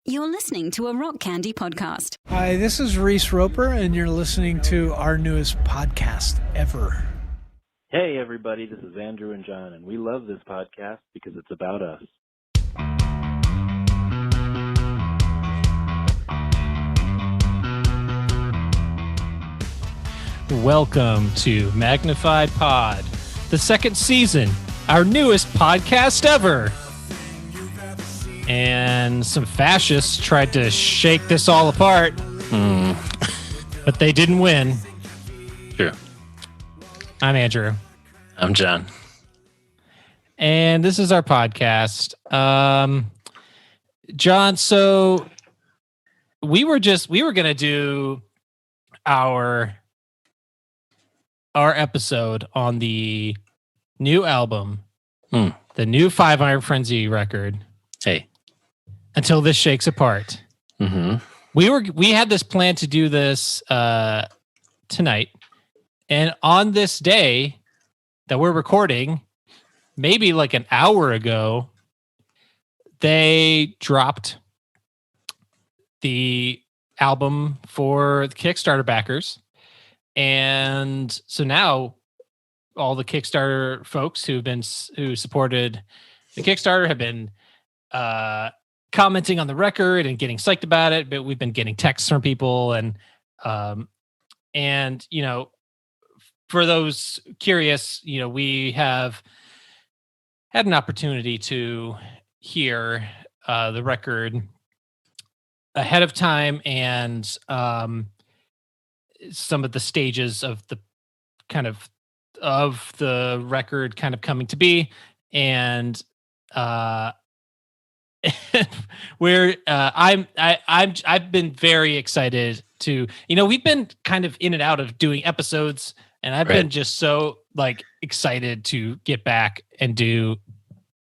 You're listening to a Rock Candy podcast. Hi, this is Reese Roper, and you're listening to our newest podcast ever. Hey, everybody, this is Andrew and John, and we love this podcast because it's about us. Welcome to Magnified Pod, the second season, our newest podcast ever. And some fascists tried to shake this all apart, but they didn't win. True. I'm Andrew. I'm John. And this is our podcast. John, so we were going to do our episode on the new album, the new Five Iron Frenzy record. Hey. Until this shakes apart. Mm-hmm. We had this plan to do this tonight, and on this day that we're recording, maybe like an hour ago, they dropped the album for the Kickstarter backers. And so now all the Kickstarter folks who supported the Kickstarter have been commenting on the record and getting psyched about it, but we've been getting texts from people and you know, for those curious, you know, we have had an opportunity to hear the record ahead of time and some of the stages of the record kind of coming to be, and where I've been very excited to, you know, we've been kind of in and out of doing episodes, and I've been just so like excited to get back and do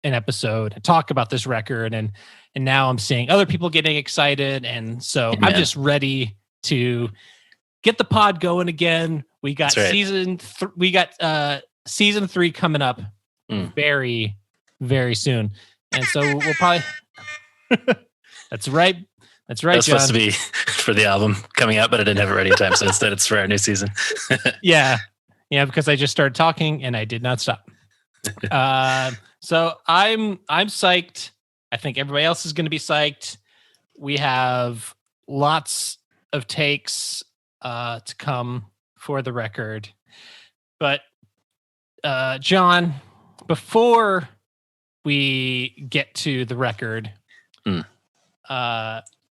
an episode and talk about this record, and now I'm seeing other people getting excited, and so I'm just ready to get the pod going again. We got season 3 coming up very, very soon. And so we'll probably That's right. That was supposed to be for the album coming out, but I didn't have it ready in time. So instead it's for our new season. Yeah, because I just started talking and I did not stop. So I'm psyched. I think everybody else is going to be psyched. We have lots of takes to come for the record. But John, before we get to the record,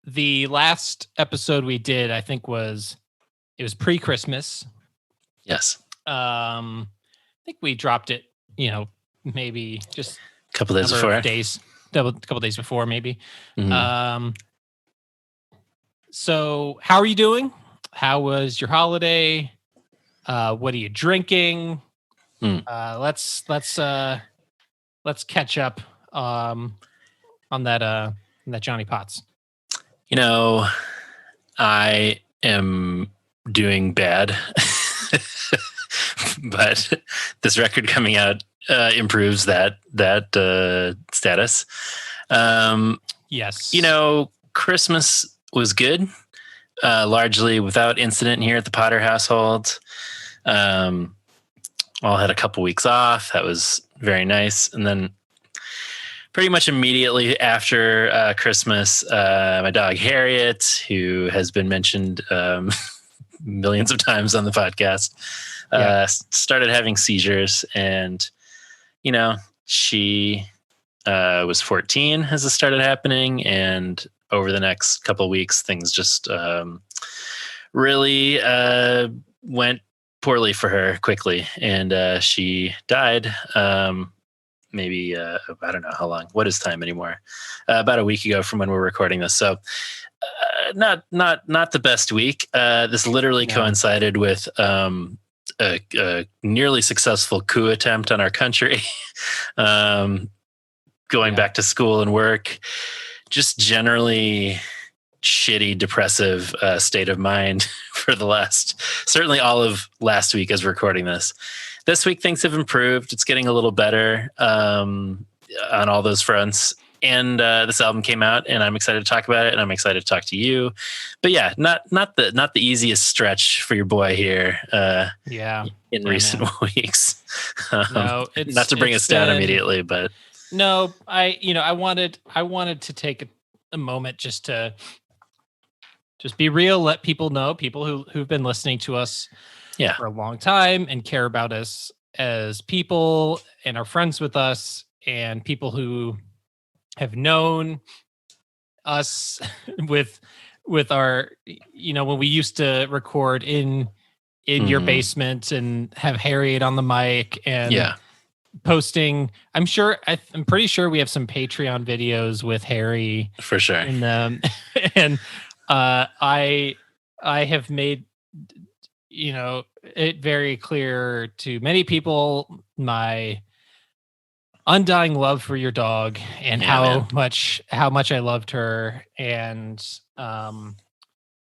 the last episode we did, I think it was pre-Christmas. Yes. I think we dropped it, you know, maybe just a couple days before. A couple days before, maybe. Mm-hmm. So how are you doing? How was your holiday? What are you drinking? Let's catch up on that Johnny Potts. You know, I am doing bad, but this record coming out improves that status. Yes. You know, Christmas was good, largely without incident here at the Potter household. All had a couple weeks off. That was very nice. And then pretty much immediately after Christmas, my dog Harriet, who has been mentioned millions of times on the podcast, started having seizures. And, you know, she was 14 as it started happening. And over the next couple of weeks, things just really went poorly for her quickly. And she died. Maybe I don't know how long. What is time anymore? About a week ago from when we're recording this. So not the best week. This literally coincided with a nearly successful coup attempt on our country, going back to school and work. Just generally shitty, depressive state of mind for the certainly all of last week as we're recording this. This week, things have improved. It's getting a little better on all those fronts. this album came out, and I'm excited to talk about it, and I'm excited to talk to you. But yeah, not the easiest stretch for your boy here. In recent weeks. No, not to bring us down immediately, but no, I wanted to take a moment just to be real, let people know, people who've been listening to us for a long time and care about us as people and are friends with us, and people who have known us with our, when we used to record in your basement and have Harriet on the mic and posting. I'm pretty sure we have some Patreon videos with Harry for sure in them. And I have made it very clear to many people my undying love for your dog, and how much I loved her. And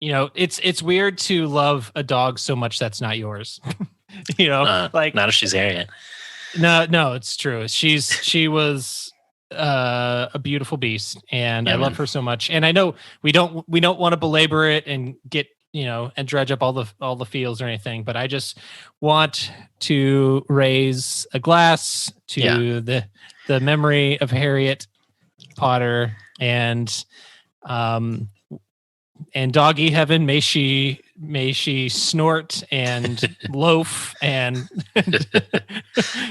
it's weird to love a dog so much that's not yours. Like, not if she's Harriet. No, it's true. She was a beautiful beast, and I love her so much. And I know we don't want to belabor it and get and dredge up all the feels or anything, but I just want to raise a glass to the memory of Harriet Potter, and doggy heaven. May she snort and loaf and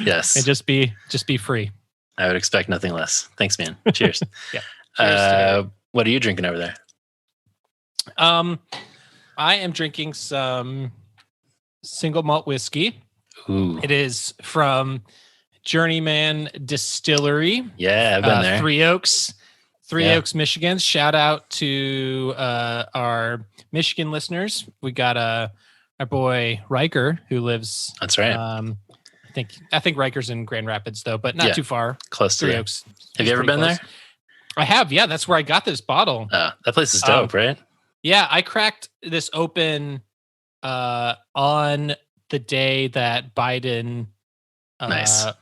yes, and just be free. I would expect nothing less. Thanks, man. Cheers. Cheers. What are you drinking over there? I am drinking some single malt whiskey. Ooh. It is from Journeyman Distillery. Yeah, I've been there. Three Oaks, Michigan. Shout out to our Michigan listeners. We got our boy Riker, who lives. That's right. I think Riker's in Grand Rapids though, but not too far. Close to Three Oaks. Have you ever been there? I have. Yeah, that's where I got this bottle. That place is dope, right? Yeah, I cracked this open on the day that Biden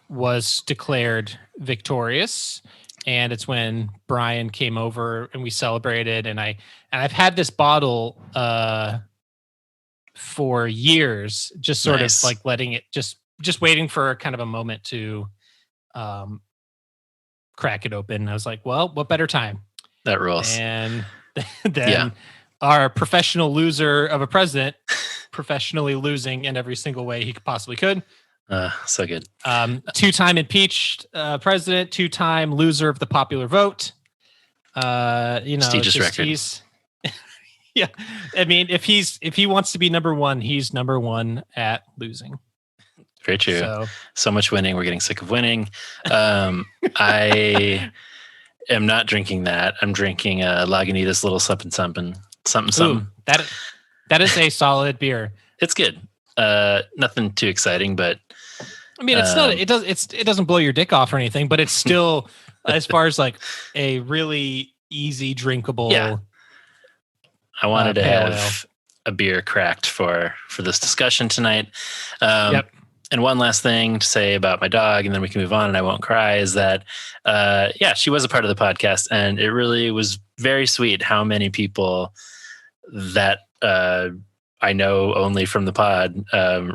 was declared victorious, and it's when Brian came over and we celebrated. And I've had this bottle for years, just sort of like letting it just waiting for kind of a moment to crack it open. I was like, well, what better time? That rules. And then our professional loser of a president professionally losing in every single way he possibly could. So good. 2-time impeached president, 2-time loser of the popular vote. Prestigious record. Yeah. I mean, if he wants to be number one, he's number one at losing. Very true. So much winning. We're getting sick of winning. I am not drinking that. I'm drinking Lagunitas Little Something. Ooh, that is a solid beer. It's good. Nothing too exciting, but I mean, it's not. It doesn't blow your dick off or anything, but it's still as far as like a really easy drinkable. Yeah. I wanted to have a beer cracked for this discussion tonight. And one last thing to say about my dog, and then we can move on and I won't cry, is that, she was a part of the podcast, and it really was very sweet how many people that I know only from the pod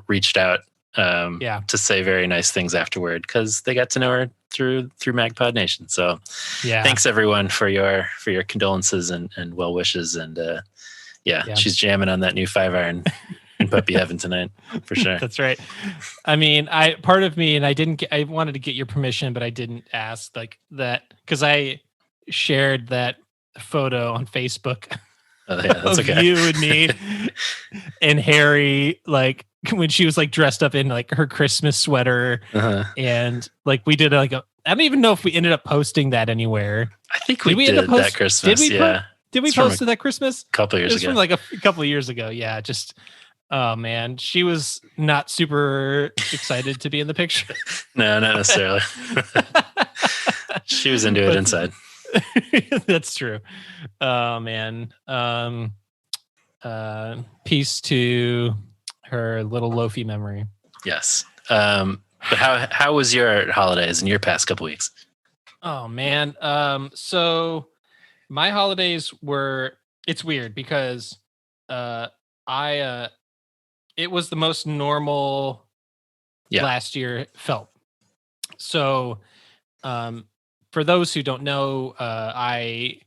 reached out to say very nice things afterward, because they got to know her through MagPod Nation. So thanks everyone for your condolences and well wishes. And she's jamming on that new 5-iron in puppy heaven tonight for sure. That's right. I mean, I wanted to get your permission, but I didn't ask like that because I shared that photo on Facebook that's of you and me and Harry, like when she was like dressed up in like her Christmas sweater, and like we did like I don't even know if we ended up posting that anywhere. I think we did that Christmas. Did we post it that Christmas? A couple years ago. From like a couple of years ago. Yeah, just oh man, she was not super excited to be in the picture. No, not necessarily. She was into it inside. That's true. Oh man. Peace to her little loafy memory. Yes. But how was your holidays in your past couple weeks? Oh man. So my holidays were, it's weird because uh I it was the most normal Yeah. last year felt. So um for those who don't know, I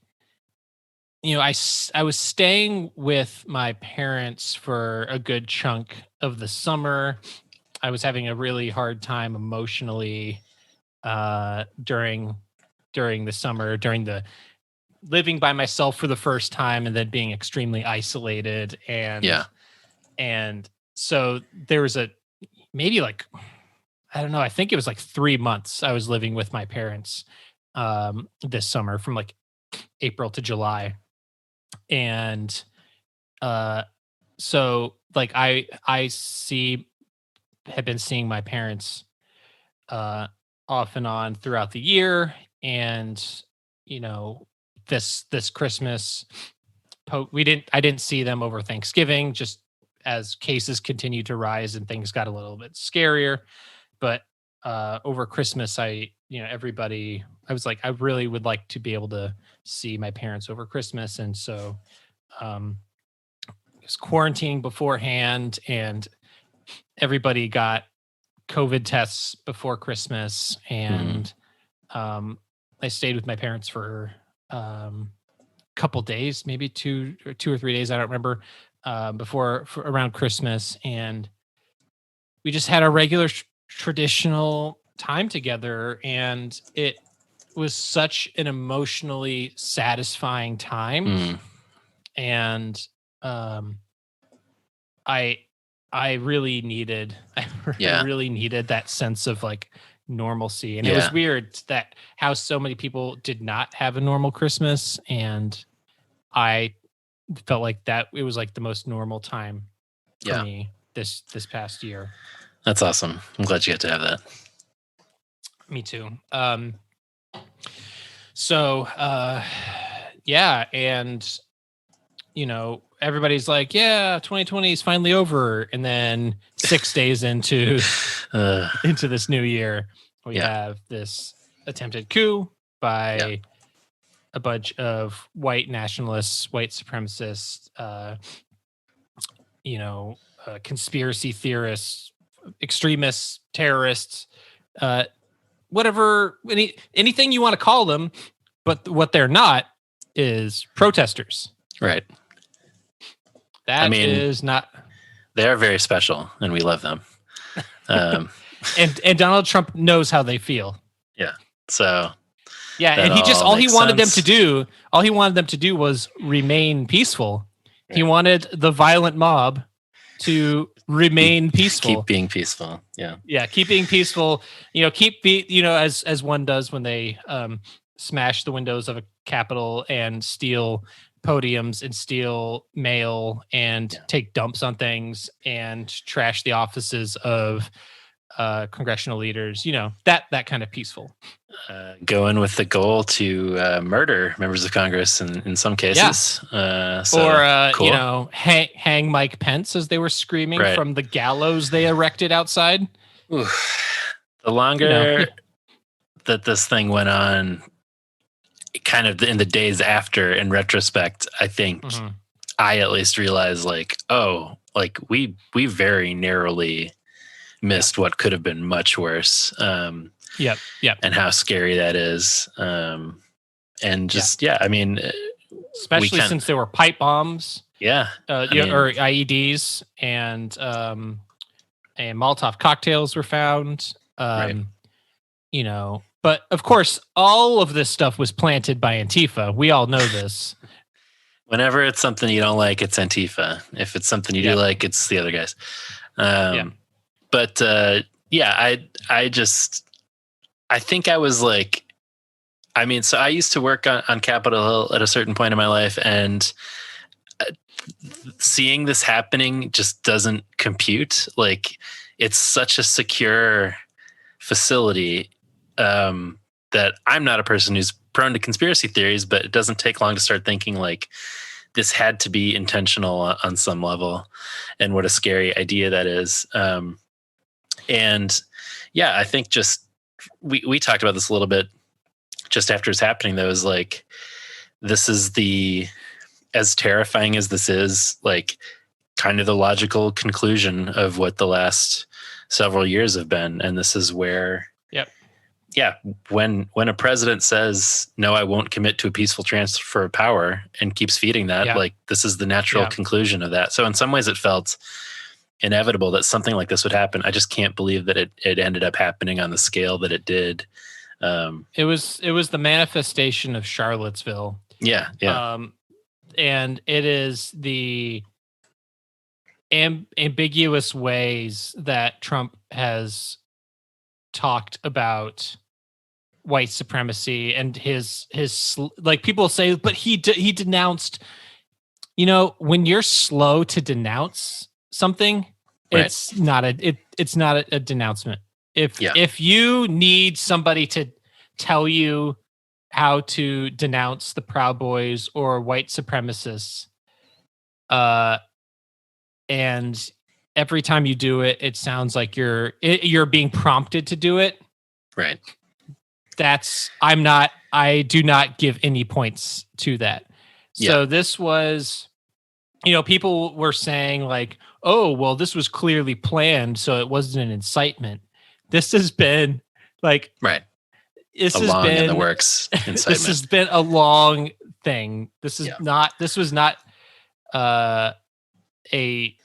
was staying with my parents for a good chunk of the summer. I was having a really hard time emotionally during the summer, during the living by myself for the first time and then being extremely isolated. Yeah. And so there was a, maybe like, I don't know, I think it was like 3 months I was living with my parents this summer from like April to July. And uh so like have been seeing my parents uh off and on throughout the year. And you know, this Christmas, I didn't see them over Thanksgiving, just as cases continued to rise and things got a little bit scarier. But over Christmas, everybody, I was like, I really would like to be able to see my parents over Christmas. And so um I was quarantining beforehand, and everybody got COVID tests before Christmas. And I stayed with my parents for couple days, maybe 2 or 3 days, I don't remember, for around Christmas. And we just had a regular traditional time together, and it was such an emotionally satisfying time. And I I really needed I really needed that sense of like normalcy. And it was weird that how so many people did not have a normal Christmas, and I felt like that it was like the most normal time for me this past year. That's awesome. I'm glad you get to have that. Me too. So yeah, and you know, everybody's like, yeah, 2020 is finally over. And then 6 days into this new year, we have this attempted coup by a bunch of white nationalists, white supremacists, conspiracy theorists, extremists, terrorists, whatever, anything you want to call them. But what they're not is protesters. Right. That is not. They are very special, and we love them. And Donald Trump knows how they feel. Yeah. So. Yeah, and all he wanted them to do was remain peaceful. Right. He wanted the violent mob to remain peaceful. Keep being peaceful. Yeah. Yeah, keep being peaceful. As one does when they smash the windows of a Capitol and steal podiums and steal mail and take dumps on things and trash the offices of congressional leaders, that kind of peaceful. Going with the goal to murder members of Congress in some cases. Cool. Hang Mike Pence as they were screaming from the gallows they erected outside. Ooh. The longer that this thing went on, kind of in the days after, in retrospect, I think I at least realized we very narrowly missed what could have been much worse. Yep. And how scary that is. Especially since there were pipe bombs. Yeah. Or IEDs and Molotov cocktails were found. But of course, all of this stuff was planted by Antifa. We all know this. Whenever it's something you don't like, it's Antifa. If it's something you do like, it's the other guys. But I think I was like, so I used to work on Capitol Hill at a certain point in my life, and seeing this happening just doesn't compute. Like, it's such a secure facility that I'm not a person who's prone to conspiracy theories, but it doesn't take long to start thinking like this had to be intentional on some level, and what a scary idea that is. I think just we talked about this a little bit just after it's happening, though, is like, this is as terrifying as this is, like, kind of the logical conclusion of what the last several years have been. And this is where, yeah, when a president says, no, I won't commit to a peaceful transfer of power, and keeps feeding that, like, this is the natural conclusion of that. So in some ways it felt inevitable that something like this would happen. I just can't believe that it ended up happening on the scale that it did. It was the manifestation of Charlottesville. Yeah. And it is the ambiguous ways that Trump has talked about white supremacy and his like, people say, but he denounced, when you're slow to denounce something, it's not a denouncement. If you need somebody to tell you how to denounce the Proud Boys or white supremacists, and every time you do it, it sounds like you're being prompted to do it. Right. I do not give any points to that. So this was, people were saying like, oh, well, this was clearly planned, so it wasn't an incitement. This has been like, this has been in the works. Incitement. This has been a long thing. This was not a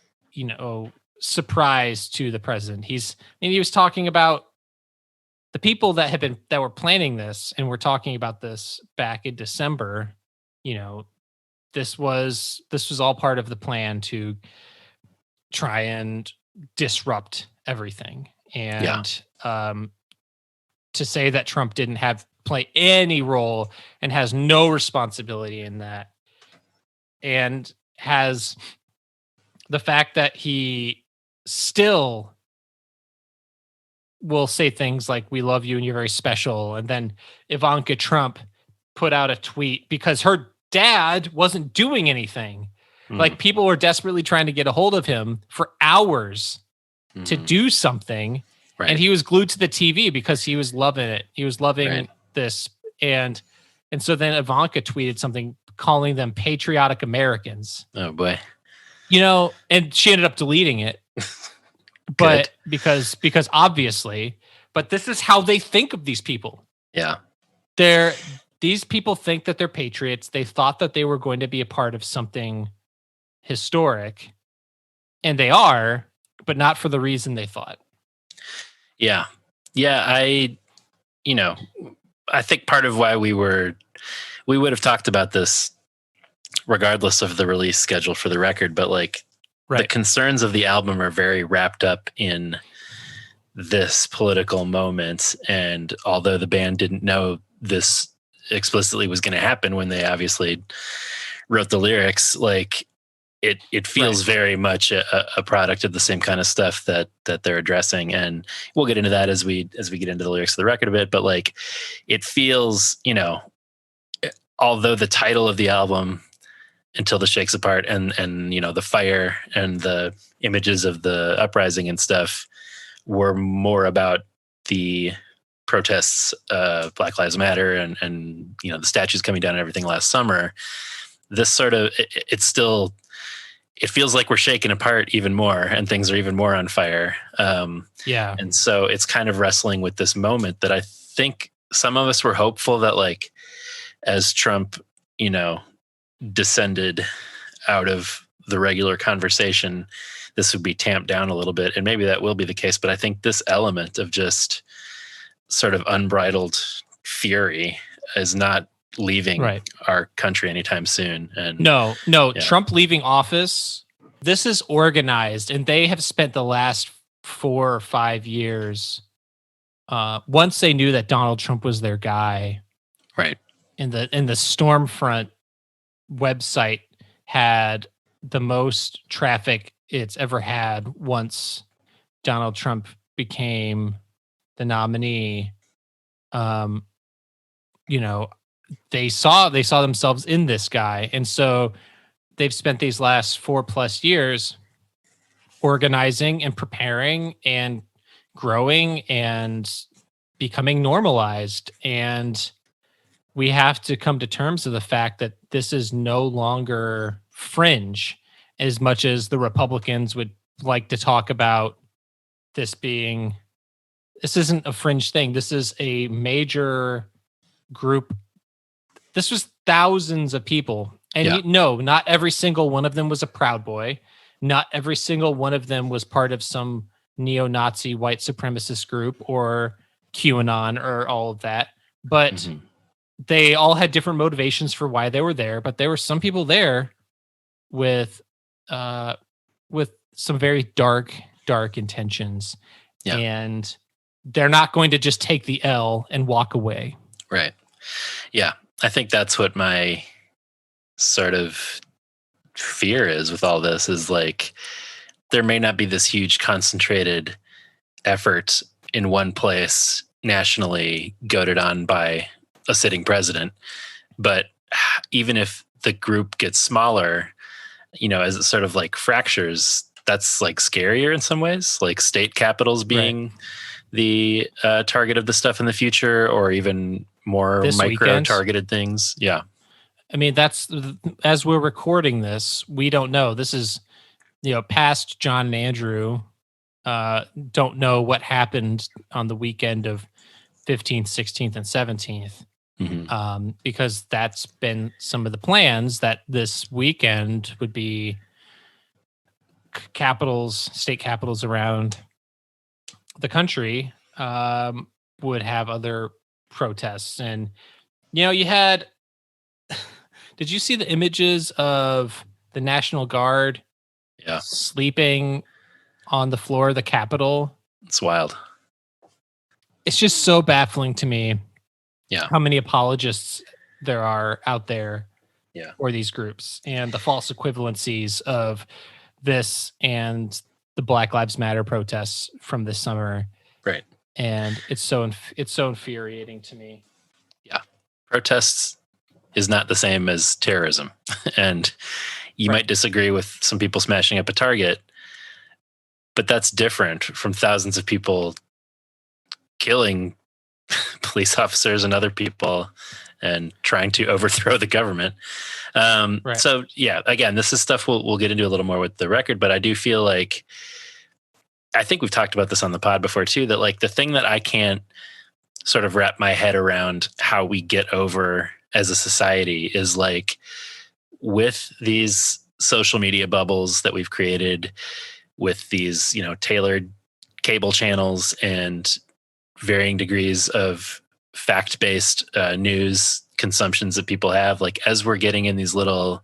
surprise to the president. He was talking about the people that were planning this, and we're talking about this back in December. This was all part of the plan to try and disrupt everything. And to say that Trump didn't play any role and has no responsibility in that, and has the fact that he still will say things like, we love you and you're very special. And then Ivanka Trump put out a tweet because her dad wasn't doing anything. Like, people were desperately trying to get a hold of him for hours to do something. And he was glued to the TV because he was loving it. He was loving this. And so then Ivanka tweeted something calling them patriotic Americans. Oh boy. And she ended up deleting it. But because obviously, but this is how they think of these people. Yeah. These people think that they're patriots. They thought that they were going to be a part of something historic, and they are, but not for the reason they thought. Yeah. I think part of why we would have talked about this regardless of the release schedule for the record, but like, the concerns of the album are very wrapped up in this political moment. And although the band didn't know this explicitly was going to happen when they obviously wrote the lyrics, like, it feels very much a product of the same kind of stuff that they're addressing. And we'll get into that as we get into the lyrics of the record a bit, but like, it feels, although the title of the album, Until the Shakes Apart, and the fire and the images of the uprising and stuff were more about the protests, Black Lives Matter and the statues coming down and everything last summer. This sort of, it feels like we're shaken apart even more, and things are even more on fire. And so it's kind of wrestling with this moment that I think some of us were hopeful that, like, as Trump, descended out of the regular conversation, this would be tamped down a little bit, and maybe that will be the case. But I think this element of just sort of unbridled fury is not leaving our country anytime soon. And no, Trump leaving office, this is organized, and they have spent the last 4 or 5 years, once they knew that Donald Trump was their guy, in the Stormfront website had the most traffic it's ever had once Donald Trump became the nominee. They saw themselves in this guy, and so they've spent these last 4+ years organizing and preparing and growing and becoming normalized. And we have to come to terms with the fact that this is no longer fringe as much as the Republicans would like to talk about this being. This isn't a fringe thing. This is a major group. This was thousands of people. And no, not every single one of them was a Proud Boy. Not every single one of them was part of some neo-Nazi white supremacist group or QAnon or all of that. But they all had different motivations for why they were there. But there were some people there with some very dark intentions. Yeah. And they're not going to just take the L and walk away. Right. Yeah. I think that's what my sort of fear is with all this, is like, there may not be this huge concentrated effort in one place nationally goaded on by a sitting president. But even if the group gets smaller, as it sort of like fractures, that's like scarier in some ways, like state capitals being the target of the stuff in the future, or even more this micro weekend, targeted things. Yeah. I mean, that's, as we're recording this, we don't know. This is, past John and Andrew don't know what happened on the weekend of 15th, 16th, and 17th. Because that's been some of the plans, that this weekend would be state capitals around the country would have other protests. And, you had, did you see the images of the National Guard sleeping on the floor of the Capitol? It's wild. It's just so baffling to me. Yeah. How many apologists there are out there for these groups, and the false equivalencies of this and the Black Lives Matter protests from this summer. Right. And it's so infuriating to me. Yeah. Protests is not the same as terrorism. And you might disagree with some people smashing up a Target, but that's different from thousands of people killing police officers and other people and trying to overthrow the government. So yeah, again, this is stuff we'll get into a little more with the record, but I do feel like, I think we've talked about this on the pod before too, that like the thing that I can't sort of wrap my head around how we get over as a society is like, with these social media bubbles that we've created, with these, tailored cable channels and varying degrees of fact-based news consumptions that people have, like, as we're getting in these little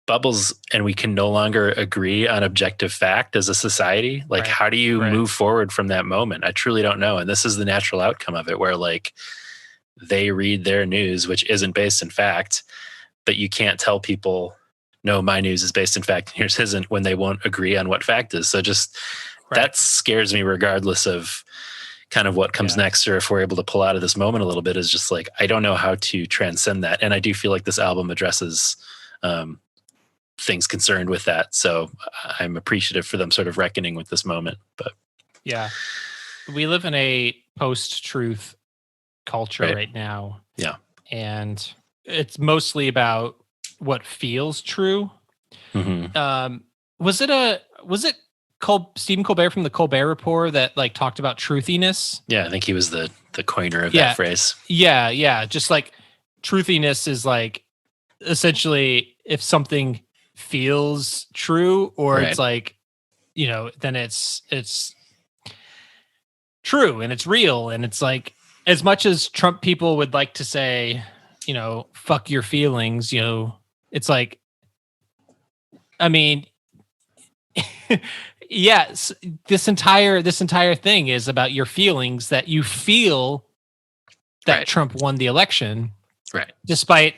bubbles and we can no longer agree on objective fact as a society, like, how do you move forward from that moment? I truly don't know. And this is the natural outcome of it, where like they read their news, which isn't based in fact, but you can't tell people, no, my news is based in fact and yours isn't, when they won't agree on what fact is. So just that scares me, regardless of kind of what comes next, or if we're able to pull out of this moment a little bit, is just like, I don't know how to transcend that. And I do feel like this album addresses things concerned with that. So I'm appreciative for them sort of reckoning with this moment. But yeah, we live in a post-truth culture right now. Yeah. And it's mostly about what feels true. Was it Stephen Colbert from the Colbert Report that like talked about truthiness? Yeah, I think he was the coiner of that phrase. Yeah. Just like truthiness is like essentially if something feels true, or it's like, then it's true and it's real. And it's like, as much as Trump people would like to say, fuck your feelings, it's like, I mean, yes, this entire thing is about your feelings, that you feel that Trump won the election, despite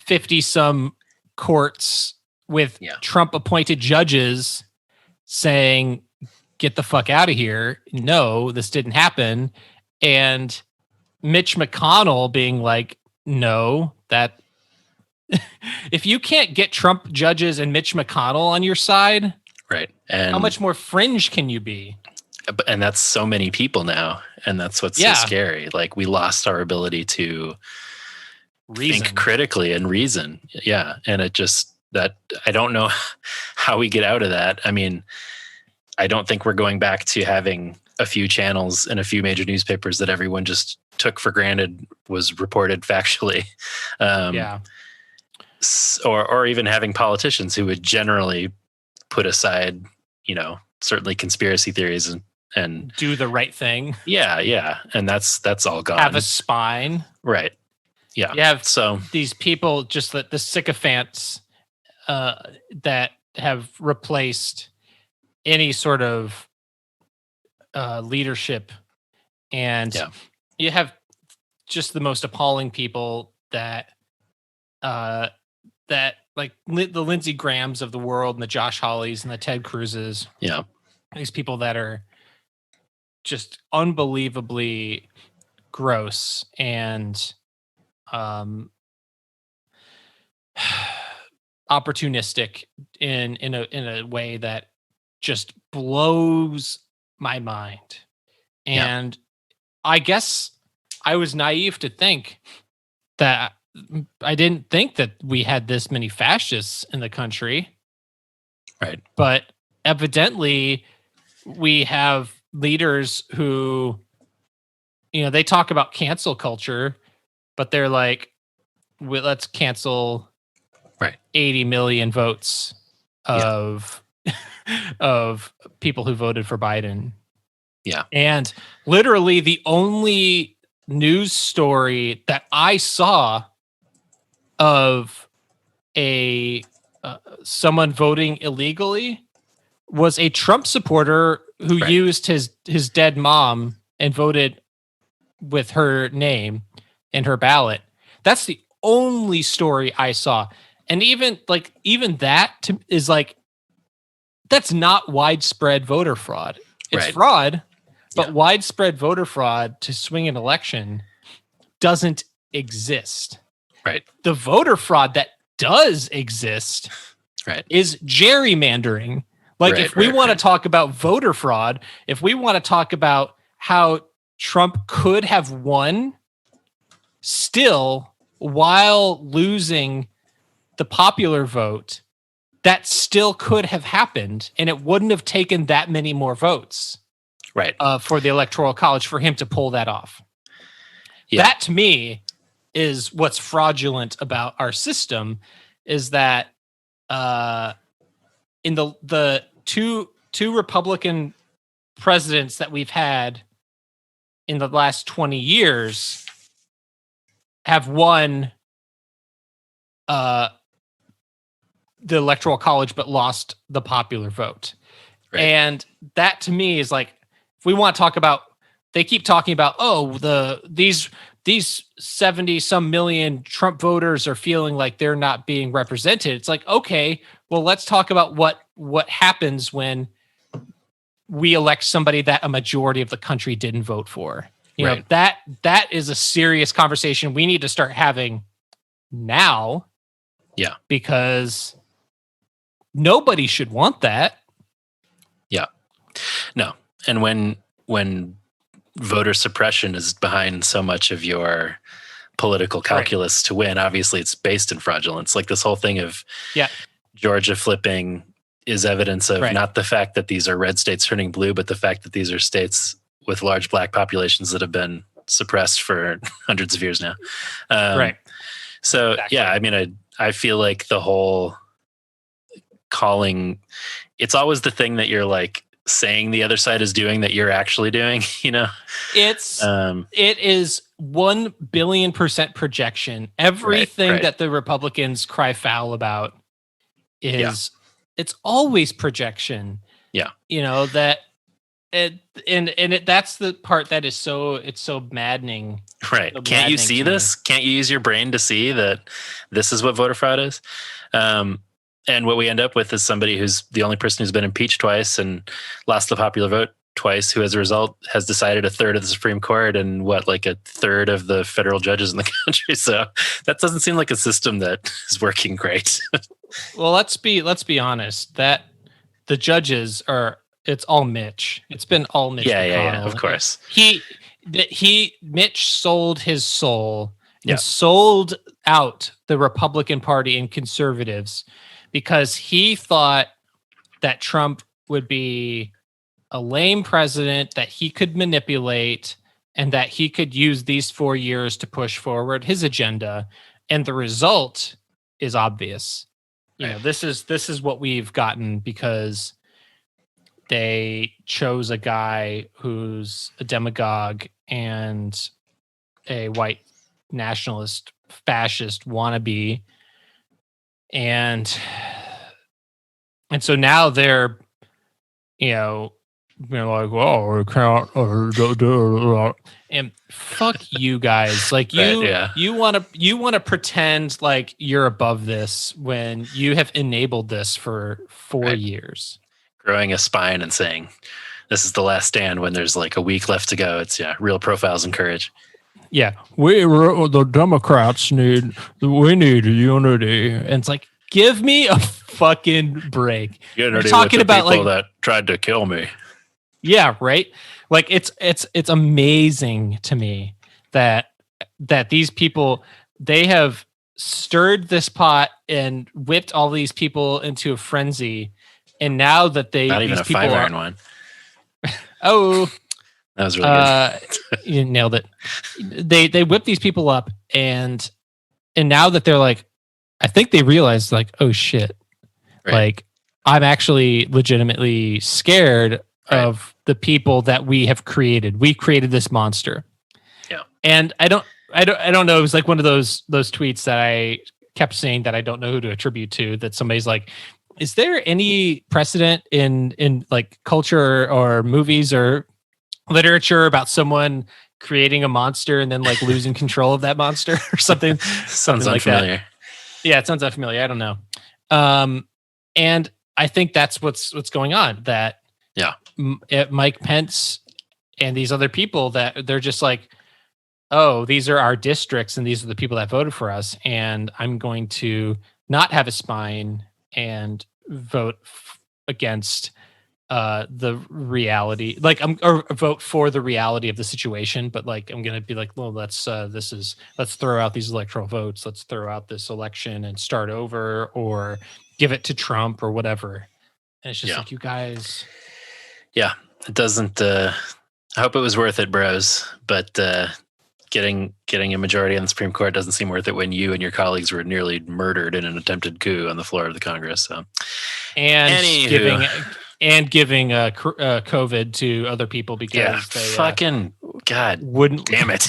50 some courts with Trump appointed judges saying, get the fuck out of here. No, this didn't happen. And Mitch McConnell being like, no, that if you can't get Trump judges and Mitch McConnell on your side, and how much more fringe can you be? And that's so many people now, and that's what's so scary. Like, we lost our ability to think critically and reason. Yeah, and it just that I don't know how we get out of that. I mean, I don't think we're going back to having a few channels and a few major newspapers that everyone just took for granted was reported factually. Or even having politicians who would generally put aside, certainly conspiracy theories and do the right thing. Yeah. And that's all gone. Have a spine. Right. Yeah. You have these people, just the sycophants that have replaced any sort of leadership, and you have just the most appalling people that like the Lindsey Grahams of the world, and the Josh Hawleys and the Ted Cruzes. Yeah, these people that are just unbelievably gross and opportunistic in a way that just blows my mind. And I guess I was naive to think that I didn't think that we had this many fascists in the country. Right. But evidently we have leaders who, they talk about cancel culture, but they're like, let's cancel 80 million votes of of people who voted for Biden. Yeah. And literally the only news story that I saw of someone voting illegally was a Trump supporter who used his dead mom and voted with her name in her ballot. That's the only story I saw. And even that is like, that's not widespread voter fraud. It's fraud, but widespread voter fraud to swing an election doesn't exist. Right. The voter fraud that does exist is gerrymandering. Like, if we want to talk about voter fraud, if we want to talk about how Trump could have won still while losing the popular vote, that still could have happened, and it wouldn't have taken that many more votes for the Electoral College for him to pull that off. Yeah. That, to me, is what's fraudulent about our system, is that in the two Republican presidents that we've had in the last 20 years have won the Electoral College but lost the popular vote. And that, to me, is like, if we want to talk about, they keep talking about, these 70 some million Trump voters are feeling like they're not being represented. It's like, okay, well, let's talk about what happens when we elect somebody that a majority of the country didn't vote for. You know, that is a serious conversation we need to start having now. Yeah. Because nobody should want that. Yeah. No. And when voter suppression is behind so much of your political calculus to win, obviously it's based in fraudulence. Like, this whole thing of Georgia flipping is evidence of not the fact that these are red states turning blue, but the fact that these are states with large black populations that have been suppressed for hundreds of years now. So, yeah, I mean, I feel like the whole calling, it's always the thing that you're like saying the other side is doing that you're actually doing, it is 1 billion% projection. Everything that the Republicans cry foul about is it's always projection. Yeah. That's the part that is so maddening. Right. So Can't you see this? Can't you use your brain to see that this is what voter fraud is? And what we end up with is somebody who's the only person who's been impeached twice and lost the popular vote twice, who as a result has decided a third of the Supreme Court and a third of the federal judges in the country. So that doesn't seem like a system that is working great. Well, let's be honest, that the judges are it's all Mitch. It's been all Mitch McConnell. Of course. Mitch sold his soul Yeah. and sold out the Republican Party and conservatives because he thought that Trump would be a lame president that he could manipulate and that he could use these 4 years to push forward his agenda. And the result is obvious. You know, this is what we've gotten because they chose a guy who's a demagogue and a white nationalist fascist wannabe. And so now they're like, well, we can't, and fuck you guys. Like you want to pretend like you're above this when you have enabled this for 4 years. Growing a spine and saying, this is the last stand when there's like a week left to go. It's real profiles and courage. Yeah. The Democrats need unity. And it's like, give me a fucking break. You're talking about people that tried to kill me. Yeah, right. Like it's amazing to me that these people, they have stirred this pot and whipped all these people into a frenzy, and now that not even a 5-iron one. Oh, that was really good. You nailed it. They whipped these people up, and now that they're like, I think they realized like, oh shit, like I'm actually legitimately scared of the people that we have created. We created this monster. Yeah. And I don't know. It was like one of those tweets that I kept saying that I don't know who to attribute to, that somebody's like, is there any precedent in like culture or movies or literature about someone creating a monster and then like losing control of that monster or something? Sounds like unfamiliar. That. Yeah, it sounds unfamiliar. I don't know. And I think that's what's going on, that Mike Pence and these other people, that they're just like, oh, these are our districts and these are the people that voted for us, and I'm going to not have a spine and vote against the reality, like or vote for the reality of the situation, but like I'm gonna be like, well, let's throw out these electoral votes, let's throw out this election and start over, or give it to Trump or whatever. And it's just like, you guys. Yeah, it doesn't. I hope it was worth it, bros. But getting a majority on the Supreme Court doesn't seem worth it when you and your colleagues were nearly murdered in an attempted coup on the floor of the Congress. So, and giving COVID to other people because they fucking God wouldn't, damn it,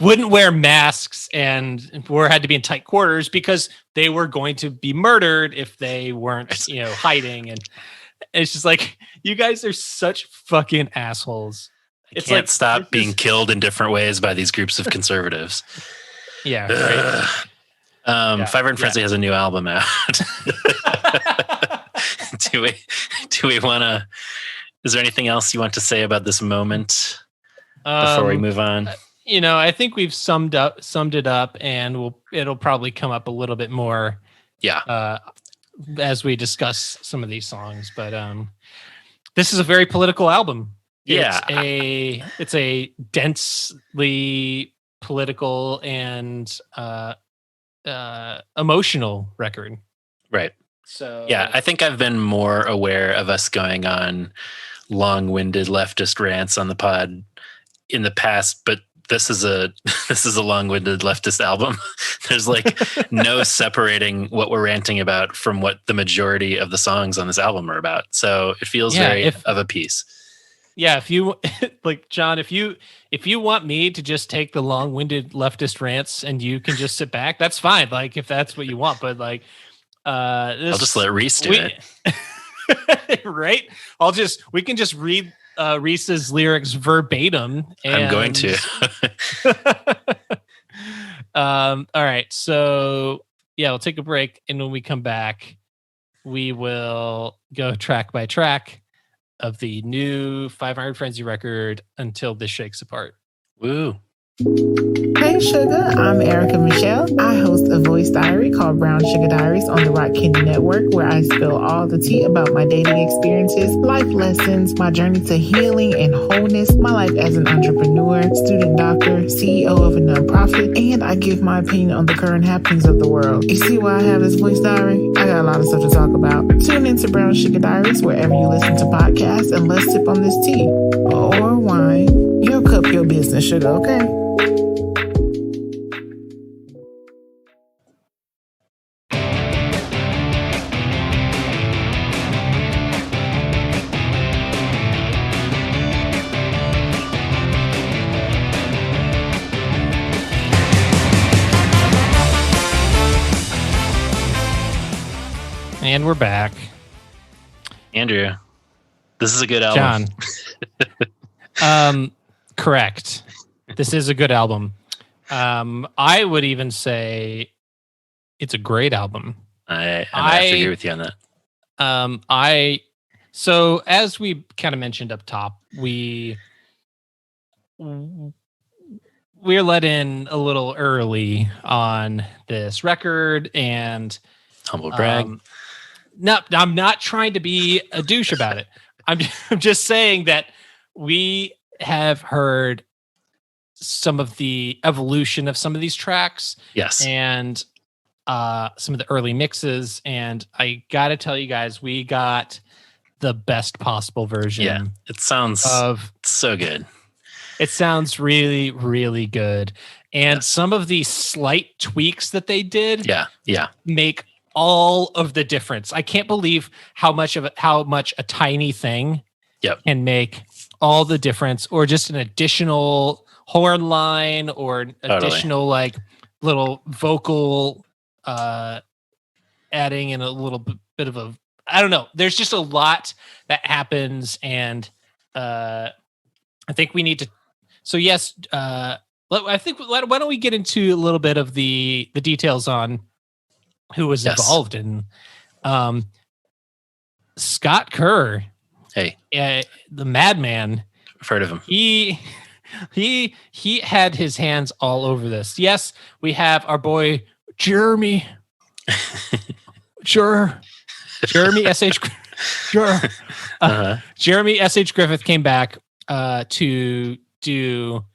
wouldn't wear masks and had to be in tight quarters because they were going to be murdered if they weren't hiding. And it's just like, you guys are such fucking assholes. It's can't like, stop being killed in different ways by these groups of conservatives. Yeah. Right. Fiverr and Frenzy has a new album out. Do we want to? Is there anything else you want to say about this moment before we move on? I think we've summed it up, and it'll probably come up a little bit more. Yeah. As we discuss some of these songs, but this is a very political album. Yeah. It's a densely political and emotional record. Right. So yeah, I think I've been more aware of us going on long-winded leftist rants on the pod in the past, but this is a long-winded leftist album. There's like no separating what we're ranting about from what the majority of the songs on this album are about. So it feels very of a piece. Yeah, if you like, John, if you want me to just take the long-winded leftist rants and you can just sit back, that's fine. Like, if that's what you want, but like, I'll just let Reese do it. Right? We can just read Reese's lyrics verbatim. And I'm going to. All right. So yeah, we'll take a break. And when we come back, we will go track by track of the new 500 Frenzy record, Until This Shakes Apart. Woo. Hey Sugar, I'm Erica Michelle. I host a voice diary called Brown Sugar Diaries on the Rock Candy Network, where I spill all the tea about my dating experiences, life lessons, my journey to healing and wholeness, my life as an entrepreneur, student doctor, CEO of a nonprofit, and I give my opinion on the current happenings of the world. You see why I have this voice diary? I got a lot of stuff to talk about. Tune into Brown Sugar Diaries wherever you listen to podcasts, and let's sip on this tea or wine. Your cup, your business, sugar, okay? And we're back. Andrew, this is a good album. John. Correct. This is a good album. I would even say it's a great album. I have to agree with you on that. So as we kind of mentioned up top, we're let in a little early on this record, and humble brag. No, I'm not trying to be a douche about it. I'm just saying that we have heard some of the evolution of some of these tracks. Yes. And some of the early mixes. And I got to tell you guys, we got the best possible version. Yeah, it sounds so good. It sounds really, really good. And some of the slight tweaks that they did make all of the difference. I can't believe how much a tiny thing can make all the difference, or just an additional horn line or an additional like little vocal adding in a little bit of a, I don't know. There's just a lot that happens, and I think we need to. So yes, why don't we get into a little bit of the details on who was involved in Scott Kerr. Hey, the madman. I've heard of him. He had his hands all over this. Yes, we have our boy Jeremy. Jeremy S.H. Jeremy S.H. Griffith came back to do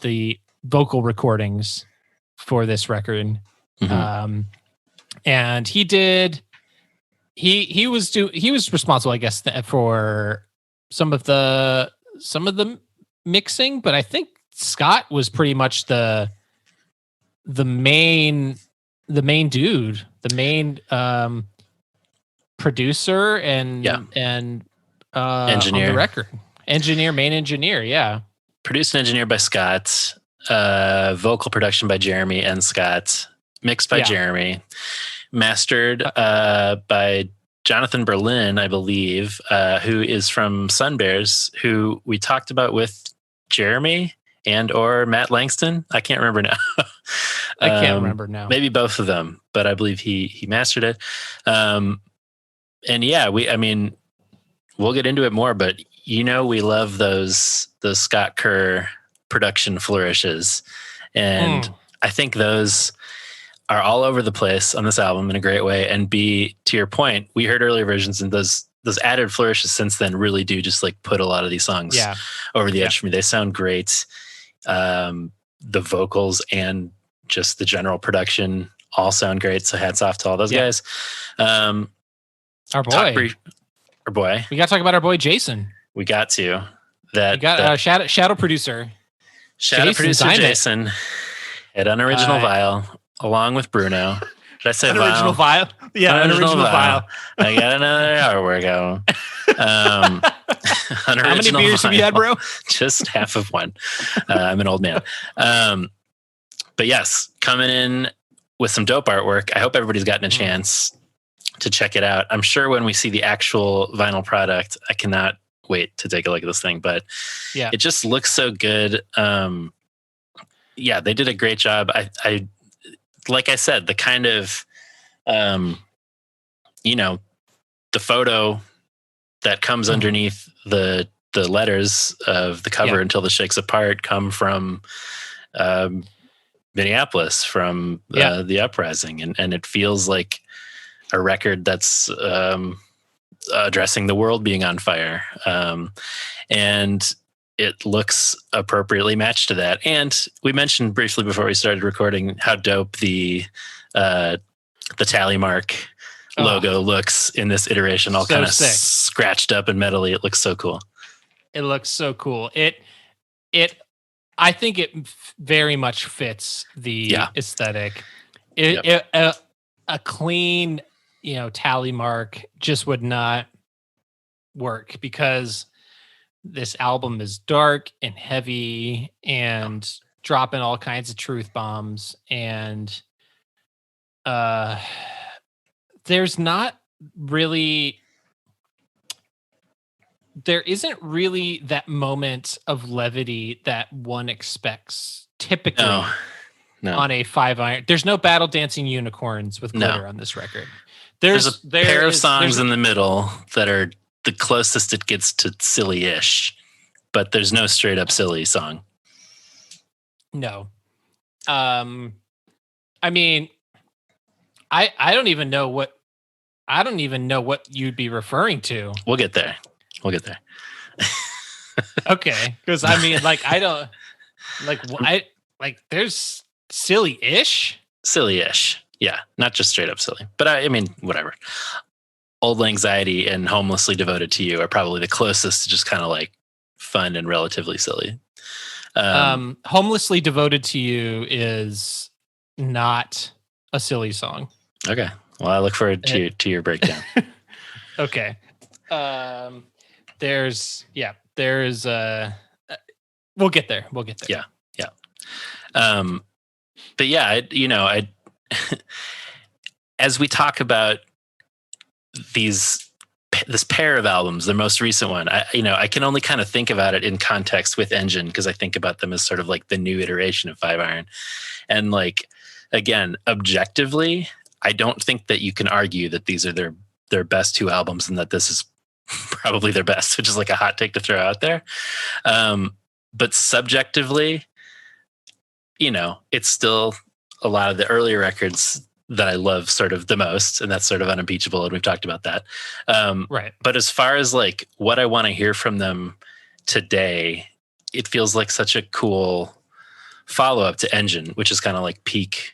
the vocal recordings for this record. Mm-hmm. And he was responsible, I guess, for some of the mixing, but I think Scott was pretty much the main dude, the main producer and engineer on the record. Main engineer, yeah. Produced and engineered by Scott, vocal production by Jeremy and Scott, mixed by Jeremy, mastered by Jonathan Berlin, I believe, who is from Sun Bears, who we talked about with Jeremy and or Matt Langston. I can't remember now. I can't remember now. Maybe both of them, but I believe he mastered it. And yeah, we'll get into it more, but we love those Scott Kerr production flourishes. And I think those are all over the place on this album in a great way. And to your point, we heard earlier versions, and those added flourishes since then really do just like put a lot of these songs over the edge for me. They sound great. The vocals and just the general production all sound great. So hats off to all those guys. Our boy. We got to talk about our boy Jason. We got to. Shadow producer. Jason at Unoriginal Vial, along with Bruno. Did I say Unoriginal Vial? Yeah, Unoriginal Vial. I got another hour workout. How many beers have you had, bro? Just half of one. I'm an old man. But yes, coming in with some dope artwork. I hope everybody's gotten a chance to check it out. I'm sure when we see the actual vinyl product, I cannot wait to take a look at this thing. But it just looks so good. They did a great job. I like I said, the kind of, the photo that comes underneath the letters of the cover until the shakes apart come from Minneapolis from the uprising, and it feels like a record that's addressing the world being on fire, and it looks appropriately matched to that. And we mentioned briefly before we started recording how dope the tally mark logo looks in this iteration, all So kind of sick. scratched up and metally. It looks so cool. It looks so cool. I think it very much fits the aesthetic. A clean, tally mark just would not work, because this album is dark and heavy and dropping all kinds of truth bombs, and there isn't really that moment of levity that one expects typically No. on a 5-iron. There's no battle dancing unicorns with glitter on this record. There's a pair of songs in the middle that are the closest it gets to silly-ish, but there's no straight up silly song. No. I mean, I don't even know what you'd be referring to. We'll get there. Okay, because I mean, like, I don't there's silly-ish. Yeah, not just straight up silly, but I mean, whatever. Old Anxiety and Homelessly Devoted to You are probably the closest to just kind of like fun and relatively silly. Homelessly Devoted to You is not a silly song. Okay, well, I look forward to your breakdown. Okay. There's we'll get there. Yeah. But yeah, I as we talk about this pair of albums, the most recent one, I can only kind of think about it in context with Engine, because I think about them as sort of like the new iteration of 5-iron. And like, again, objectively, I don't think that you can argue that these are their best two albums and that this is probably their best, which is like a hot take to throw out there. But subjectively, it's still a lot of the earlier records that I love sort of the most, and that's sort of unimpeachable, and we've talked about that. Right. But as far as like what I want to hear from them today, it feels like such a cool follow-up to Engine, which is kind of like peak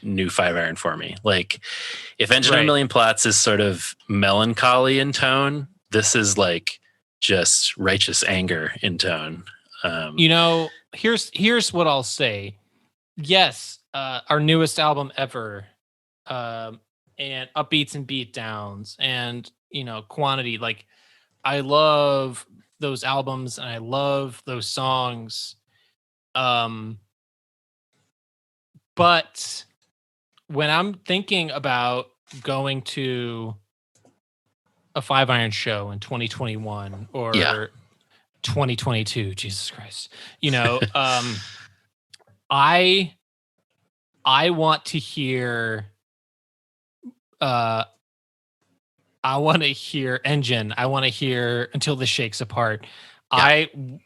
new 5-iron for me. Like, if Engine A Million Plots is sort of melancholy in tone, this is like just righteous anger in tone. Here's what I'll say. Yes, our newest album ever, and Upbeats and Beatdowns, and Quantity. Like, I love those albums and I love those songs. But when I'm thinking about going to a 5-iron show in 2021 or 2022, Jesus Christ, I want to hear Engine. I want to hear Until This Shakes Apart. The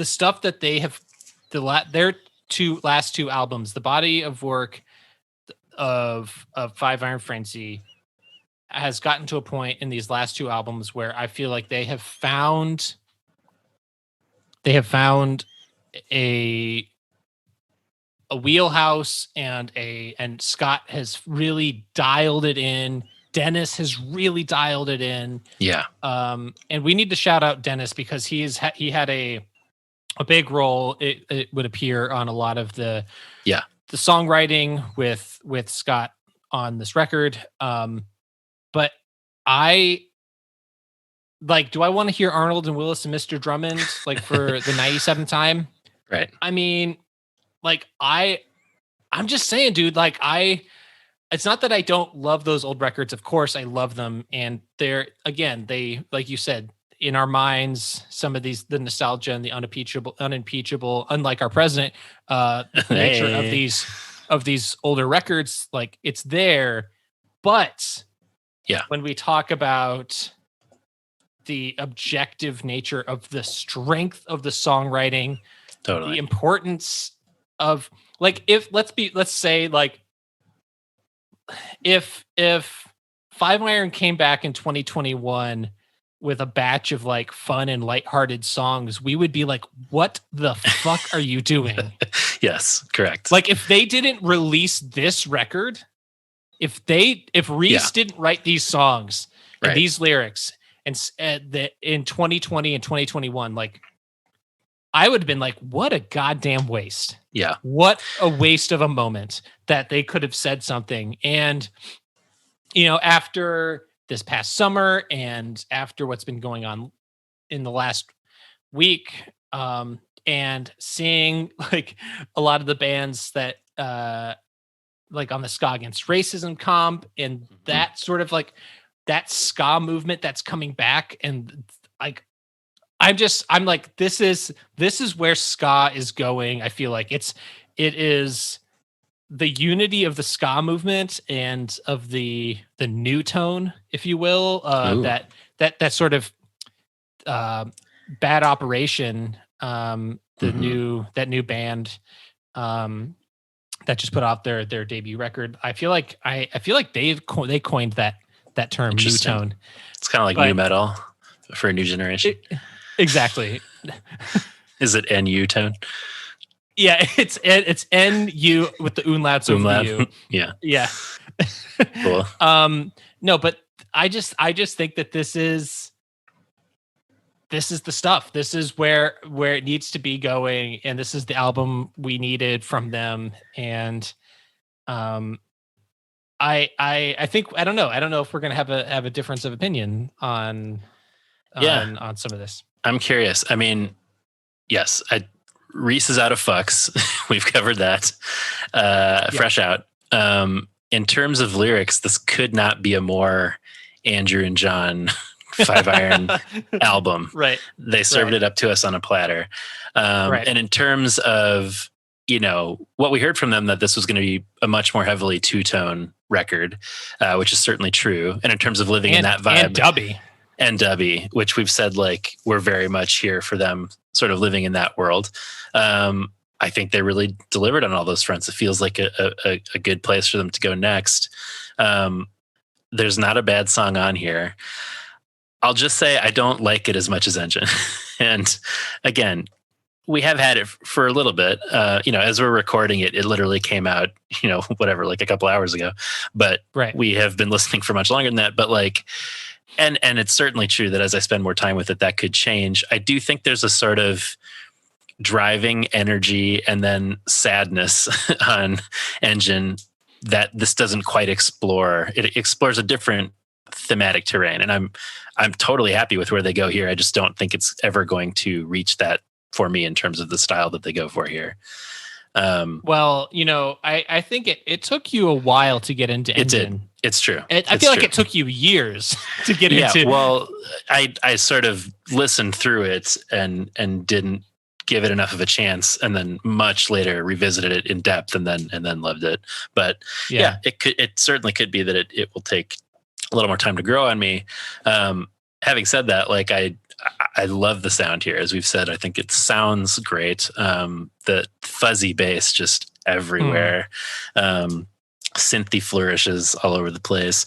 stuff that they have, their last two albums, the body of work of 5-iron Frenzy has gotten to a point in these last two albums where I feel like they have found a wheelhouse, and Scott has really dialed it in. Dennis has really dialed it in. Yeah. And we need to shout out Dennis, because he had a big role. It would appear on a lot of the songwriting with Scott on this record. But I do I want to hear Arnold and Willis and Mr. Drummond like for the 97th time? Right. I mean, like, I'm just saying, dude, like, it's not that I don't love those old records. Of course I love them. And they, like you said, in our minds, some of the nostalgia and the unimpeachable, unlike our president, nature of these older records, like, it's there. But when we talk about the objective nature of the strength of the songwriting, Totally. the importance of like, let's say like if Five Iron came back in 2021 with a batch of like fun and lighthearted songs, we would be like, what the fuck are you doing? Yes, correct. Like if they didn't release this record, if Reese didn't write these songs and these lyrics and in 2020 and 2021, like I would have been like, what a goddamn waste. Yeah. What a waste of a moment that they could have said something. And, you know, after this past summer and after what's been going on in the last week, and seeing like a lot of the bands that, like on the ska against racism comp and that sort of like that ska movement that's coming back. And like, I'm like, this is where ska is going. I feel like it is the unity of the ska movement and of the new tone, if you will, that sort of Bad Operation, that new band that just put out their debut record. I feel like they coined that term, new tone. It's kind of like new metal for a new generation. Exactly. Is it NU tone? Yeah, it's NU with the umlauts over the U. Yeah. Cool. No, but I just think that this is the stuff. This is where it needs to be going, and this is the album we needed from them. And I think I don't know if we're gonna have a difference of opinion on some of this. I'm curious. I mean, yes, Reese is out of fucks. We've covered that. Fresh out. In terms of lyrics, this could not be a more Andrew and John Five Iron album. Right. They served it up to us on a platter. And in terms of, you know, what we heard from them, that this was going to be a much more heavily two-tone record, which is certainly true. And in terms of living in that vibe. And Dubby, which we've said, like, we're very much here for them sort of living in that world. I think they really delivered on all those fronts. It feels like a good place for them to go next. There's not a bad song on here. I'll just say I don't like it as much as Engine. And again, we have had it for a little bit. You know, as we're recording it, it literally came out, you know, whatever, like a couple hours ago. But we have been listening for much longer than that. But like, and it's certainly true that as I spend more time with it, that could change. I do think there's a sort of driving energy and then sadness on Engine that this doesn't quite explore. It explores a different thematic terrain, and I'm totally happy with where they go here. I just don't think it's ever going to reach that for me in terms of the style that they go for here. Well, you know, I think it took you a while to get into Engine. It did. It's true. I feel like it took you years to get into. Well, I sort of listened through it and didn't give it enough of a chance, and then much later revisited it in depth and then loved it. But it certainly could be that it will take a little more time to grow on me. Having said that, like I love the sound here. As we've said, I think it sounds great. The fuzzy bass just everywhere. Synthy flourishes all over the place.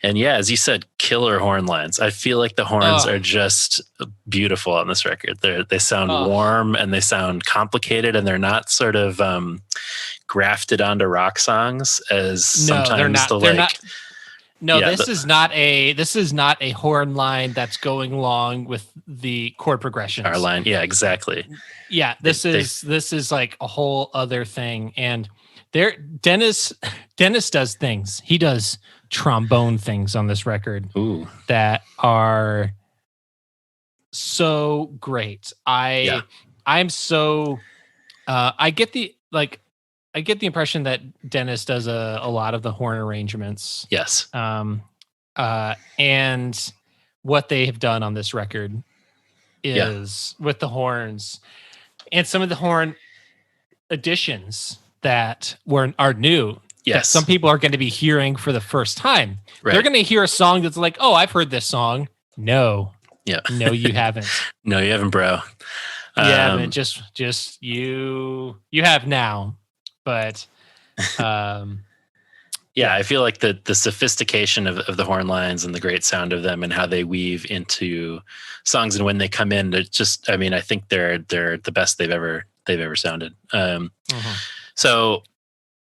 And yeah, as you said, killer horn lines. I feel like the horns are just beautiful on this record. They sound warm and they sound complicated, and they're not sort of grafted onto rock songs as sometimes they're not. No, this is not a horn line that's going along with the chord progressions. Our line, yeah, exactly. Yeah, this is like a whole other thing. And Dennis does things. He does trombone things on this record that are so great. I get the impression that Dennis does a lot of the horn arrangements. Yes. And what they have done on this record is with the horns and some of the horn additions that are new. Yes. That some people are going to be hearing for the first time. Right. They're going to hear a song that's like, oh, I've heard this song. No. Yeah. No, you haven't. No, you haven't, bro. But just you have now, but I feel like the sophistication of the horn lines and the great sound of them and how they weave into songs, and when they come in, it's just, I mean, I think they're the best they've ever sounded. So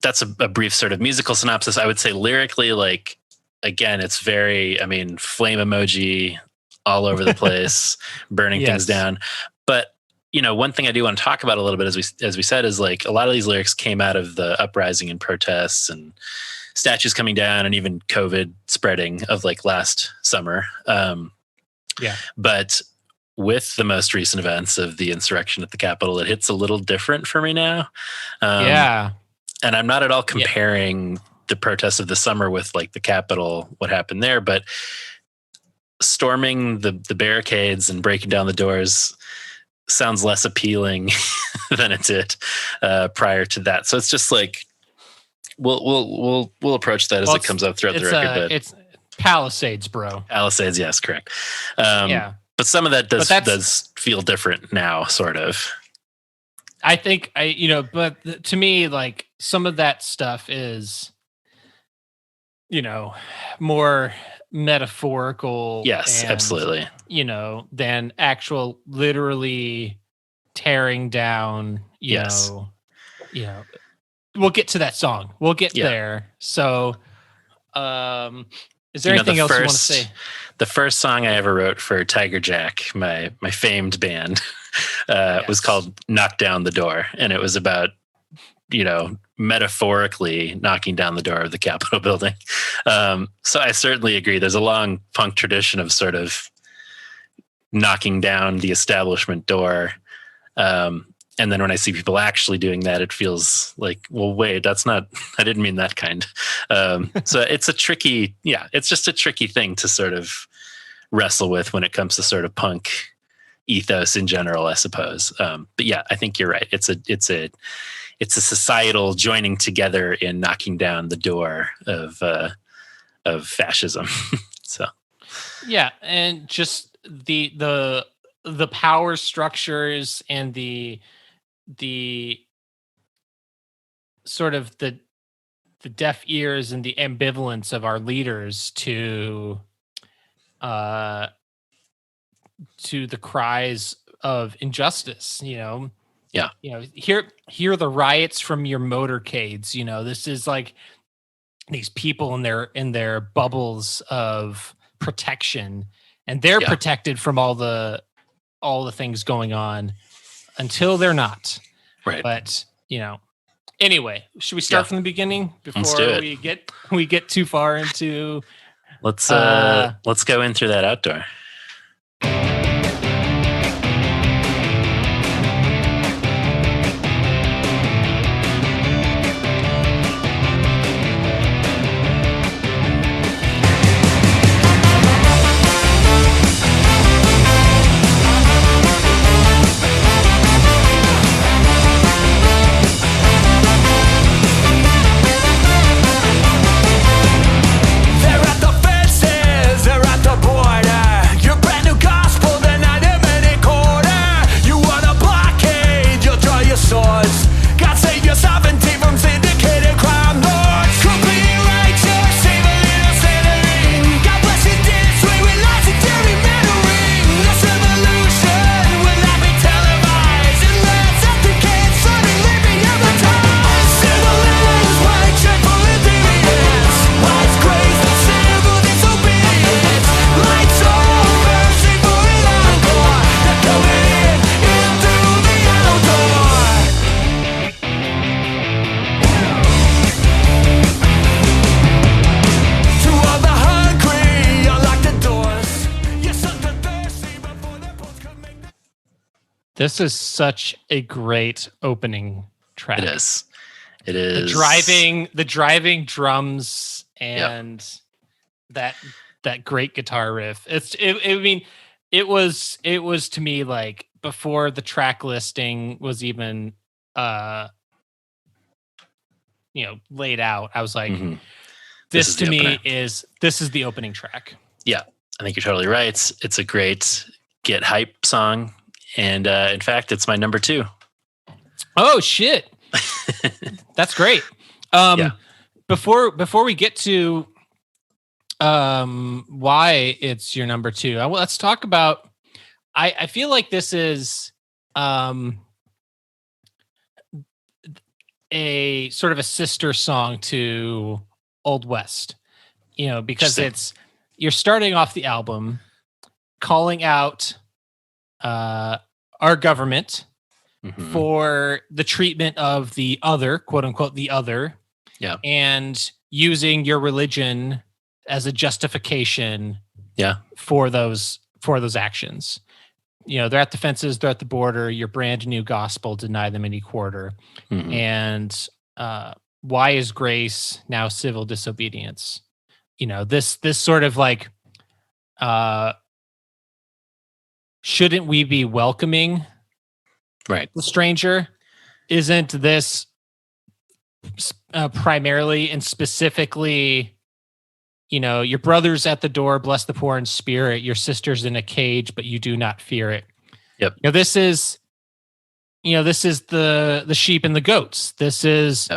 that's a brief sort of musical synopsis. I would say lyrically, like, again, it's very, I mean, flame emoji all over the place, burning things down. But, you know, one thing I do want to talk about a little bit, as we said, is like a lot of these lyrics came out of the uprising and protests and statues coming down and even COVID spreading of like last summer. But with the most recent events of the insurrection at the Capitol, it hits a little different for me now. And I'm not at all comparing the protests of the summer with like the Capitol, what happened there, but storming the barricades and breaking down the doors sounds less appealing than it did prior to that. So it's just like, we'll approach that as it comes up throughout the record. It's Palisades, bro. Palisades, yes, correct. But some of that does feel different now, sort of. I think but to me, like, some of that stuff is, you know, more metaphorical. Yes, absolutely. You know, than actual literally tearing down, you know, we'll get to that song. We'll get there. So, is there anything else you want to say? The first song I ever wrote for Tiger Jack, my famed band, was called "Knock Down the Door," and it was about, you know, metaphorically knocking down the door of the Capitol building. So I certainly agree. There's a long punk tradition of sort of knocking down the establishment door. And then when I see people actually doing that, it feels like, well, wait, that's not, I didn't mean that kind. So it's it's just a tricky thing to sort of wrestle with when it comes to sort of punk ethos in general, I suppose. But yeah, I think you're right. It's a societal joining together in knocking down the door of fascism. So yeah, and just the power structures and the sort of the deaf ears and the ambivalence of our leaders to the cries of injustice, you know. Yeah. You know, hear the riots from your motorcades. You know, this is like these people in their bubbles of protection, and they're protected from all the things going on until they're not. Right. But, you know, anyway, should we start from the beginning before we get too far into? Let's go in through that outdoor. This is such a great opening track. It is. The driving drums and that great guitar riff. It was to me, like, before the track listing was even laid out. I was like, this to me is the opening track. Yeah, I think you're totally right. It's a great get hype song. And in fact, it's my number 2. Oh shit. That's great. Yeah. Before we get to why it's your number 2, let's talk about. I feel like this is a sort of a sister song to Old West, because you're starting off the album calling out our government for the treatment of the other, quote unquote, the other, and using your religion as a justification for those actions. They're at the fences, they're at the border, your brand new gospel, deny them any quarter. And why is grace now civil disobedience? This sort of like, shouldn't we be welcoming the stranger? Isn't this primarily and specifically, your brother's at the door, bless the poor in spirit, your sister's in a cage, but you do not fear it. Yep. This is the sheep and the goats. This is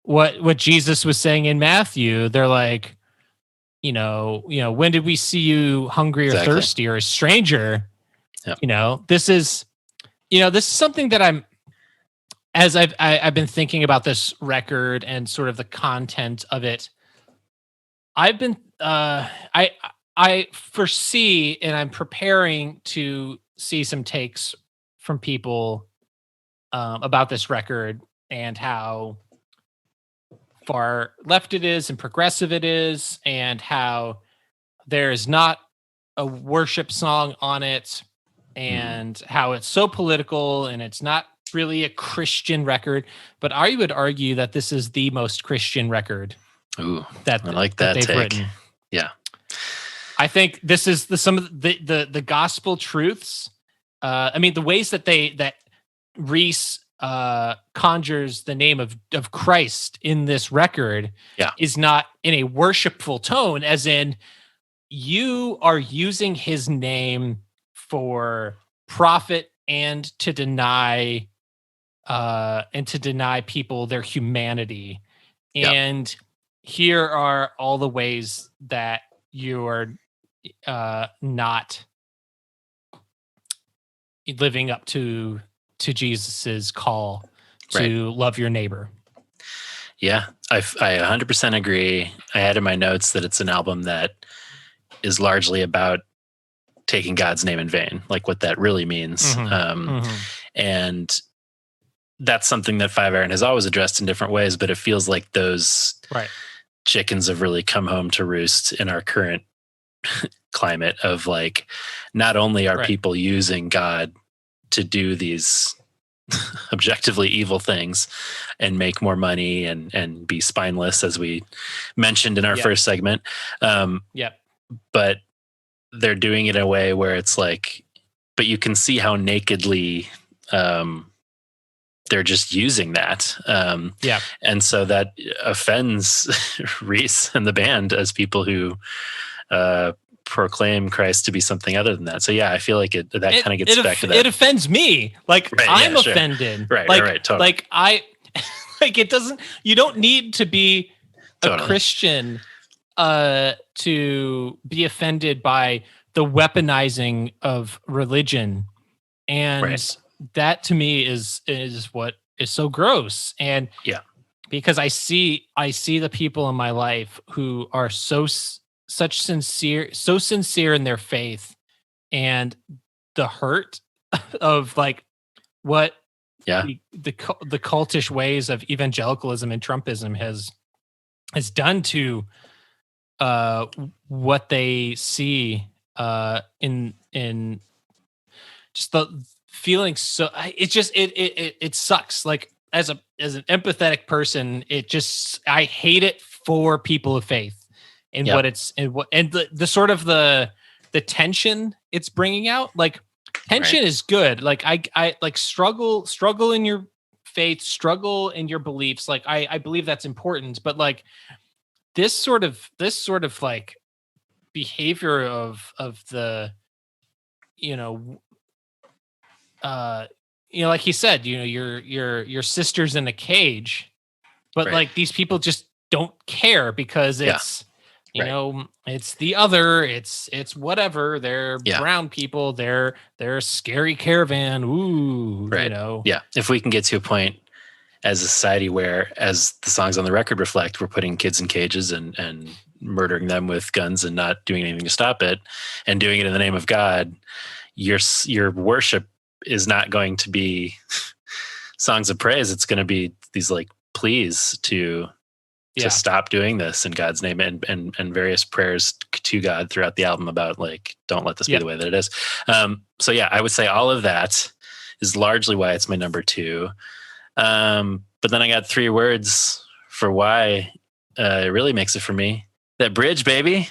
what Jesus was saying in Matthew. They're like, when did we see you hungry or thirsty or a stranger? This is something that I've been thinking about this record and sort of the content of it. I've been I foresee, and I'm preparing to see some takes from people about this record and how far left it is and progressive it is, and how there is not a worship song on it, and how it's so political and it's not really a Christian record. But I would argue that this is the most Christian record. Ooh, I like that they've take. written. Yeah, I think this is some of the gospel truths. The ways that Reese conjures the name of Christ in this record is not in a worshipful tone, as in you are using his name for profit and to deny people their humanity. And here are all the ways that you're not living up to Jesus's call to love your neighbor. Yeah, I 100% agree. I had in my notes that it's an album that is largely about taking God's name in vain, like what that really means. And that's something that Five Iron has always addressed in different ways, but it feels like those chickens have really come home to roost in our current climate of like, not only are people using God to do these objectively evil things and make more money and be spineless, as we mentioned in our first segment. But they're doing it in a way where it's like, but you can see how nakedly they're just using that. And so that offends Reese and the band as people who proclaim Christ to be something other than that. So yeah, I feel like that kind of gets back to that. It offends me. Like I'm offended. Right. Totally. Like it doesn't, you don't need to be a Christian to be offended by the weaponizing of religion. And that to me is what is so gross. And because I see the people in my life who are so sincere in their faith, and the hurt of like what the cultish ways of evangelicalism and Trumpism has done to what they see in just the feeling. So it sucks. Like as an empathetic person, I hate it for people of faith and what it's and the sort of the tension it's bringing out. Like tension is good. Like I like struggle in your faith, struggle in your beliefs. Like I believe that's important, but like this sort of like behavior of the like he said, your sister's in a cage, but like these people just don't care because it's it's the other, it's whatever, they're brown people, they're a scary caravan. Ooh, Yeah. If we can get to a point as a society where, as the songs on the record reflect, we're putting kids in cages and murdering them with guns and not doing anything to stop it, and doing it in the name of God, your worship is not going to be songs of praise. It's going to be these like pleas to stop doing this in God's name, and various prayers to God throughout the album about like, don't let this be the way that it is. So yeah, I would say all of that is largely why it's my number 2. But then I got 3 words for why it really makes it for me. That bridge, baby.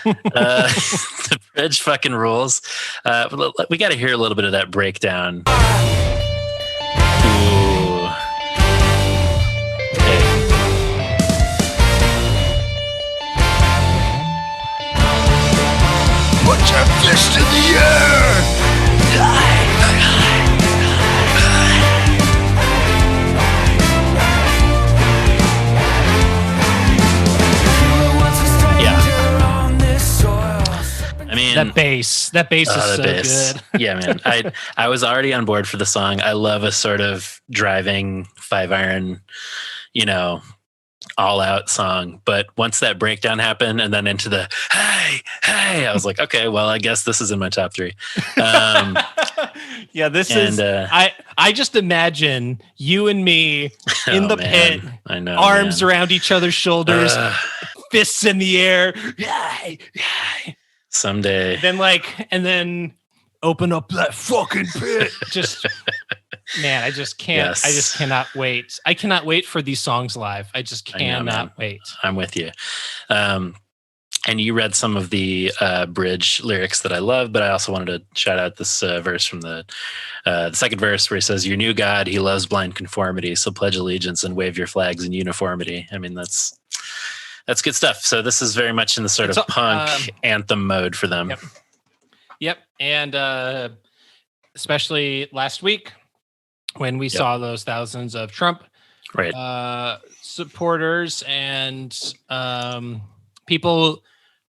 The bridge fucking rules. We got to hear a little bit of that breakdown. Ooh. Hey. Put your fist in the air! I mean, that bass is so good. Yeah, man. I was already on board for the song. I love a sort of driving 5-iron, all out song. But once that breakdown happened and then into the hey, I was like, okay, well, I guess this is in my top 3. Yeah, this is. I just imagine you and me in the pit, I know, arms around each other's shoulders, fists in the air. Someday. Then open up that fucking pit. Just, man, I just can't. Yes. I just cannot wait. I cannot wait for these songs live. I just cannot wait. I'm with you. And you read some of the bridge lyrics that I love, but I also wanted to shout out this verse from the second verse where he says, "Your new God, he loves blind conformity, so pledge allegiance and wave your flags in uniformity." I mean, that's good stuff. So this is very much in the sort of punk anthem mode for them. Yep. And especially last week when we saw those thousands of Trump supporters and people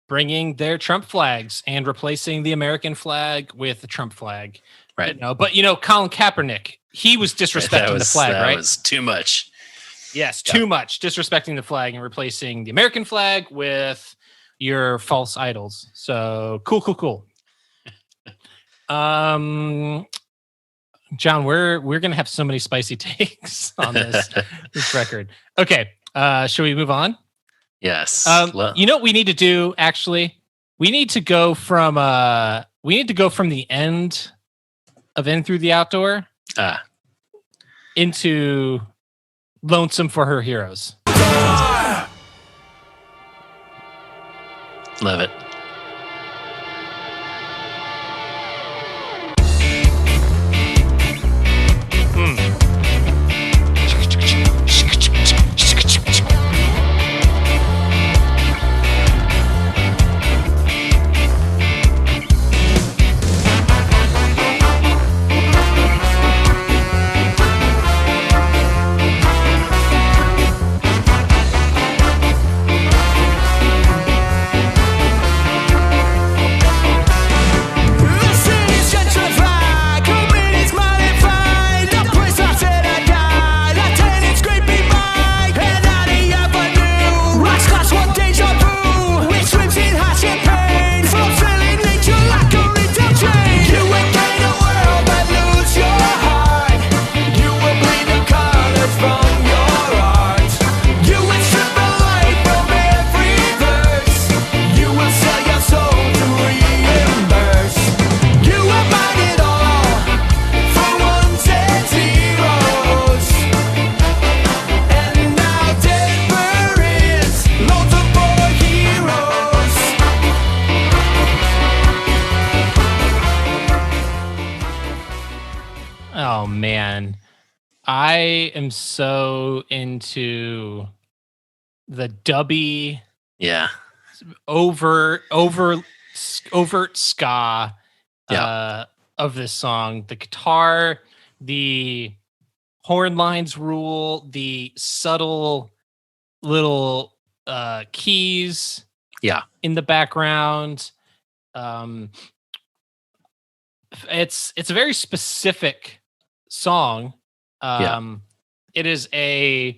bringing their Trump flags and replacing the American flag with the Trump flag. Right. But Colin Kaepernick, he was disrespecting the flag, right? That was too much. Yes, too much. Disrespecting the flag and replacing the American flag with your false idols. So cool. John, we're gonna have so many spicy takes on this record. Okay, should we move on? Yes. You know what we need to do? Actually, we need to go from the end of In Through the Outdoor into Lonesome for Her Heroes. Love it. Oh man, I am so into the dubby, overt ska, of this song. The guitar, the horn lines rule, the subtle little keys in the background. It's a very specific song. It is a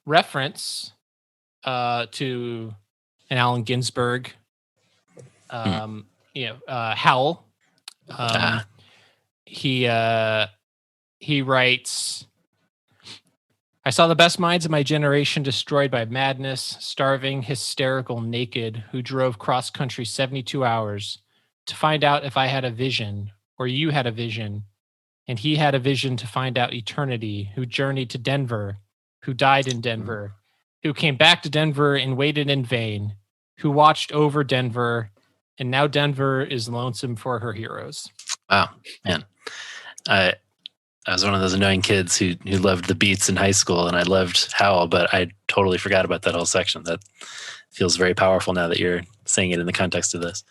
reference to an Allen Ginsberg, Howl. He writes, I saw the best minds of my generation destroyed by madness, starving, hysterical, naked, who drove cross-country 72 hours to find out if I had a vision, or you had a vision, and he had a vision to find out eternity, who journeyed to Denver, who died in Denver, who came back to Denver and waited in vain, who watched over Denver, and now Denver is lonesome for her heroes. Wow, man. I was one of those annoying kids who loved the beats in high school, and I loved Howl, but I totally forgot about that whole section. That feels very powerful now that you're saying it in the context of this.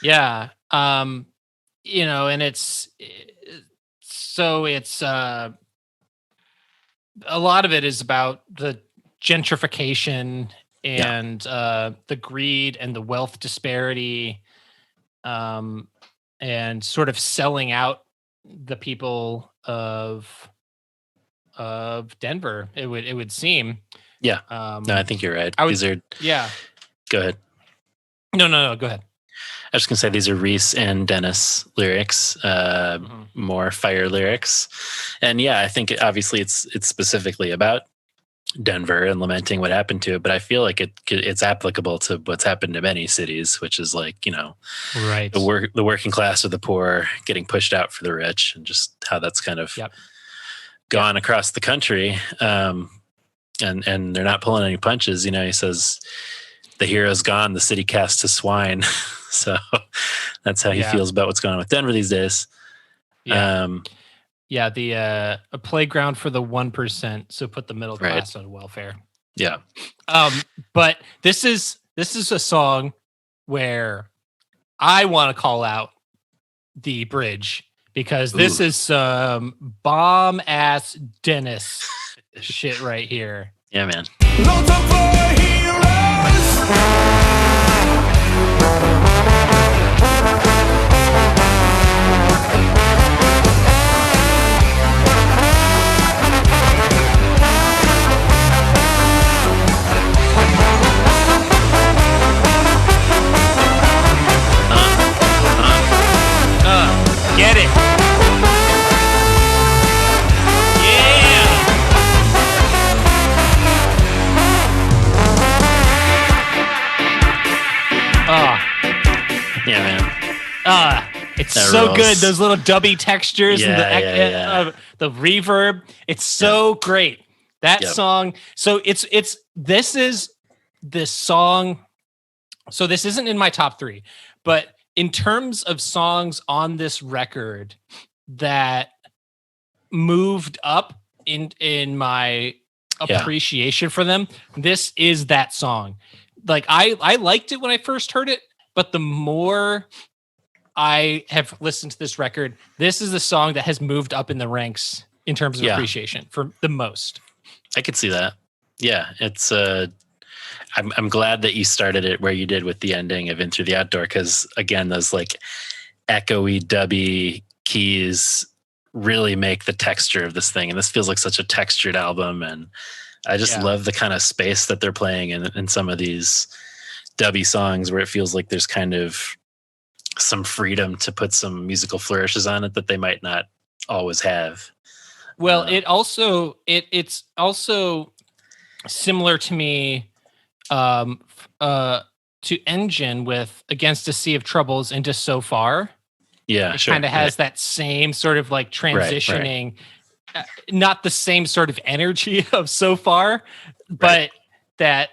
Yeah. And it's a lot of it is about the gentrification and the greed and the wealth disparity, and sort of selling out the people of Denver. It would seem. Yeah. No, I think you're right. Go ahead. No, go ahead. I was just gonna say these are Reese and Dennis lyrics, more fire lyrics, and I think obviously it's specifically about Denver and lamenting what happened to it, but I feel like it's applicable to what's happened to many cities, which is like right, the working class or the poor getting pushed out for the rich, and just how that's kind of gone across the country, and they're not pulling any punches. He says the hero's gone, the city cast to swine. So that's how he feels about what's going on with Denver these days. A playground for the 1%. So put the middle class on welfare. Yeah. But this is a song where I want to call out the bridge, because this is some bomb ass Dennis shit right here. Yeah, man. No time for heroes. Get it. Yeah, man. It's that so rolls. Good. Those little dubby textures and the reverb. It's so great. That song. So this is this song. So this isn't in my top 3, but in terms of songs on this record that moved up in my appreciation for them, this is that song. Like I liked it when I first heard it, but the more I have listened to this record, this is the song that has moved up in the ranks in terms of appreciation for the most. I could see that. Yeah, it's I'm glad that you started it where you did with the ending of In Through the Outdoor, because again, those like echoey, dubby keys really make the texture of this thing, and this feels like such a textured album. And I just love the kind of space that they're playing in some of these dubby songs, where it feels like there's kind of some freedom to put some musical flourishes on it that they might not always have. Well, it's also similar to me to Engine with Against a Sea of Troubles into So Far. Yeah, it kind of has that same sort of like transitioning, not the same sort of energy of So Far, but that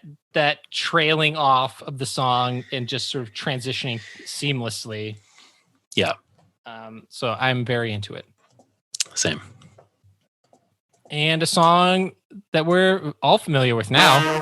trailing off of the song and just sort of transitioning seamlessly. Yeah. So I'm very into it. Same. And a song that we're all familiar with now.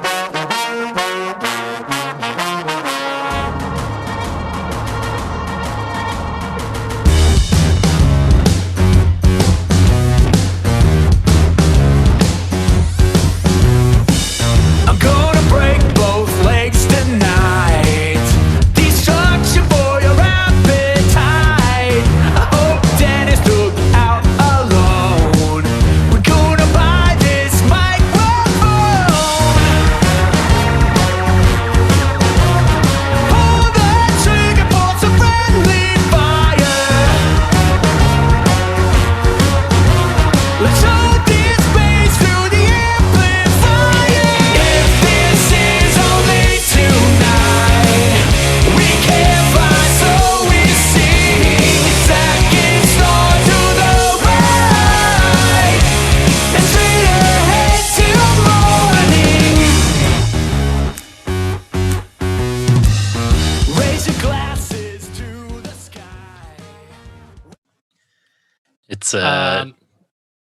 That's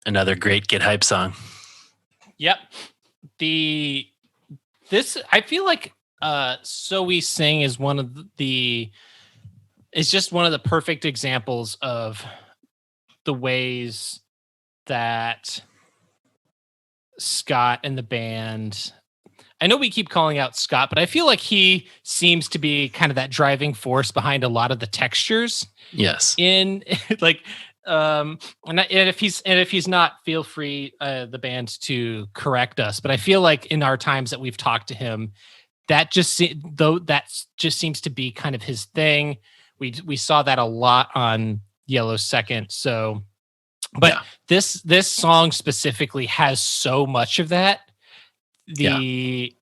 another great get hype song. Yep. I feel like So We Sing is just one of the perfect examples of the ways that Scott and the band, I know we keep calling out Scott, but I feel like he seems to be kind of that driving force behind a lot of the textures. Yes. In like, and if he's not, feel free, the band, to correct us. But I feel like in our times that we've talked to him, that just seems to be kind of his thing. We saw that a lot on Yellow Second. So, but this song specifically has so much of that. And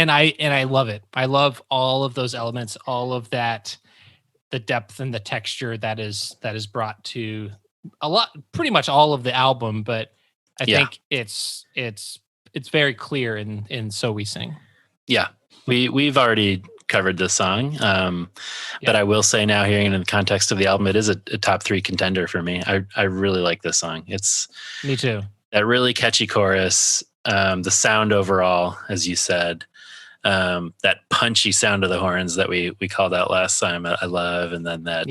I love it. I love all of those elements, all of that, the depth and the texture that is brought to pretty much all of the album. But I think it's very clear in So We Sing. Yeah, we've already covered this song, but I will say now, hearing it in the context of the album, it is a top 3 contender for me. I really like this song. Me too. That really catchy chorus, the sound overall, as you said, that punchy sound of the horns that we called out last time, I love. And then that,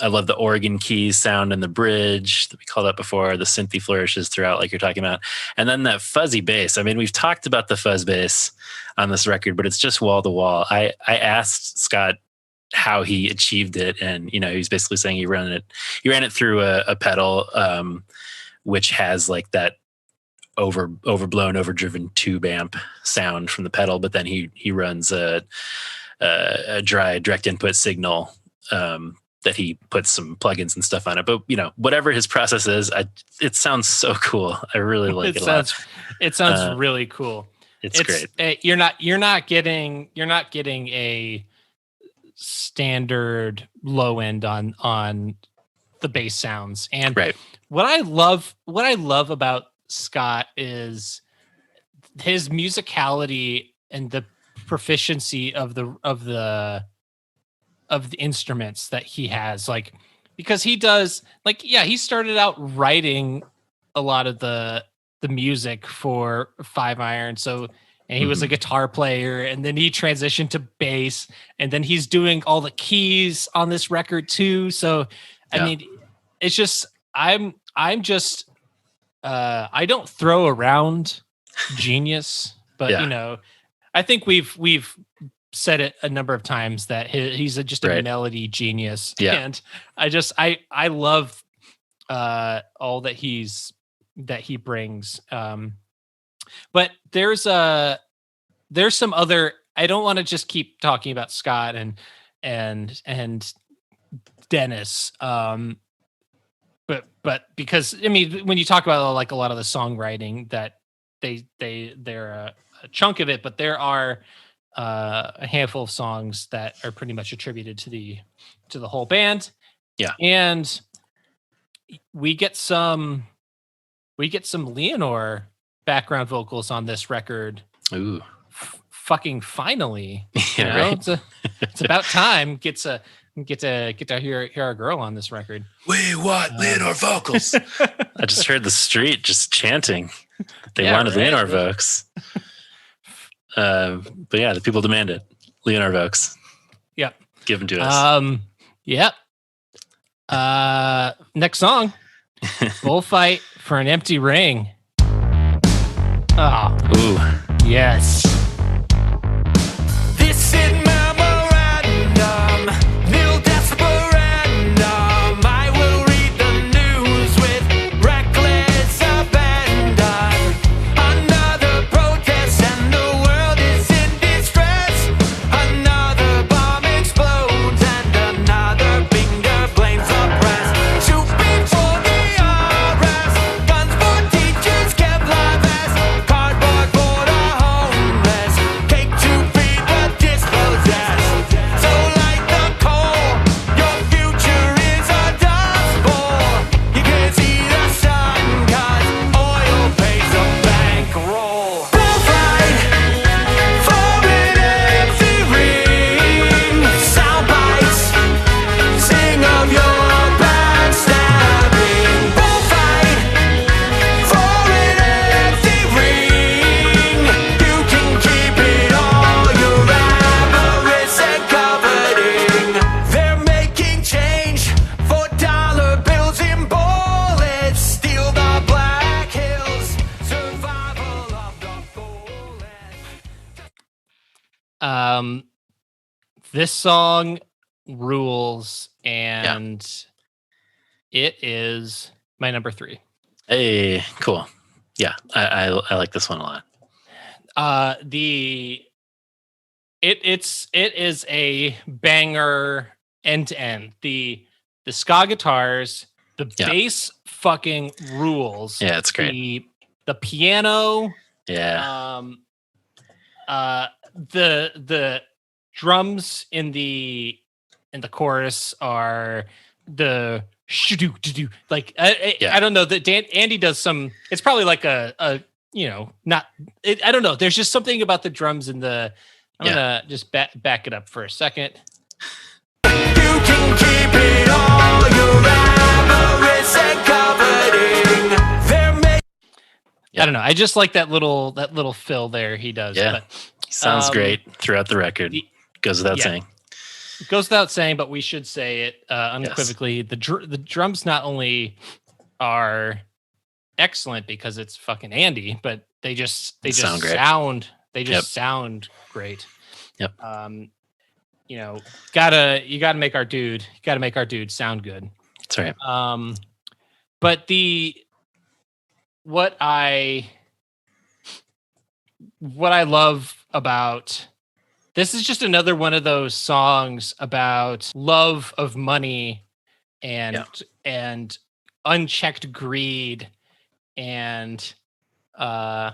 I love the organ keys sound in the bridge that we called out before, the synthy flourishes throughout, like you're talking about. And then that fuzzy bass. I mean, we've talked about the fuzz bass on this record, but it's just wall to wall. I asked Scott how he achieved it, and he's basically saying he ran it through a pedal, which has like that overblown, overdriven tube amp sound from the pedal, but then he runs a dry direct input signal that he puts some plugins and stuff on it. But whatever his process is, it sounds so cool. I really like it a lot. It sounds really cool. It's great. You're not getting a standard low end on the bass sounds. And what I love about Scott is his musicality and the proficiency of the instruments that he has, like, because he does, like, he started out writing a lot of the music for Five Iron. So, and he was a guitar player, and then he transitioned to bass, and then he's doing all the keys on this record too. So, I mean, it's just, I don't throw around genius, but I think we've said it a number of times that he's just a melody genius. And I love all that he brings. But there's some other, I don't want to just keep talking about Scott and Dennis. But because, I mean, when you talk about like a lot of the songwriting, that they're a chunk of it, but there are a handful of songs that are pretty much attributed to the whole band. Yeah. And we get some Leonore background vocals on this record. Ooh. Fucking finally. Right? It's about time. Get to hear our girl on this record. We want Leonore vocals. I just heard the street just chanting. They wanted Leonore vocals. But the people demand it. Leonore vocals. Yep. Give them to us. Yep. Next song. Bullfight for an Empty Ring. Oh. Ooh. Yes. This is memorandum, nil desperandum. I will read the news with reckless abandon. Another protest and the world is in distress. Another bomb explodes and another finger blames the press. Shoot before the arrest, guns for teachers, Kevlar vests, cardboard for the home This song rules, and it is my number 3. Hey, cool. Yeah, I like this one a lot. It is a banger end to end. The ska guitars, the bass fucking rules. Yeah, it's great. The piano, Yeah. The drums in the chorus are the shoo-doo-doo-doo. Like I don't know that Andy does some. It's probably like a not. I don't know. There's just something about the drums in the. I'm gonna just back it up for a second. You can keep it all, your avarice and coveting. Yeah. I don't know. I just like that little fill there he does. Yeah. But, sounds great throughout the record. Goes without saying. It goes without saying, but we should say it unequivocally. Yes. The drums not only are excellent because it's fucking Andy, but they just sound great. Sound great. Yep. You gotta make our dude sound good. That's right. But what I love about this is just another one of those songs about love of money and unchecked greed and so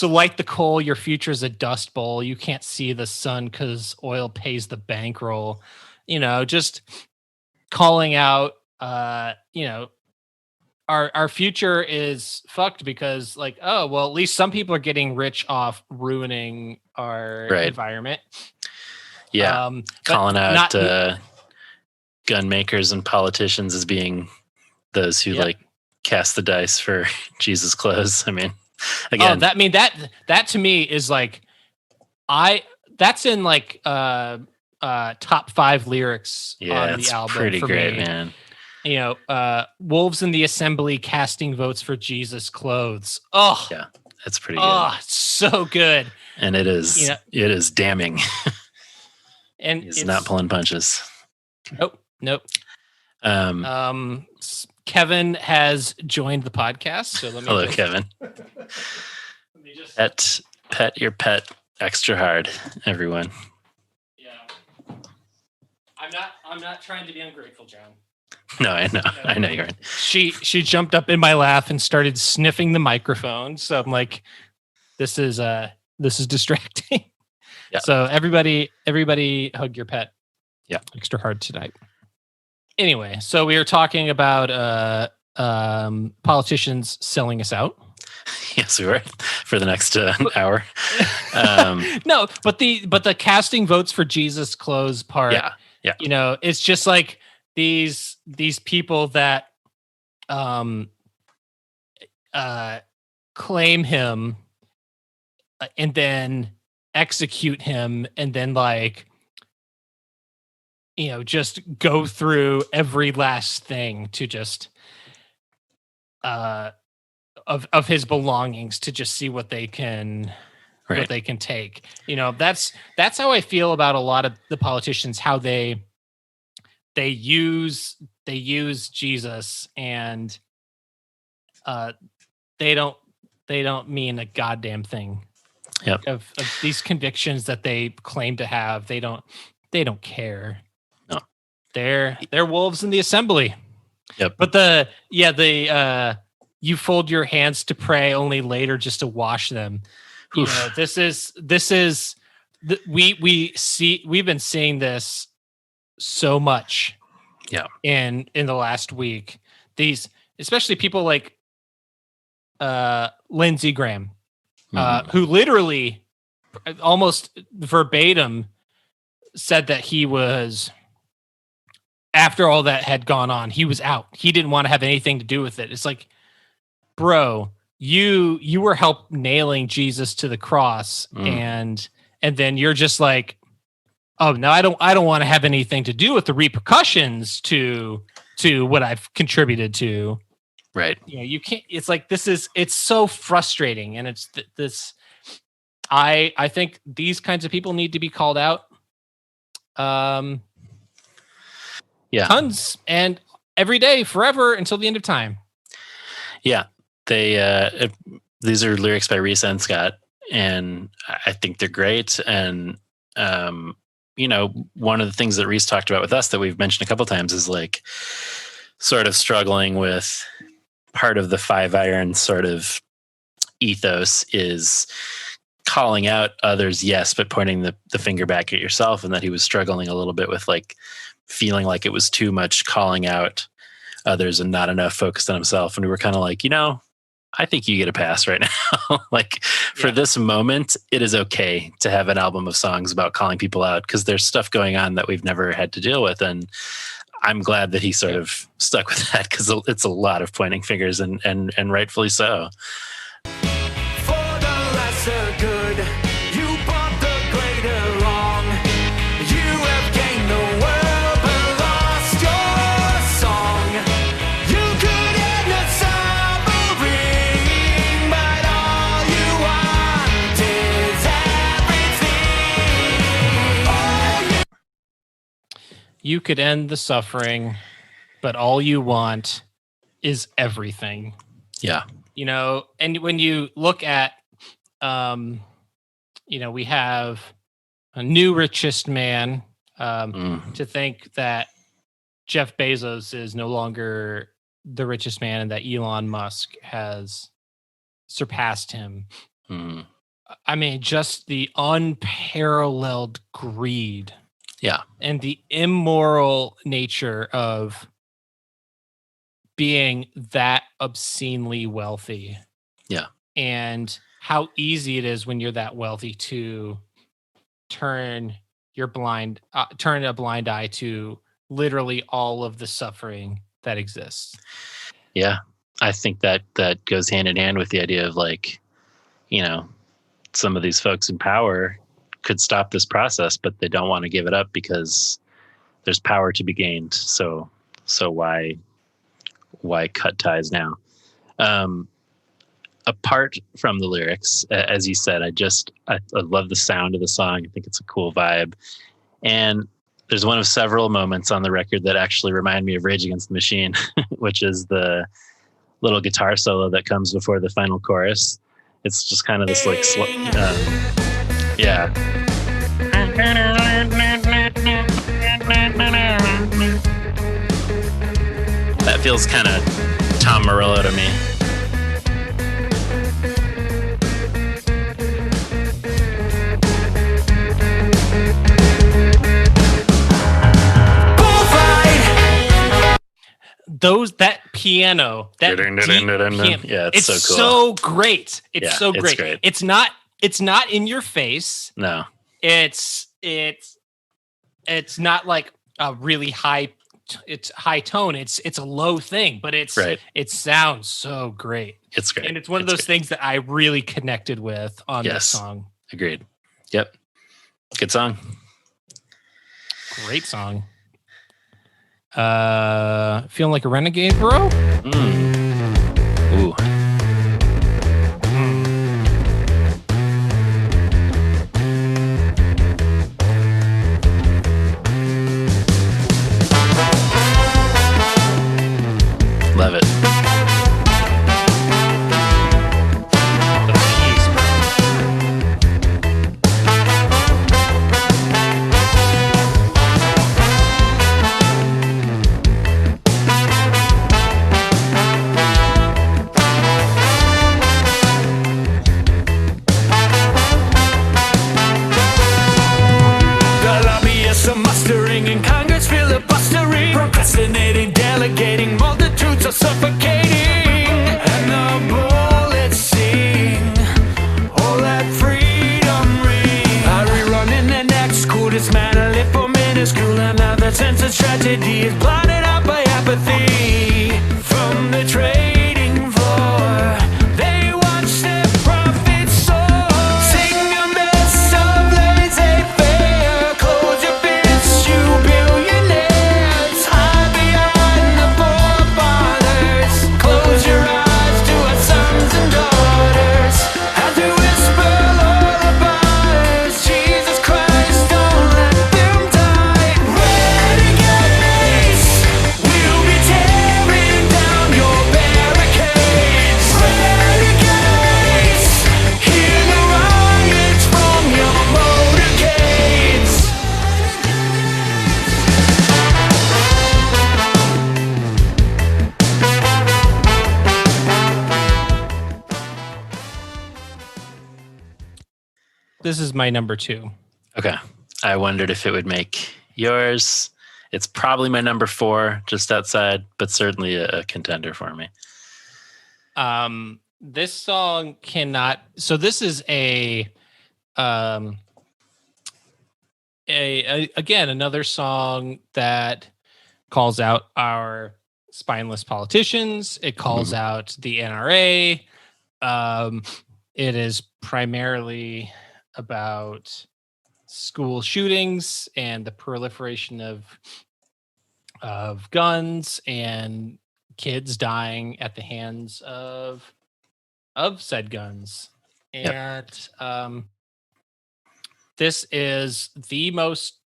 light the coal, your future's a dust bowl. You can't see the sun because oil pays the bankroll. Just calling out our future is fucked because at least some people are getting rich off ruining our environment. Yeah. Calling out gun makers and politicians as being those who cast the dice for Jesus' clothes. I mean, again, that to me is that's in top 5 lyrics on the album. Pretty for great, me. Man. Wolves in the assembly casting votes for Jesus' clothes. Oh, yeah, that's pretty good. Oh, so good. And it is, it is damning. And he's not pulling punches. Nope. Kevin has joined the podcast. So let me. Hello, Kevin. Let me just pet your pet extra hard, everyone. Yeah. I'm not trying to be ungrateful, John. No, I know you aren't. She jumped up in my lap and started sniffing the microphone. So I'm like, this is distracting. Yeah. So everybody hug your pet. Yeah. Extra hard tonight. Anyway, so we were talking about politicians selling us out. Yes, we were for the next hour. No, but the casting votes for Jesus clothes part. Yeah. It's just like these people that claim him and then execute him and then just go through every last thing to just of his belongings to just see what they can what they can take. That's how I feel about a lot of the politicians, how they use Jesus and they don't mean a goddamn thing. Yep. Of these convictions that they claim to have, they don't care. No. They're wolves in the assembly. Yep. But you fold your hands to pray only later just to wash them. This is we've been seeing this so much. Yeah. In the last week, these especially people like Lindsey Graham, who literally almost verbatim said that he was, after all that had gone on, he was out. He didn't want to have anything to do with it. It's like, bro, you were help nailing Jesus to the cross, and then you're just like, oh no, I don't want to have anything to do with the repercussions to what I've contributed to. Right. You can't. It's like it's so frustrating, and it's this. I think these kinds of people need to be called out. Tons, and every day, forever, until the end of time. Yeah, they these are lyrics by Reese and Scott, and I think they're great. And you know, one of the things that Reese talked about with us that we've mentioned a couple times is like sort of struggling with part of the Five Iron sort of ethos is calling out others, yes, but pointing the finger back at yourself, and that he was struggling a little bit with like feeling like it was too much calling out others and not enough focused on himself. And we were kind of like, you know, I think you get a pass right now. Like for this moment, it is okay to have an album of songs about calling people out because there's stuff going on that we've never had to deal with. And I'm glad that he sort of stuck with that because it's a lot of pointing fingers and rightfully so. For the lesser good, you bought the greater wrong. You have gained the world but lost your song. You could end the suffering, but all you want is everything. You could end the suffering, but all you want is everything. Yeah. You know, and when you look at, you know, we have a new richest man, to think that Jeff Bezos is no longer the richest man and that Elon Musk has surpassed him. I mean, just the unparalleled greed. Yeah. And the immoral nature of being that obscenely wealthy. Yeah. And how easy it is when you're that wealthy to turn a blind eye to literally all of the suffering that exists. Yeah. I think that goes hand in hand with the idea of like, you know, some of these folks in power could stop this process, but they don't want to give it up because there's power to be gained. So why cut ties now? Apart from the lyrics, as you said, I love the sound of the song. I think it's a cool vibe. And there's one of several moments on the record that actually remind me of Rage Against the Machine, which is the little guitar solo that comes before the final chorus. It's just kind of this like, yeah. That feels kind of Tom Morello to me. That piano, that deep piano, yeah, it's so cool. So great. It's so great. It's great. It's not in your face. No. It's not like a really high tone. It's a low thing, but it sounds so great. It's great. And it's one of those things that I really connected with on this song. Agreed. Yep. Good song. Great song. Feeling like a renegade, bro? Ooh. Love it. Procrastinating, delegating, multitudes are suffocating, and the bullets sing, all that freedom ring. I rerun in the next school, dismantle it for minuscule. Another sense of tragedy is blotted out by apathy. From the trading floor, they watch their profits soar. Sing a mess of laissez-faire, close your fists, you billionaires. Close your eyes to our sons and daughters, and to whisper all about This is my number 2. Okay. I wondered if it would make yours. It's probably my number 4, just outside, but certainly a contender for me. This song cannot. So this is again another song that calls out our spineless politicians. It calls out the NRA. It is primarily about school shootings and the proliferation of guns and kids dying at the hands of said guns. And this is the most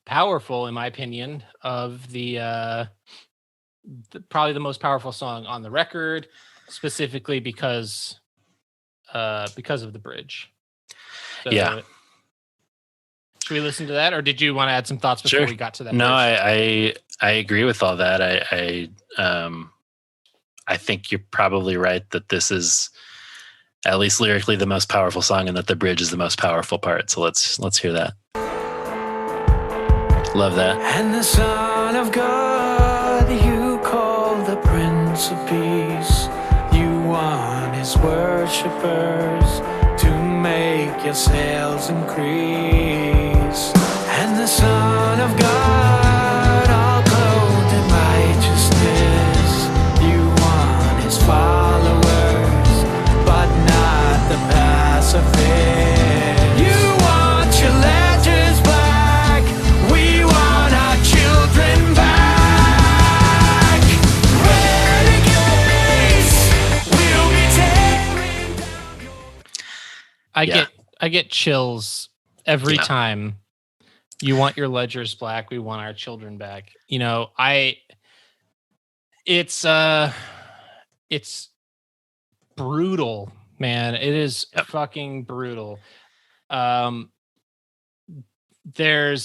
powerful, in my opinion, of the probably the most powerful song on the record, specifically because of the bridge. So, yeah. Should we listen to that, or did you want to add some thoughts before we got to that? No, bridge? I agree with all that. I think you're probably right that this is at least lyrically the most powerful song, and that the bridge is the most powerful part. So let's hear that. Love that. And the Son of God, you call the Prince of Peace. You want his worshippers to make your sails increase. And the Son of God, all clothed in righteousness, you want his followers, but not the pacifists. You want your ledgers black, we want our children back. Renegades, we'll be tearing down your... I get chills every time. You want your ledgers black, we want our children back. You know, it's brutal, man. It is fucking brutal. There's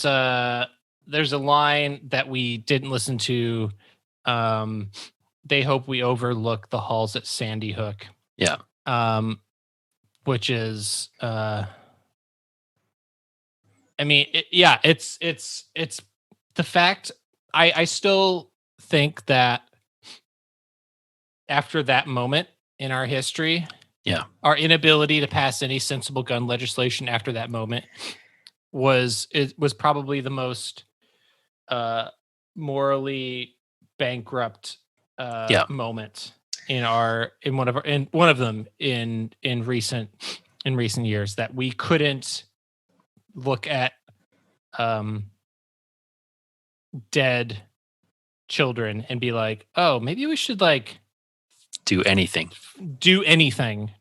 a line that we didn't listen to. They hope we overlook the halls at Sandy Hook. Yeah. Which is I mean, it's the fact. I still think that after that moment in our history, our inability to pass any sensible gun legislation after that moment was probably the most morally bankrupt moment in one of them in recent years, that we couldn't look at dead children and be like, oh, maybe we should like do anything,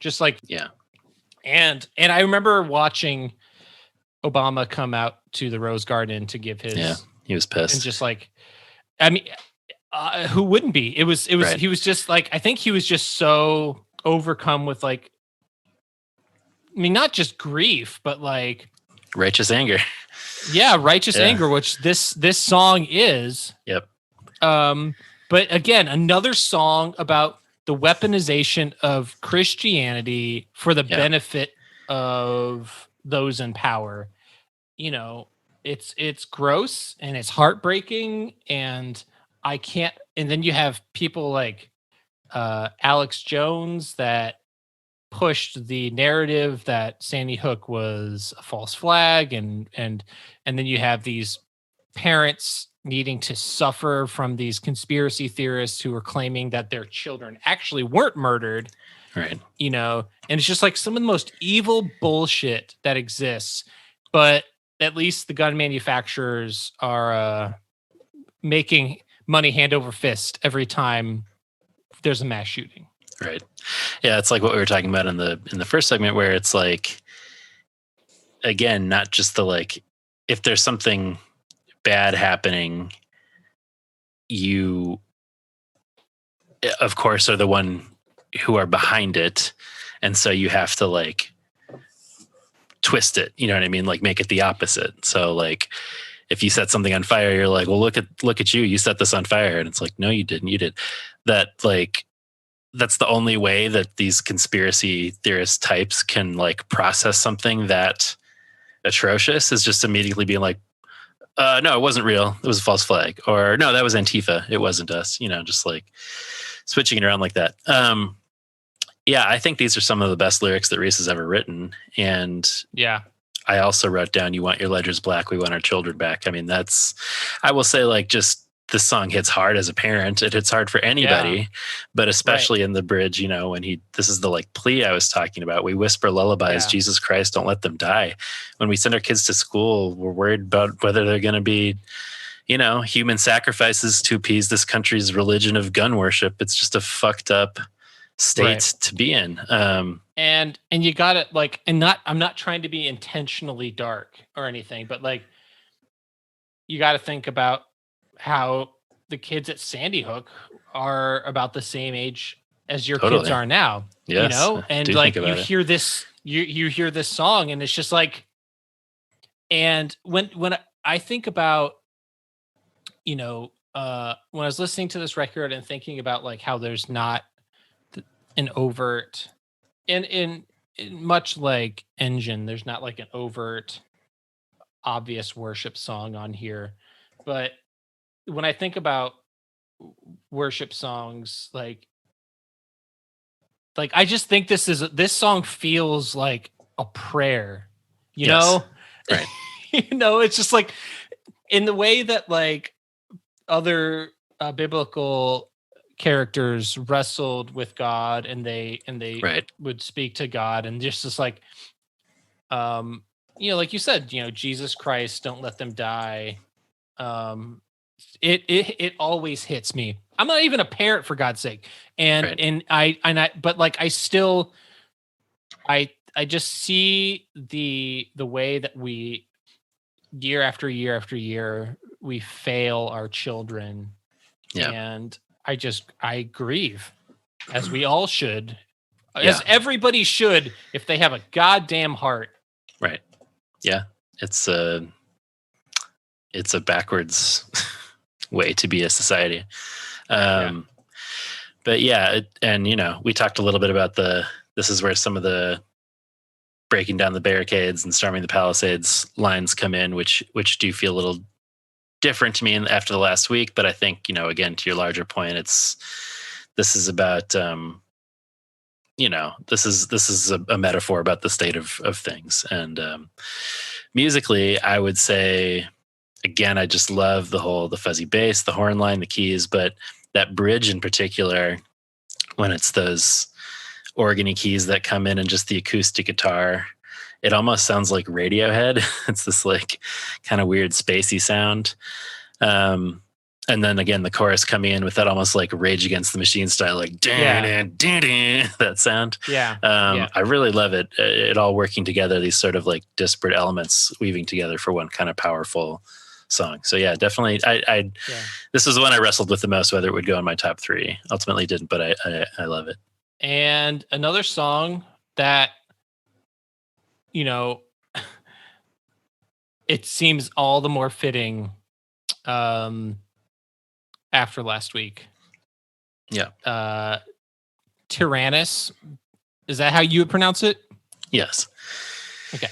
just like and I remember watching Obama come out to the Rose Garden to give his he was pissed, and just like, I mean, who wouldn't be? It was right. He was just like, I think he was just so overcome with like, I mean, not just grief, but like righteous anger. Righteous anger, which this song is. Yep. But again, another song about the weaponization of Christianity for the benefit of those in power. You know, it's gross and it's heartbreaking, and I can't. And then you have people like Alex Jones that pushed the narrative that Sandy Hook was a false flag, and then you have these parents needing to suffer from these conspiracy theorists who are claiming that their children actually weren't murdered. Right. You know, and it's just like some of the most evil bullshit that exists, but at least the gun manufacturers are making money hand over fist every time there's a mass shooting. Right. Yeah, it's like what we were talking about in the first segment, where it's like, again, not just the like, if there's something bad happening, you of course are the one who are behind it, and so you have to like twist it, you know what I mean? Like make it the opposite. So like if you set something on fire, you're like, well, look at you set this on fire. And it's like, no, you didn't. You did. That like, that's the only way that these conspiracy theorist types can like process something that atrocious is just immediately being like, no, it wasn't real. It was a false flag. Or no, that was Antifa. It wasn't us. Just like switching it around like that. Yeah, I think these are some of the best lyrics that Reese has ever written. And Yeah. I also wrote down, "You want your ledgers black, we want our children back." I mean, I will say, like, just this song hits hard as a parent. It hits hard for anybody, but especially in the bridge, when this is the like plea I was talking about. We whisper lullabies, Jesus Christ, don't let them die. When we send our kids to school, we're worried about whether they're going to be, human sacrifices to appease this country's religion of gun worship. It's just a fucked up state to be in. And you got it, like, and I'm not trying to be intentionally dark or anything, but like, you got to think about how the kids at Sandy Hook are about the same age as your kids are now. Yes, and like you hear this, you hear this song, and it's just like, and when I think about, when I was listening to this record and thinking about like how there's not an overt, in much like Engine, there's not like an overt, obvious worship song on here, but when I think about worship songs, like I just think this song feels like a prayer, know? Right. It's just like in the way that like other biblical characters wrestled with God and they would speak to God, and just like, like you said, Jesus Christ, don't let them die. It always hits me. I'm not even a parent, for God's sake. And but like, I still, I just see the way that we, year after year after year, we fail our children. Yeah. And I grieve, as we all should, as everybody should, if they have a goddamn heart. Right. Yeah. It's a backwards way to be a society. But yeah, and we talked a little bit about this is where some of the breaking down the barricades and storming the Palisades lines come in, which do feel a little different to me after the last week. But I think, again, to your larger point, this is about, this is a metaphor about the state of things. And musically, I would say, again, I just love the fuzzy bass, the horn line, the keys, but that bridge in particular, when it's those organy keys that come in and just the acoustic guitar, it almost sounds like Radiohead. It's this like kind of weird spacey sound. And then again, the chorus coming in with that almost like Rage Against the Machine style, like that sound. I really love it. It all working together, these sort of like disparate elements weaving together for one kind of powerful song. So yeah, definitely. This was the one I wrestled with the most, whether it would go in my top 3. Ultimately didn't, but I love it. And another song that, it seems all the more fitting after last week. Yeah. Tyrannus. Is that how you would pronounce it? Yes. Okay.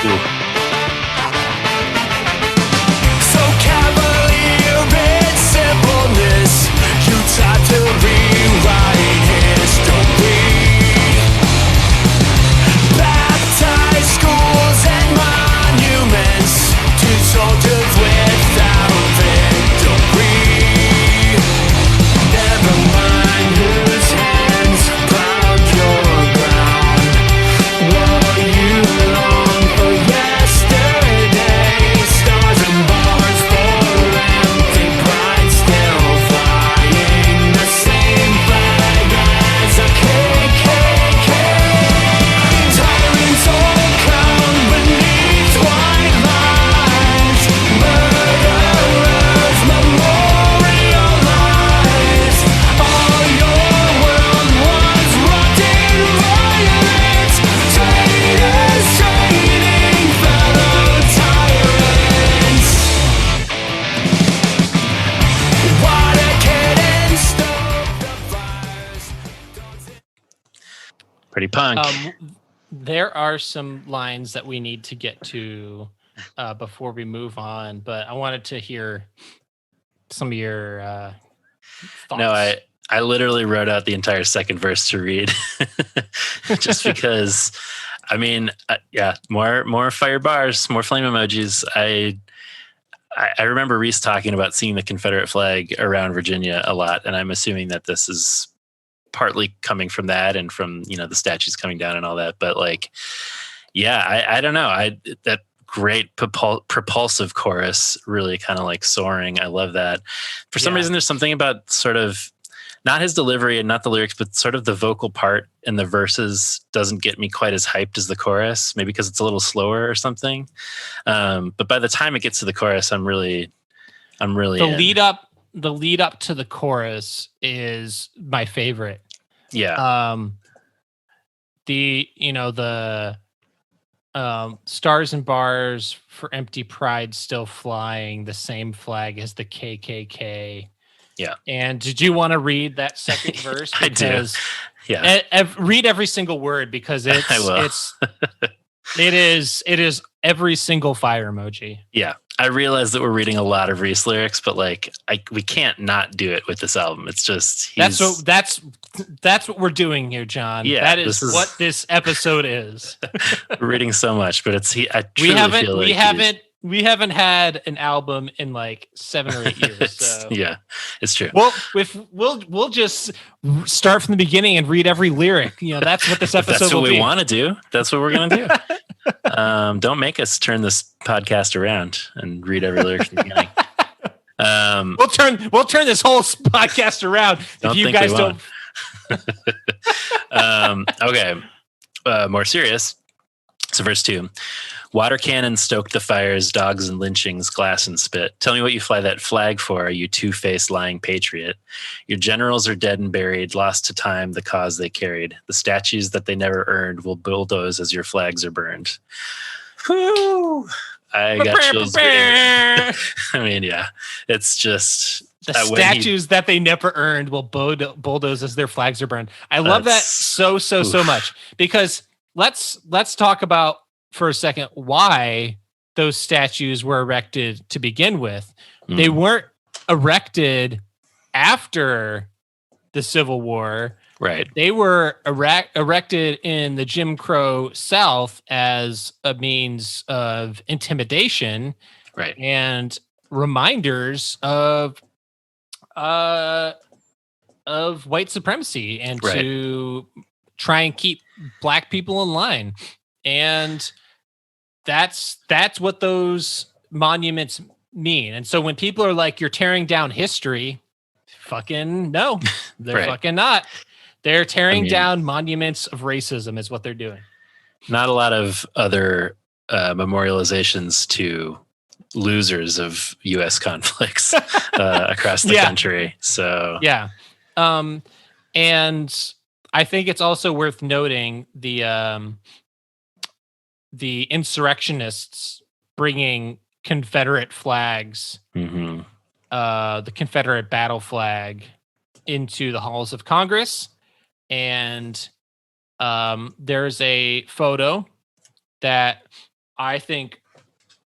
Ooh. So cavalier in simpleness, you tried to rewrite history. Baptized schools and monuments to soldiers without victory. Never mind whose hands plowed your ground. While you long for yesterday, stars and bars for empty pride, still flying the same flag as a KKK. Tyrants all crowned beneath white lines, murderers memorialized. All your world was rotting violence, traitors training fellow tyrants. Water cannon stoke the fires. Pretty punk. There are some lines that we need to get to before we move on, but I wanted to hear some of your thoughts. No, I literally wrote out the entire second verse to read, just because. I mean, yeah, more fire bars, more flame emojis. I remember Reese talking about seeing the Confederate flag around Virginia a lot, and I'm assuming that this is partly coming from that and from, you know, the statues coming down and all that. But like, yeah, I don't know. That great propulsive chorus, really kind of like soaring. I love that. For some reason, there's something about sort of not his delivery and not the lyrics, but sort of the vocal part in the verses doesn't get me quite as hyped as the chorus, maybe because it's a little slower or something. But by the time it gets to the chorus, I'm really the in. lead up to the chorus is my favorite. Yeah. The stars and bars for empty pride still flying, the same flag as the KKK. Yeah. And did you want to read that second verse? I do. Yeah. Read every single word, because it is every single fire emoji. Yeah. I realize that we're reading a lot of Reese lyrics, but like we can't not do it with this album. It's just that's what we're doing here, John. Yeah, that is what this episode is. We're reading so much, but we haven't had an album in like 7 or 8 years. So yeah, it's true. Well, we'll just start from the beginning and read every lyric. You know, that's what this episode. That's what will we be. want to do. That's what we're gonna do. Don't make us turn this podcast around and read every lyric from the beginning. We'll turn this whole podcast around if you guys don't. Okay, more serious. So verse 2. Water cannons stoke the fires, dogs and lynchings, glass and spit. Tell me what you fly that flag for, you two-faced lying patriot. Your generals are dead and buried, lost to time the cause they carried. The statues that they never earned will bulldoze as your flags are burned. Whew! I got chills. I mean, yeah, it's just... The statues that they never earned will bulldoze as their flags are burned. I love that so much, because let's talk about for a second why those statues were erected to begin with. They weren't erected after the Civil War. Right. They were erected in the Jim Crow South as a means of intimidation, right, and reminders of white supremacy, and to try and keep black people in line. And that's what those monuments mean. And so when people are like, you're tearing down history, fucking no, they're fucking not. They're tearing down monuments of racism is what they're doing. Not a lot of other memorializations to losers of U.S. conflicts across the country. So yeah. And I think it's also worth noting the insurrectionists bringing Confederate flags, the Confederate battle flag, into the halls of Congress. And there's a photo that I think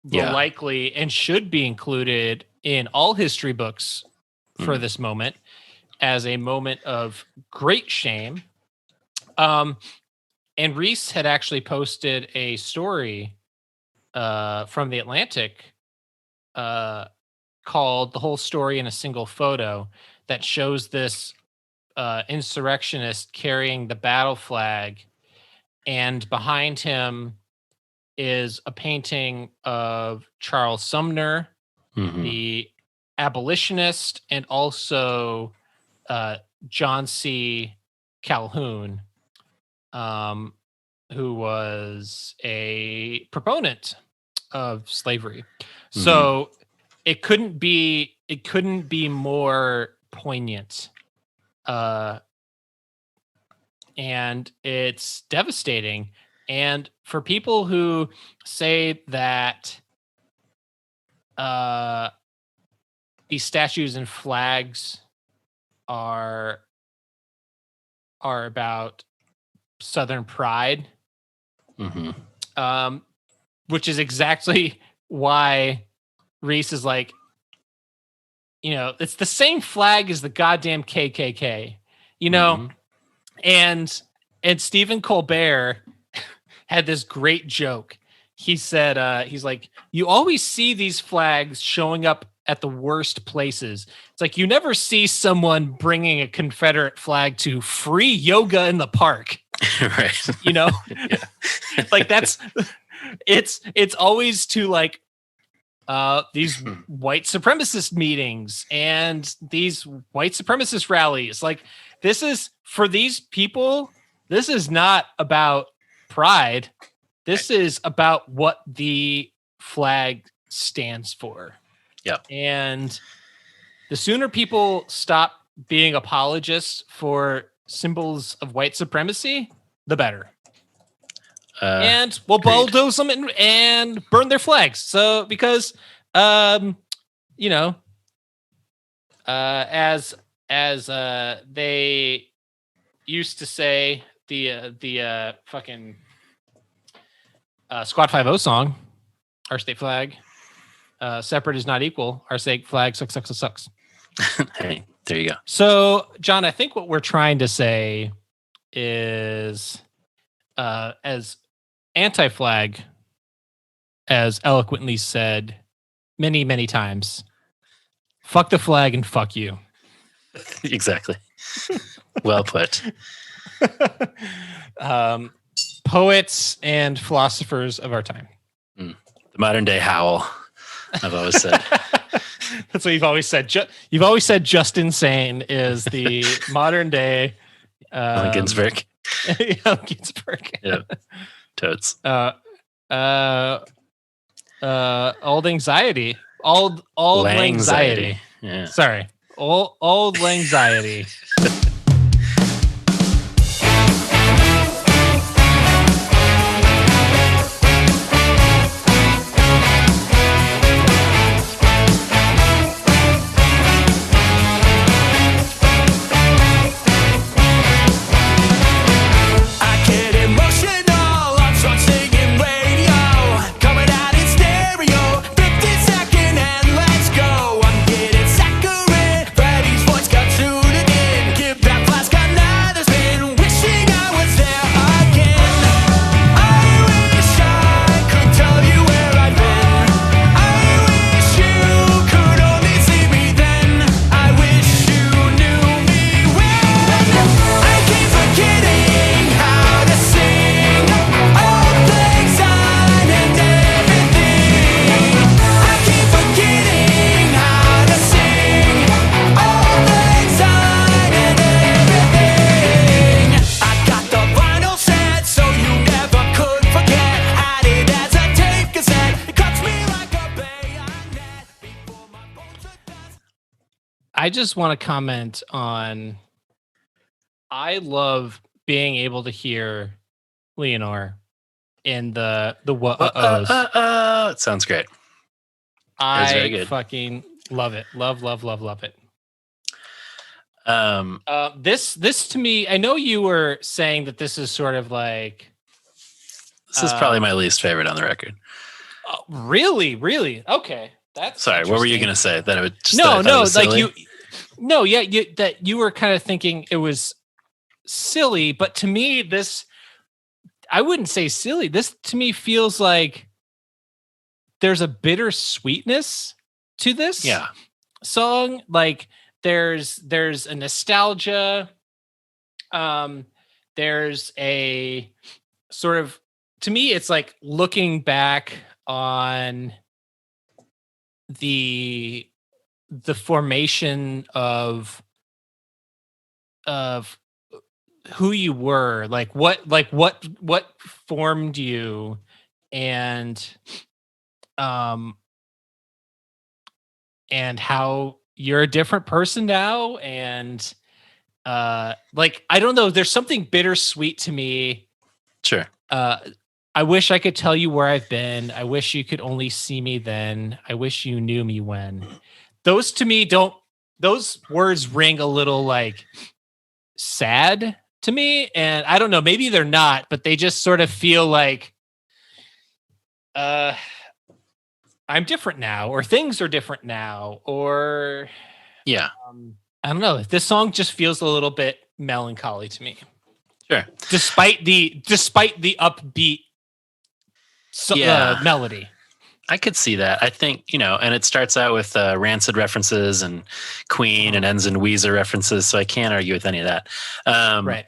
will likely and should be included in all history books for this moment, as a moment of great shame. And Reese had actually posted a story from The Atlantic called "The Whole Story in a Single Photo," that shows this insurrectionist carrying the battle flag, and behind him is a painting of Charles Sumner, the abolitionist, and also John C. Calhoun, who was a proponent of slavery. So it couldn't be more poignant. And it's devastating. And for people who say that these statues and flags are about Southern pride, Which is exactly why Reese is like, it's the same flag as the goddamn KKK, and Stephen Colbert had this great joke. He said, he's like, you always see these flags showing up at the worst places. It's like, you never see someone bringing a Confederate flag to free yoga in the park. Right. Like it's always to like, these white supremacist meetings and these white supremacist rallies. Like, this is for these people. This is not about pride. This is about what the flag stands for. Yeah. And the sooner people stop being apologists for symbols of white supremacy, the better. And we'll bulldoze them and burn their flags. So because, as they used to say, the fucking Squad 5-0 song, our state flag, separate is not equal. Our state flag sucks. Hey, there you go. So, John, I think what we're trying to say is, as anti-flag, as eloquently said many, many times, fuck the flag and fuck you. Exactly. Well put. Poets and philosophers of our time. The modern day Howl, I've always said. That's what you've always said. You've always said just insane is the modern day Ginsberg. Ginsberg. Yeah. Totes. Old anxiety. Old anxiety. Yeah. Sorry. Old anxiety. I just want to comment on, I love being able to hear Leonore in the what-ohs. It sounds great. I very good. fucking love it. Love it. This to me, I know you were saying that this is sort of like, this is probably my least favorite on the record. Really? Okay. That's sorry. What were you going to say? That it would just that you were kind of thinking it was silly, but to me, this, I wouldn't say silly. This to me feels like there's a bitter sweetness to this song. Like there's a nostalgia. There's a sort of, to me, it's like looking back on the formation of who you were, like what formed you, and how you're a different person now, and like, I don't know, there's something bittersweet to me. Sure. I wish I could tell you where I've been. I wish you could only see me then. I wish you knew me when. Those to me those words ring a little like sad to me, and I don't know, maybe they're not, but they just sort of feel like I'm different now, or things are different now, or Yeah. I don't know. This song just feels a little bit melancholy to me. Sure. Despite the upbeat melody. I could see that. I think, and it starts out with Rancid references and Queen and ends in Weezer references, so I can't argue with any of that. Right.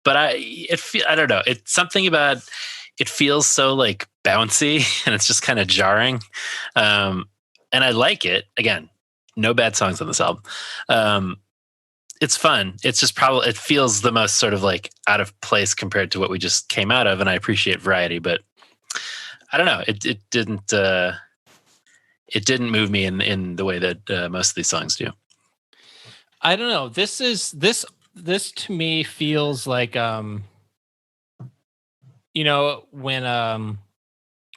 But I don't know. It's something about it feels so like bouncy and it's just kind of jarring. And I like it. Again, no bad songs on this album. It's fun. It's just it feels the most sort of like out of place compared to what we just came out of, and I appreciate variety, but I don't know. It didn't move me in the way that most of these songs do. I don't know. This to me feels like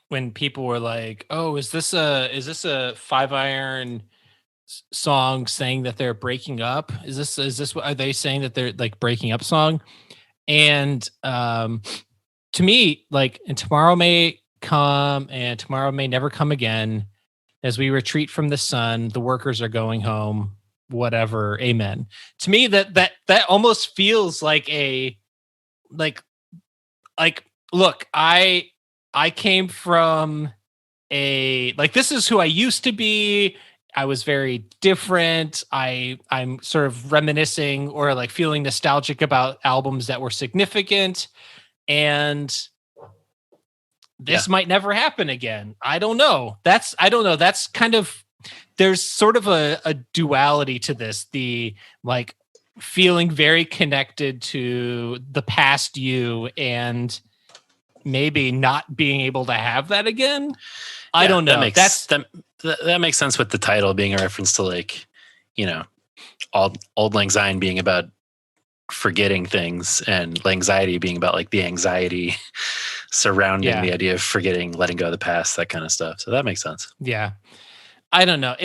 when people were like, "Oh, is this a Five Iron song saying that they're breaking up? Is this what are they saying that they're like breaking up song?" And to me, like, and tomorrow may come and tomorrow may never come again. As we retreat from the sun, the workers are going home. Whatever, amen. To me, that almost feels like look, I came from this is who I used to be. I was very different. I'm sort of reminiscing or like feeling nostalgic about albums that were significant, and this might never happen again. I don't know. That's kind of, there's sort of a duality to this. The like feeling very connected to the past you and maybe not being able to have that again. I don't know. That makes sense with the title being a reference to like, Auld Lang Syne being about forgetting things and anxiety being about like the anxiety surrounding the idea of forgetting, letting go of the past, that kind of stuff. So that makes sense. Yeah. I don't know.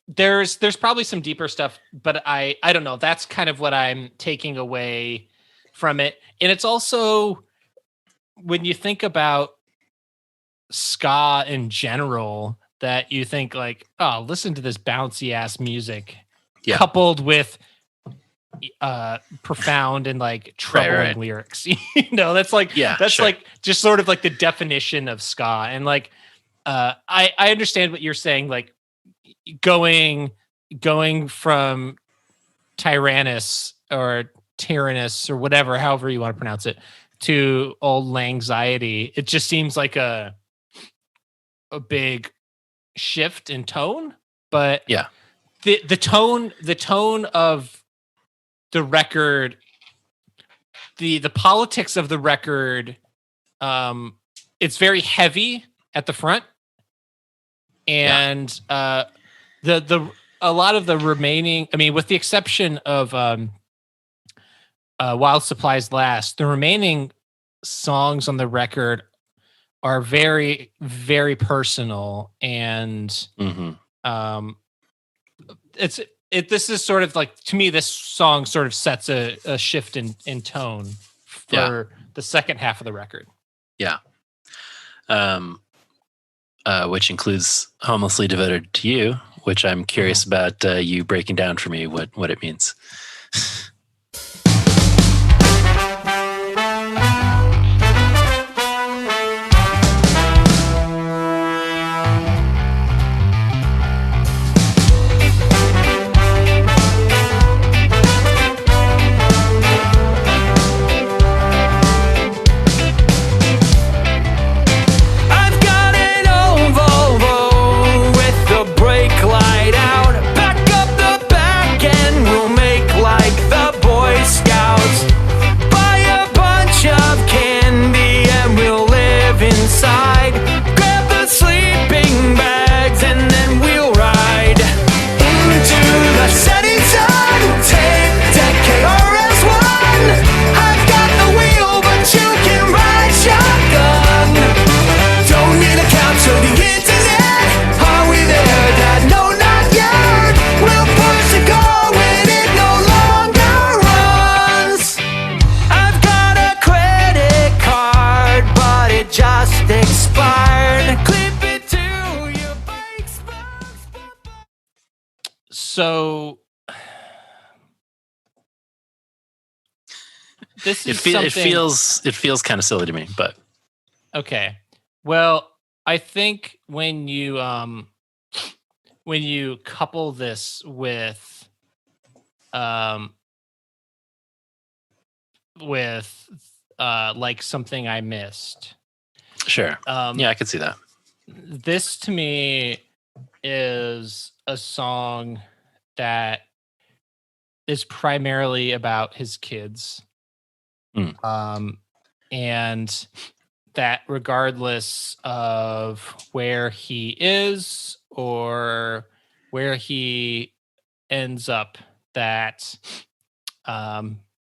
There's probably some deeper stuff, but I don't know. That's kind of what I'm taking away from it. And it's also, when you think about ska in general, that you think like, oh, listen to this bouncy ass music coupled with profound and like troubling lyrics. That's like like just sort of like the definition of ska. And like I understand what you're saying, like going from tyrannus or whatever, however you want to pronounce it, to Auld Lang Anxiety. It just seems like a big shift in tone, but the tone of the record, the politics of the record, it's very heavy at the front, and a lot of the remaining, I mean, with the exception of While Supplies Last, the remaining songs on the record are very, very personal, and this is sort of like, to me, this song sort of sets a shift in tone for the second half of the record. Yeah. Which includes Homelessly Devoted to You, which I'm curious about you breaking down for me what it means. Brake light out, back up the back end, we'll make like the So this is it feels kind of silly to me, but okay. Well, I think when you couple this with like something I missed. sure. Yeah, I could see that. This to me is a song that is primarily about his kids. And that regardless of where he is or where he ends up, that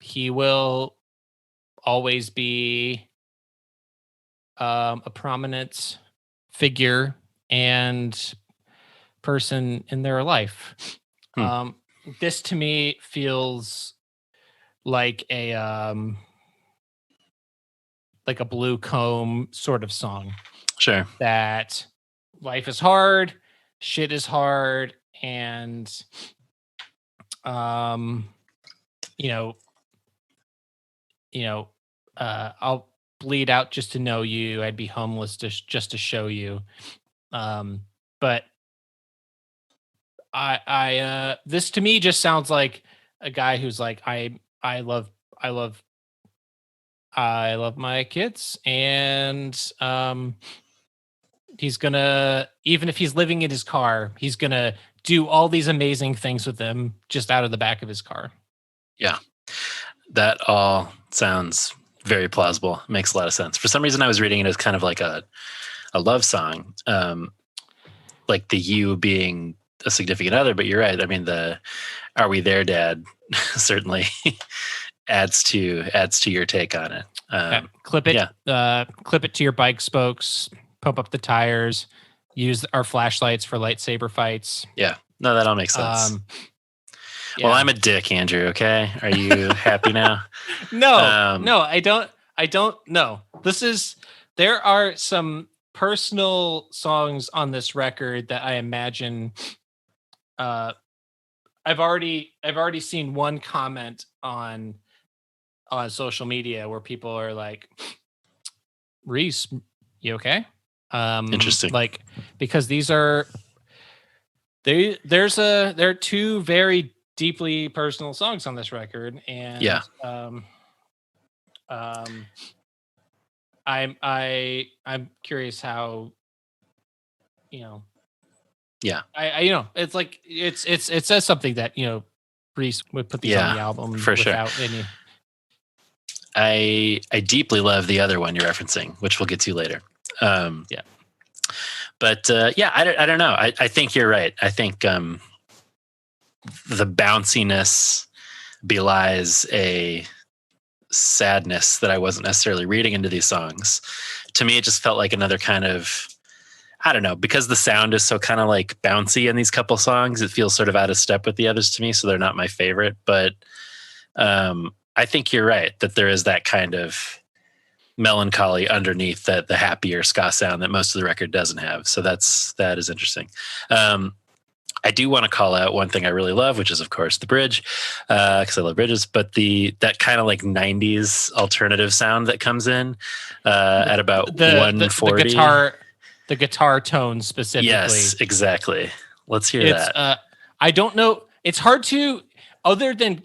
he will always be a prominent figure and person in their life. This to me feels like a Blue Comb sort of song. Sure. That life is hard, shit is hard, and I'll bleed out just to know you. I'd be homeless just to show you. But I this to me just sounds like a guy who's like, I love my kids, and he's gonna, even if he's living in his car, he's gonna do all these amazing things with them just out of the back of his car. Yeah, that all sounds very plausible. Makes a lot of sense. For some reason, I was reading it as kind of like a love song, like the you being a significant other. But you're right. I mean, the "Are we there, Dad?" certainly adds to your take on it. Clip it. Clip it to your bike spokes. Pump up the tires. Use our flashlights for lightsaber fights. Yeah. No, that all makes sense. Well, I'm a dick, Andrew. Okay, are you happy now? No, no, I don't. No, there are some personal songs on this record that I imagine. I've already seen one comment on social media where people are like, "Reese, you okay?" Interesting. Like, because there are two very deeply personal songs on this record, and I'm curious how, it's like it says something that Reese would put these on the album for without sure. any. I deeply love the other one you're referencing, which we'll get to later. But I don't know. I think you're right. I think the bounciness belies a sadness that I wasn't necessarily reading into these songs. To me, it just felt like another kind of, I don't know, because the sound is so kind of like bouncy in these couple songs, it feels sort of out of step with the others to me. So they're not my favorite, but I think you're right that there is that kind of melancholy underneath the happier ska sound that most of the record doesn't have. So that is interesting. I do want to call out one thing I really love, which is of course the bridge, because I love bridges. But that kind of like '90s alternative sound that comes in at about 140. The guitar tone specifically. Yes, exactly. Let's hear that. I don't know. It's hard to other than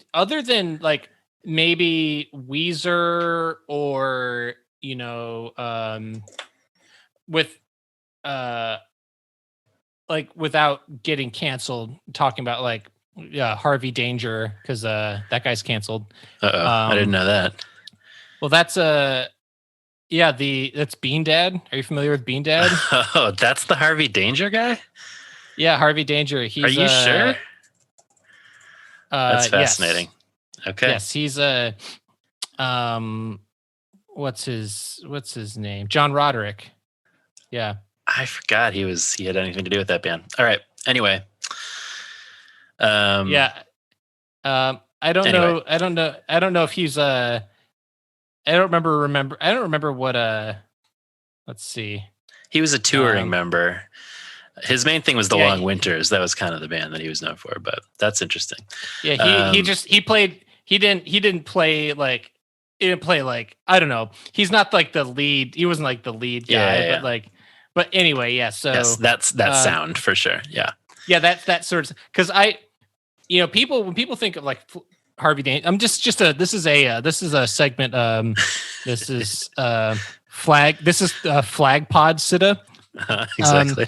like maybe Weezer or with like without getting canceled, talking about like Harvey Danger, because that guy's canceled. I didn't know that. Well, that's that's Bean Dad. Are you familiar with Bean Dad? Oh, that's the Harvey Danger guy? Yeah, Harvey Danger. Are you sure? That's fascinating. Yes. Okay. Yes, he's a what's his name? John Roderick. Yeah. I forgot he had anything to do with that band. All right. Anyway. I don't know. I don't know if he's I don't remember what let's see. He was a touring member. His main thing was the Yeah, Long Winters. That was kind of the band that he was known for, but that's interesting. Yeah, he didn't play like I don't know. He's not like the lead. He wasn't like the lead guy, but anyway, yeah. So yes, that's that sound for sure. Yeah. Yeah, that sort of because when people think of like Harvey Dane, this is a segment. This is flag. This is flag pod sitta. Exactly.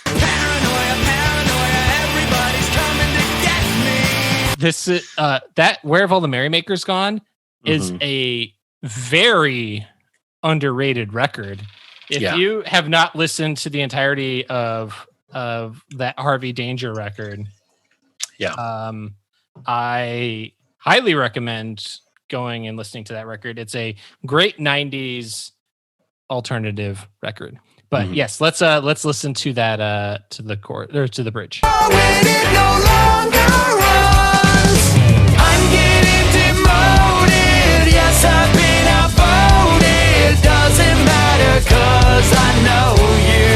Everybody's coming to get me. This is that Where Have All the Merrymakers Gone is a very underrated record. If you have not listened to the entirety of that Harvey Danger record, I highly recommend going and listening to that record. It's a great 90s alternative record. But yes, let's listen to that to the chord or to the bridge. When it no longer runs, I'm getting demoted. Yes, I've been outvoted. Doesn't matter 'cause I know you.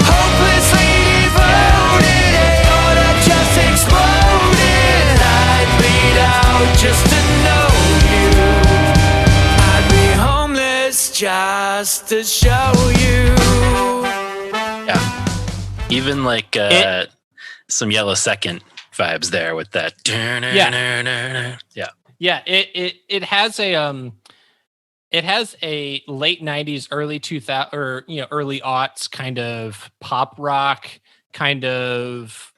Hopelessly devoted, aorta just exploded. I'd bleed out just to know you. I'd be homeless just to show you. Yeah. Even like some Yellow Second vibes there with that. Yeah. Yeah, it has a late 90s, early 2000 or early aughts kind of pop rock kind of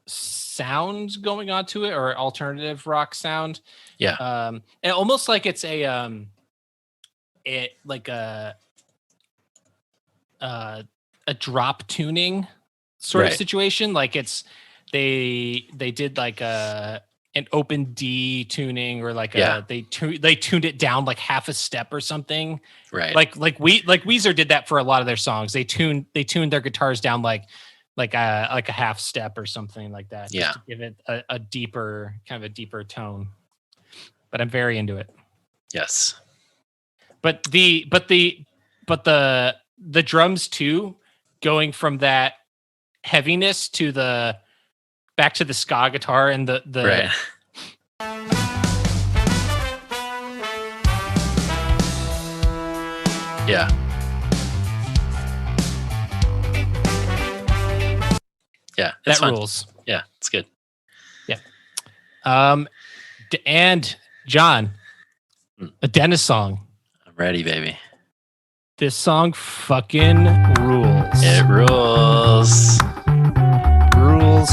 sound going on to it, or alternative rock sound. Yeah. And almost like it's a drop tuning sort of situation. Like it's they did like an open D tuning, or like they tuned it down like half a step or something. Right. Like Weezer did that for a lot of their songs. They tuned their guitars down like a half step or something like that. Yeah. Just to give it a deeper tone. But I'm very into it. Yes. But the drums too, going from that heaviness to the back to the ska guitar and the right. Yeah. Yeah, that fun. rules. Yeah, it's good. Yeah. And John, a Dennis song. I'm ready, baby. This song fucking rules. It rules. Rules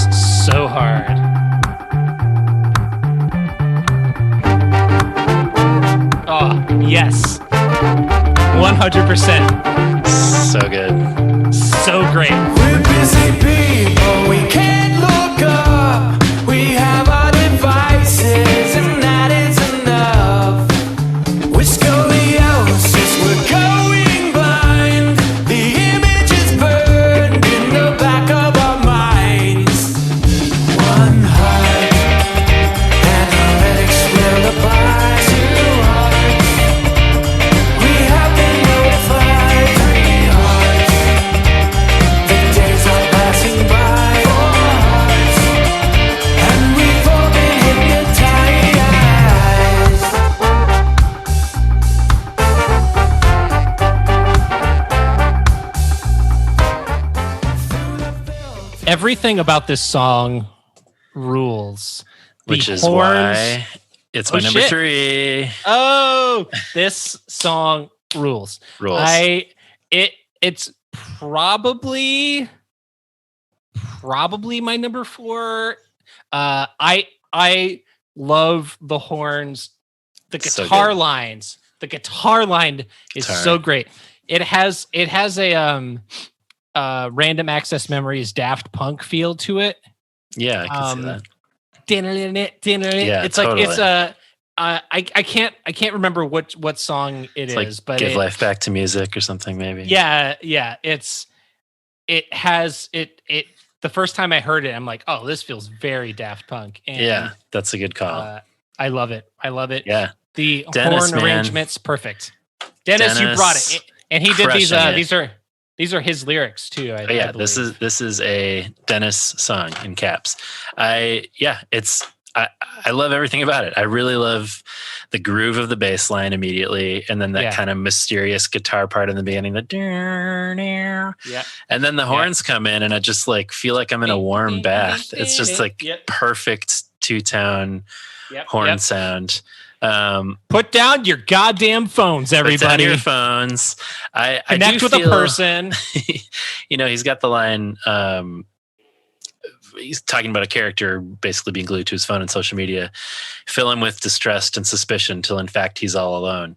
so hard. Oh, yes. 100%. So good. So great. We're busy people, we can't look up. We have our devices, and that is enough. With scoliosis, we're going blind. The image is burned in the back of our minds. One heart, analytics will apply to hearts. We have been notified, 3 hearts. The days are passing by, 4 hearts. And we've all been hypnotized. Everything about this song rules. Which The is horns- why it's my number shit. 3. Oh, this song rules. Rules. It's probably my number 4. I love the horns, the So guitar good. lines. The guitar line is Guitar. so great. It has a Random Access Memories Daft Punk feel to it. Yeah, I can see that. Yeah, it's like totally. it's I can't remember what song It's is, like but Give Life Back to Music or something, maybe. yeah, it has the first time I heard it, I'm like, oh, this feels very Daft Punk. And Yeah, that's a good call. I love it. Yeah. The Dennis, horn man. arrangements, perfect. Dennis, you brought it. And he did these Crushing it. these are These are his lyrics too. I Yeah, believe. this is a Dennis song in caps. I love everything about it. I really love the groove of the bass line immediately, and then that kind of mysterious guitar part in the beginning, and then the horns come in, and I just like feel like I'm in a warm bath. It's just like perfect two-tone horn sound. Put down your goddamn phones, everybody. Put down your phones. Connect with a person. He's got the line. He's talking about a character basically being glued to his phone and social media. Fill him with distrust and suspicion till, in fact, he's all alone.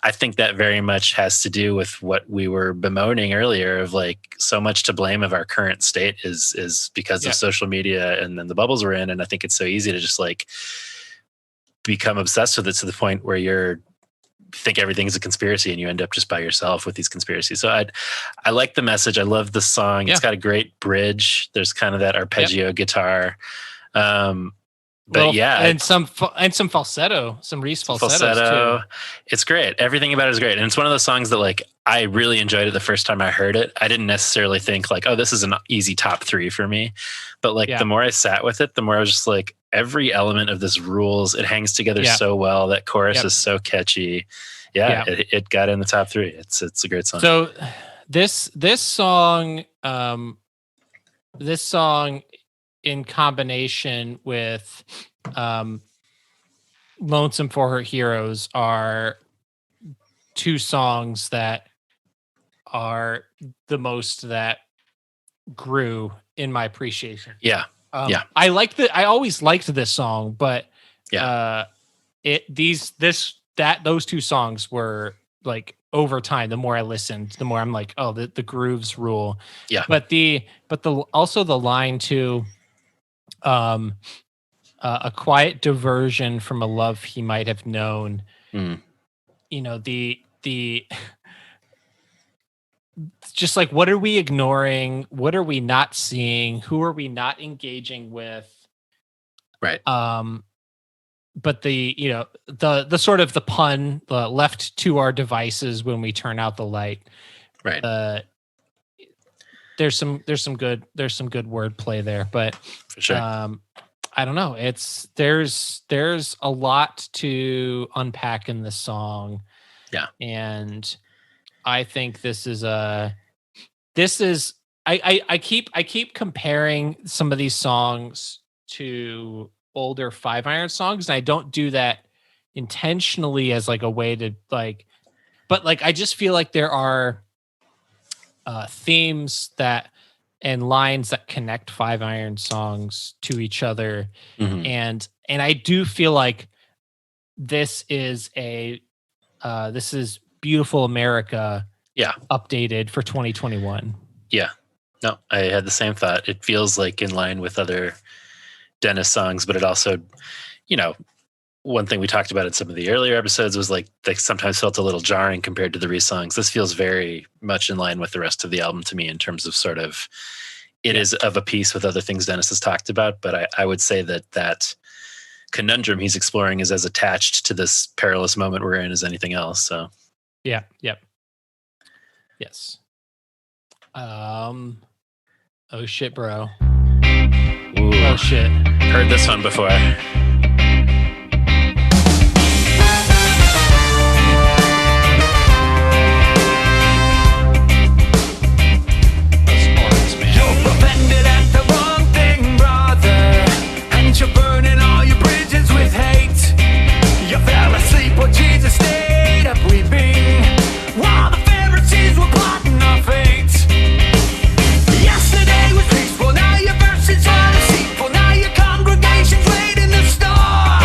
I think that very much has to do with what we were bemoaning earlier of like so much to blame of our current state is because of social media and then the bubbles we're in. And I think it's so easy to just like become obsessed with it to the point where you're think everything is a conspiracy and you end up just by yourself with these conspiracies. So I like the message. I love the song. It's got a great bridge. There's kind of that arpeggio guitar. And some falsetto, some Reese falsetto too. It's great. Everything about it is great. And it's one of those songs that like, I really enjoyed it the first time I heard it. I didn't necessarily think like, oh, this is an easy top 3 for me. But like the more I sat with it, the more I was just like, every element of this rules. It hangs together so well. That chorus is so catchy. It got in the top 3. It's a great song. So this song in combination with Lonesome for Her Heroes are 2 songs that are the most that grew in my appreciation. I always liked this song, but those 2 songs were like over time. The more I listened, the more I'm like, oh, the grooves rule. Yeah. But also the line to a quiet diversion from a love he might have known. The just like, what are we ignoring? What are we not seeing? Who are we not engaging with? Right. But the sort of the pun left to our devices when we turn out the light. Right. There's some good wordplay there, but for sure. I don't know. There's a lot to unpack in this song. Yeah. And I think I keep comparing some of these songs to older 5-iron songs, and I don't do that intentionally as like a way to like, but like I just feel like there are themes that and lines that connect 5-iron songs to each other. And I do feel like this is Beautiful America updated for 2021. No, I had the same thought. It feels like in line with other Dennis songs, but it also, one thing we talked about in some of the earlier episodes was like they sometimes felt a little jarring compared to the Reese songs. This feels very much in line with the rest of the album to me in terms of sort of it is of a piece with other things Dennis has talked about. But I would say that conundrum he's exploring is as attached to this perilous moment we're in as anything else. So yeah. Yep. Yes. Oh shit, bro. Ooh, oh shit. Heard this one before. You're burning all your bridges with hate. You fell asleep while Jesus stayed up weeping, while the Pharisees were plotting our fate. Yesterday was peaceful, now your verses are deceitful. Now your congregation's waiting the store.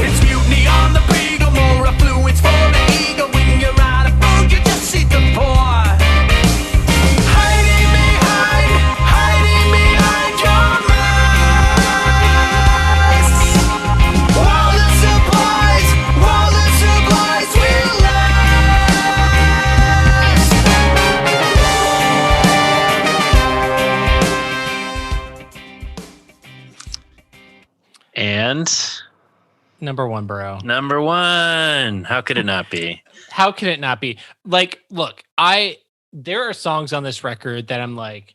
It's mutiny on the beagle, more affluence for the eagle. When you're out of food, you just see the poor. Hiding behind your And number 1, bro. Number 1. How could it not be? How can it not be? Like, look, I there are songs on this record that I'm like,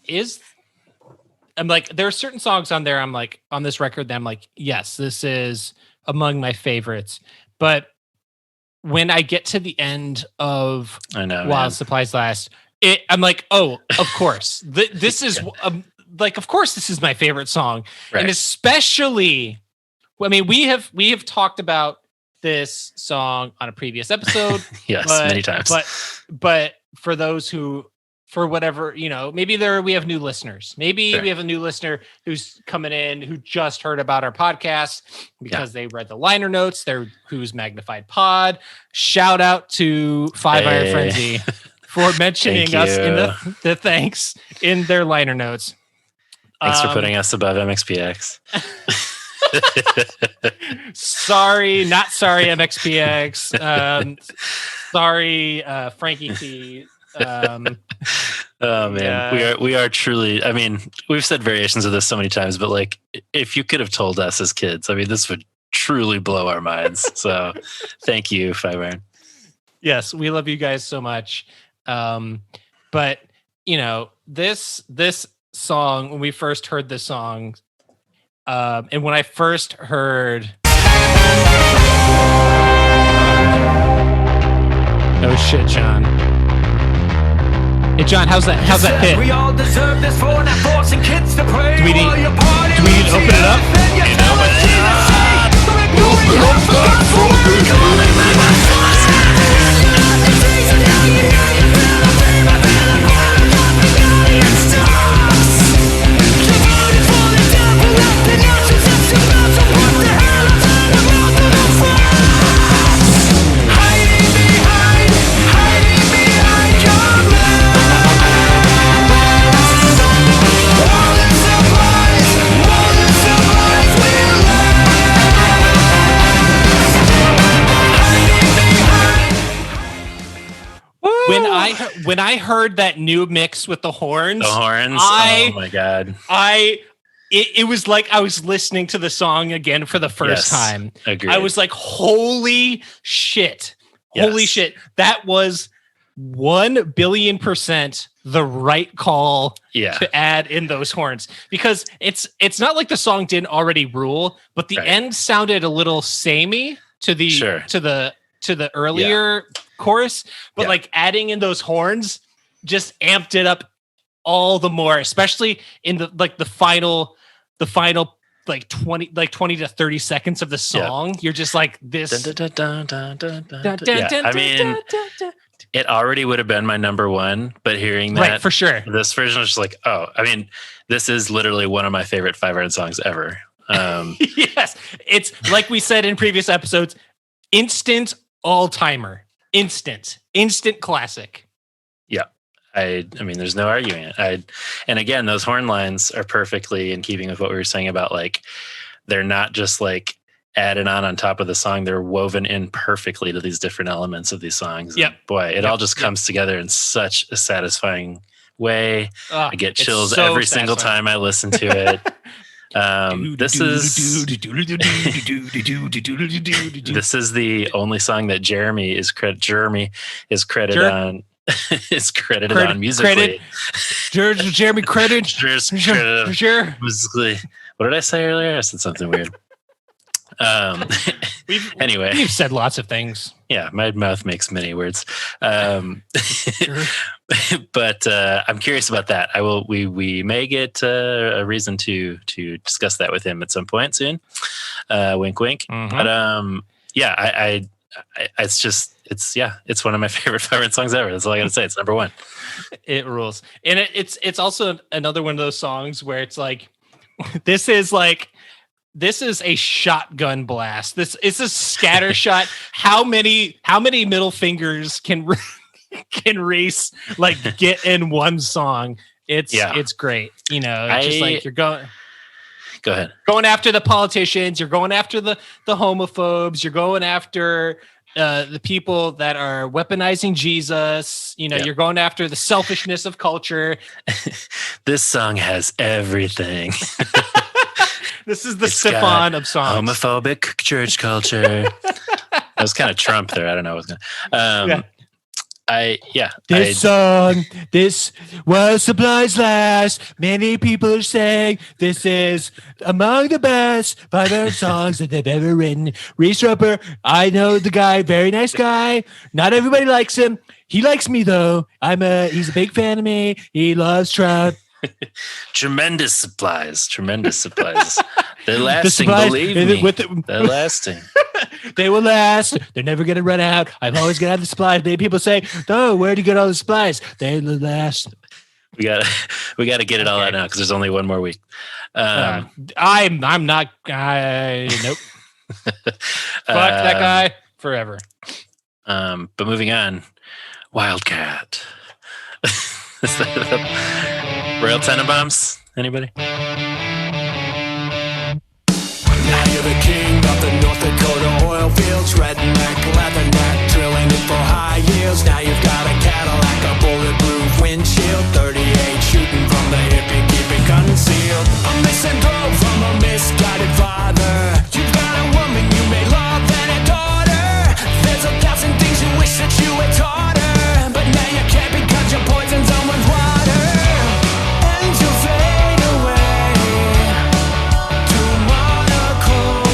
there are certain songs on there I'm like, on this record that I'm like, yes, this is among my favorites. But when I get to the end of While Supplies Last, I'm like, oh, of course. This is of course this is my favorite song. Right. And especially, I mean, we have talked about this song on a previous episode. Yes, many times. But for those who, for whatever, maybe we have new listeners. Maybe we have a new listener who's coming in who just heard about our podcast because they read the liner notes. They're Who's Magnified Pod. Shout out to Five Iron Frenzy for mentioning us in the thanks in their liner notes. Thanks for putting us above MXPX. Sorry, not sorry, MXPX. Sorry, Frankie T. Oh man, we are truly. I mean, we've said variations of this so many times, but like, if you could have told us as kids, I mean, this would truly blow our minds. So, thank you, Five Iron. Yes, we love you guys so much. But this song, when we first heard this song, and when I first heard, oh shit, John. Hey John, how's that hit? We all deserve this for not forcing kids to pray. Do we need to open it up? When I heard that new mix with the horns, oh my god! It was like I was listening to the song again for the first time. Agreed. I was like, holy shit! Holy shit! That was 1,000,000,000% the right call to add in those horns, because it's not like the song didn't already rule, but the end sounded a little samey to the earlier chorus, but like adding in those horns just amped it up all the more, especially in the final like 20 to 30 seconds of the song. You're just like this. I mean, it already would have been my number one, but hearing that for sure, this version was just like, oh, I mean, this is literally one of my favorite Five Iron songs ever. Yes, it's like we said in previous episodes, instant all-timer, instant classic. Yeah. I mean, there's no arguing it. And again, those horn lines are perfectly in keeping with what we were saying about, like, they're not just like added on top of the song. They're woven in perfectly to these different elements of these songs. Yep. And boy, it all just comes together in such a satisfying way. I get chills every single time I listen to it. This is the only song that Jeremy is credited on. Is credited on musically. Jeremy credited. Sure. Musically. What did I say earlier? I said something weird. Anyway, we've said lots of things. Yeah, my mouth makes many words. But I'm curious about that. We may get a reason to discuss that with him at some point soon. Wink, wink. Mm-hmm. But it's one of my favorite songs ever. That's all I got to say. It's number one. It rules, and it's also another one of those songs where it's like, this is a shotgun blast. This is a scatter shot. How many middle fingers can Reese like get in one song? It's great. It's just like you're going. Go ahead. Going after the politicians. You're going after the homophobes. You're going after the people that are weaponizing Jesus. You're going after the selfishness of culture. This song has everything. This is the siphon of songs. Homophobic church culture. That was kind of Trump there. I don't know what's going This song, this was supplies last. Many people are saying this is among the best 500 songs that they've ever written. Reese Roper, I know the guy, very nice guy. Not everybody likes him. He likes me though. He's a big fan of me. He loves Trout. Tremendous supplies. They're lasting, believe me. They're lasting. They will last. They're never going to run out. I'm always going to have the supplies. Maybe people say, "Oh, where'd you get all the supplies?" They will last. We got to get it all out now because there's only one more week. I'm not. Nope. Fuck that guy forever. But moving on, Wildcat. Is that Royal Tenenbaums? Anybody? Now you're the king of the North Dakota oil fields, redneck, leatherneck, drilling it for high yields. Now you've got a Cadillac, a bulletproof windshield, 38 shooting from the hip and keep it concealed. A misanthrope from a misguided father. You've got a woman you may love and a daughter. There's 1,000 things you wish that you had taught her, but now you can't because you poisoned someone's water. And you'll fade away to monochrome.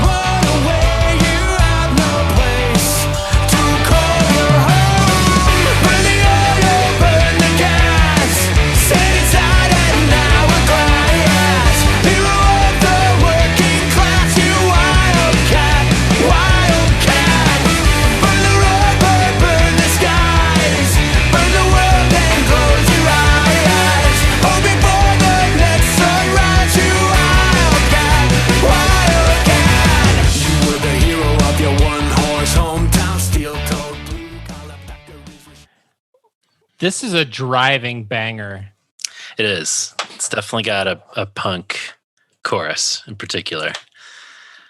Run away, you have no place to call your home. Burn the oil, burn the gas, set aside an hourglass. Hero of the working class, you wildcat, wildcat. Burn the rubber, burn the skies, burn the world and close your eyes. Hold before the next sunrise, you wildcat, wildcat. You were the hero of your one-horse hometown, steel-toed blue-collar factories. This is a driving banger. It is. It's definitely got a punk chorus in particular.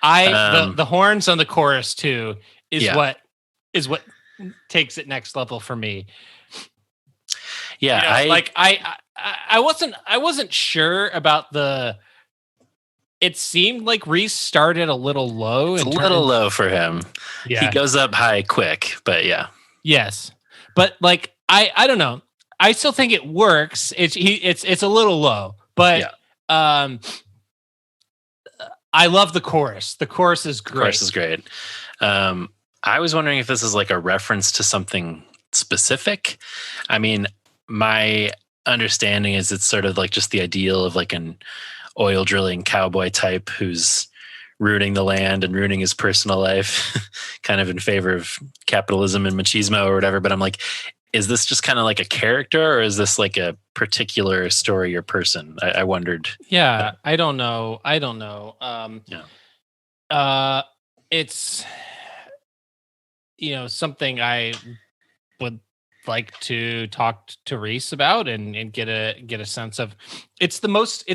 The horns on the chorus too is Yeah. what takes it next level for me. Yeah, You know, I wasn't sure about the. It seemed like Reese started a little low. it's a little low for him. Yeah. He goes up high quick, but yeah. Yes, but like I don't know. I still think it works. It's a little low, but I love the chorus. The chorus is great. Of course, is great. I was wondering if this is like a reference to something specific. I mean, my understanding is it's sort of like just the ideal of like an oil drilling cowboy type who's ruining the land and ruining his personal life, kind of in favor of capitalism and machismo or whatever. But I'm like, is this just kind of like a character, or is this like a particular story or person? I wondered. Yeah, I don't know. It's something I would like to talk to Reese about and get a sense of. It's the most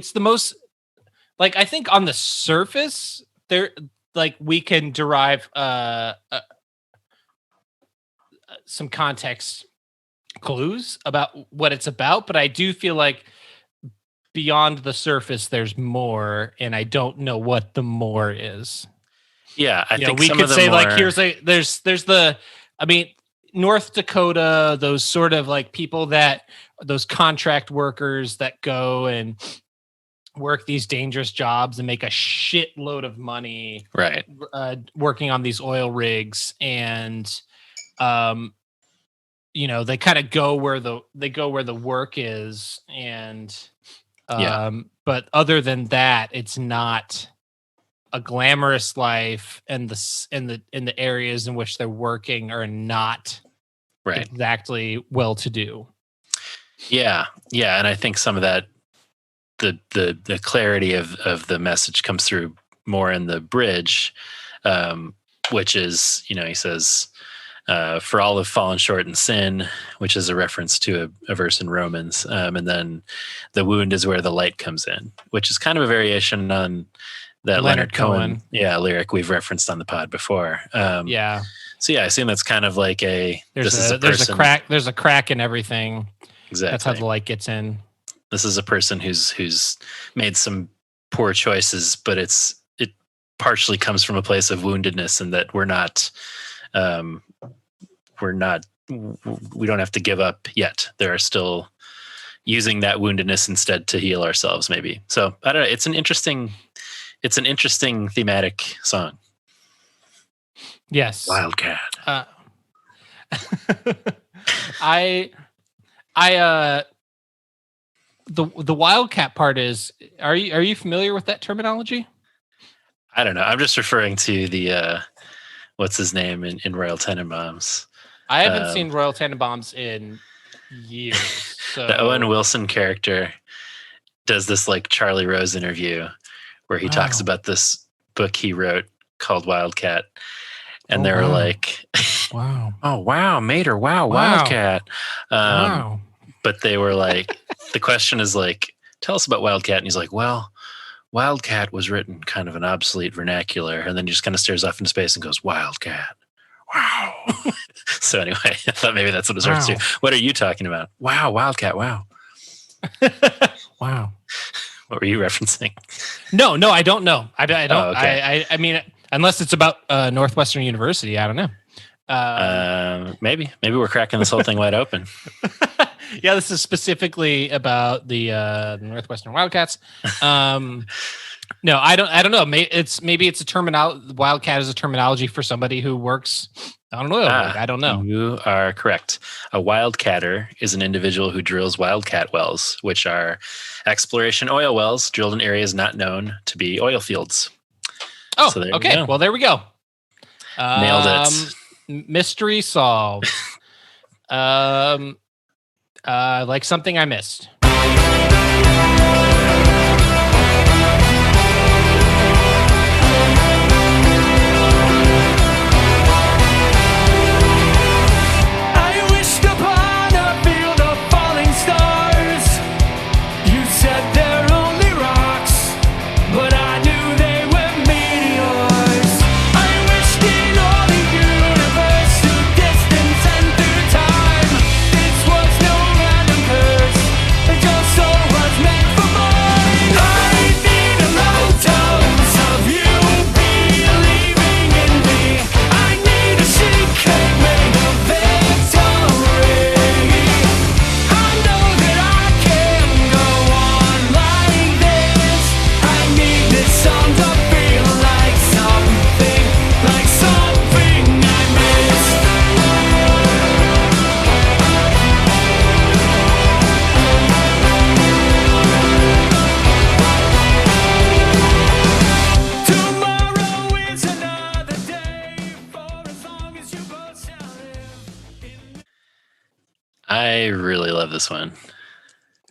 like, I think on the surface there, like, we can derive some context clues about what it's about, but I do feel like beyond the surface there's more, and I don't know what the more is. Yeah, I think we some could of the say more, like there's the, I mean, North Dakota, those sort of like people that, those contract workers that go and work these dangerous jobs and make a shitload of money, right? Working on these oil rigs, and they kind of go where the work is, and but other than that, it's not a glamorous life, and the areas in which they're working are not exactly well to do. Yeah, and I think some of that, the clarity of the message comes through more in the bridge, which is, he says, for all have fallen short in sin, which is a reference to a verse in Romans. And then the wound is where the light comes in, which is kind of a variation on that Leonard Cohen lyric we've referenced on the pod before. So yeah, I assume that's kind of like there's a crack in everything. Exactly. That's how the light gets in. This is a person who's made some poor choices, but it partially comes from a place of woundedness, and that we're not we don't have to give up yet. There are still using that woundedness instead to heal ourselves, maybe. So I don't know. It's an interesting thematic song. Yes. Wildcat. The wildcat part is, are you familiar with that terminology? I don't know. I'm just referring to the what's his name in Royal Tenenbaums. I haven't seen Royal Tenenbaums in years. So The Owen Wilson character does this like Charlie Rose interview where he talks about this book he wrote called Wildcat. And they were like, wow. Oh, wow, Mater. Wow, Wildcat. Wow. But they were like, the question is like, tell us about Wildcat. And he's like, well, Wildcat was written kind of an obsolete vernacular. And then he just kind of stares off into space and goes, Wildcat. Wow. So anyway, I thought maybe that's what it was to. What are you talking about? Wow, Wildcat. Wow. Wow. What were you referencing? No, I don't know. I don't. Oh, okay. I mean, unless it's about Northwestern University, I don't know. Maybe we're cracking this whole thing wide open. Yeah, this is specifically about the Northwestern Wildcats. No, I don't know. Maybe it's a terminology. Wildcat is a terminology for somebody who works. I don't know. I don't know. You are correct. A wildcatter is an individual who drills wildcat wells, which are exploration oil wells drilled in areas not known to be oil fields. Oh, So there okay. we go. Well, there we go. Nailed it. Mystery solved. Like something I missed. I wished upon a field of falling stars. You said they're only rocks, but I knew they were meteors. I wished in all the universe through distance and through time. This was no random curse, your soul was meant for mine. I need a low dose of you believing in me. I need a secret made of victory. I know that I can go on like this. I need this song to feel like something I missed. Tomorrow is another day, for as long as you both shall live. I really love this one.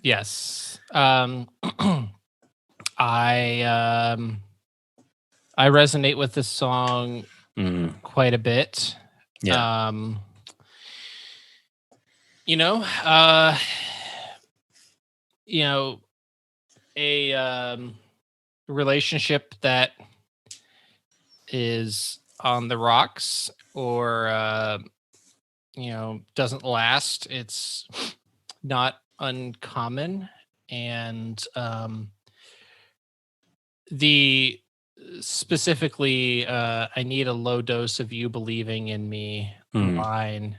Yes. I resonate with this song quite a bit. Yeah. A relationship that is on the rocks or doesn't last. It's not uncommon, and the specifically I need a low dose of you believing in me line.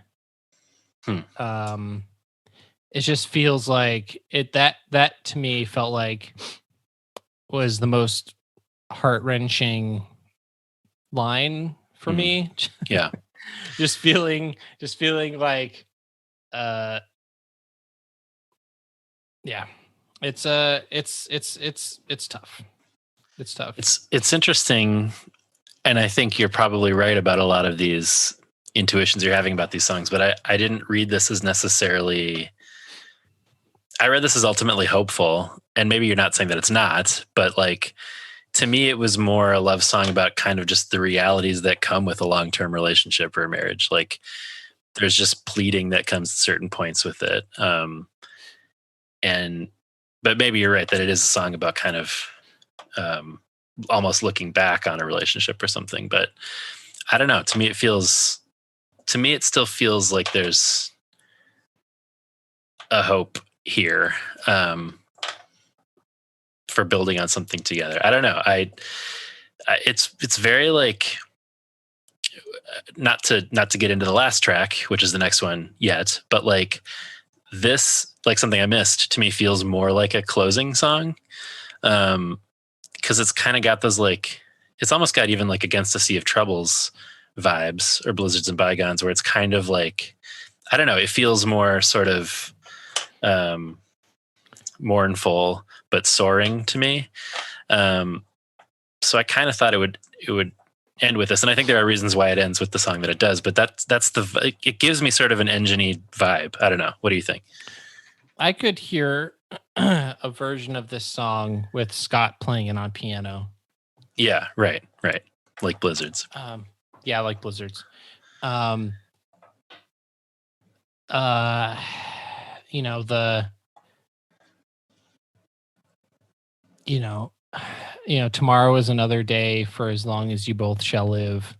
It just feels like that to me felt like was the most heart-wrenching line for me. Yeah. just feeling like yeah, it's tough. It's tough. It's interesting, and I think you're probably right about a lot of these intuitions you're having about these songs, but I didn't read this as necessarily. I read this as ultimately hopeful, and maybe you're not saying that it's not, but like to me, it was more a love song about kind of just the realities that come with a long-term relationship or a marriage. Like there's just pleading that comes at certain points with it. But maybe you're right that it is a song about kind of almost looking back on a relationship or something. But I don't know. To me, it still feels like there's a hope here for building on something together. I don't know. It's very like not to get into the last track, which is the next one yet, but like this, like Something I Missed, to me feels more like a closing song. Because it's kind of got those, like, it's almost got even like Against a Sea of Troubles vibes, or Blizzards and Bygones, where it's kind of like, I don't know, it feels more sort of mournful but soaring to me. So I kind of thought it would end with this, and I think there are reasons why it ends with the song that it does, but it gives me sort of an engine-y vibe. I don't know. What do you think? I could hear a version of this song with Scott playing it on piano. Yeah, right. Like Blizzards. Yeah, like Blizzards. Tomorrow is another day for as long as you both shall live.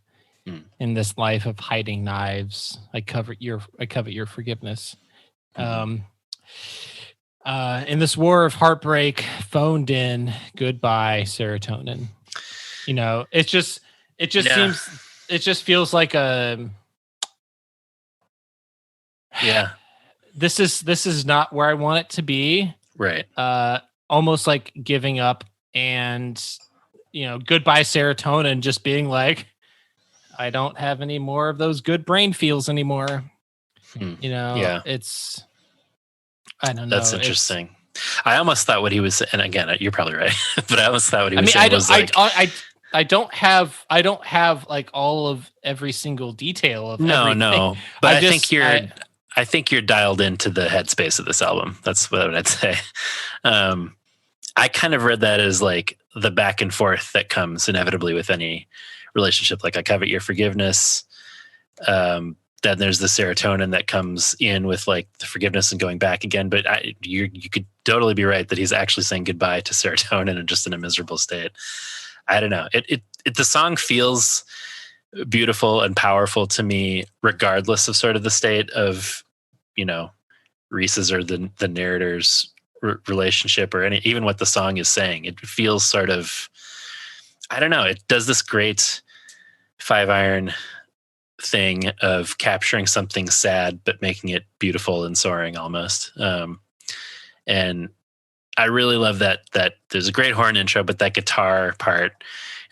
In this life of hiding knives, I covet your forgiveness. In this war of heartbreak, phoned in, goodbye serotonin. It just feels like a this is not where I want it to be. Right. Almost like giving up, and goodbye serotonin, just being like, I don't have any more of those good brain feels anymore. It's, I don't know. That's interesting. I almost thought what he was, and again, you're probably right, but I almost thought what he was saying was like, I don't have like all of every single detail of everything. No, but I think you're dialed into the headspace of this album. That's what I'd say. I kind of read that as like the back and forth that comes inevitably with any relationship. Like, I covet your forgiveness. Then there's the serotonin that comes in with like the forgiveness and going back again. But you could totally be right that he's actually saying goodbye to serotonin and just in a miserable state. I don't know. The song feels beautiful and powerful to me, regardless of sort of the state of, Reese's or the narrator's relationship, or even what the song is saying. It feels sort of, I don't know, it does this great 5-iron thing of capturing something sad but making it beautiful and soaring almost. And I really love that there's a great horn intro, but that guitar part,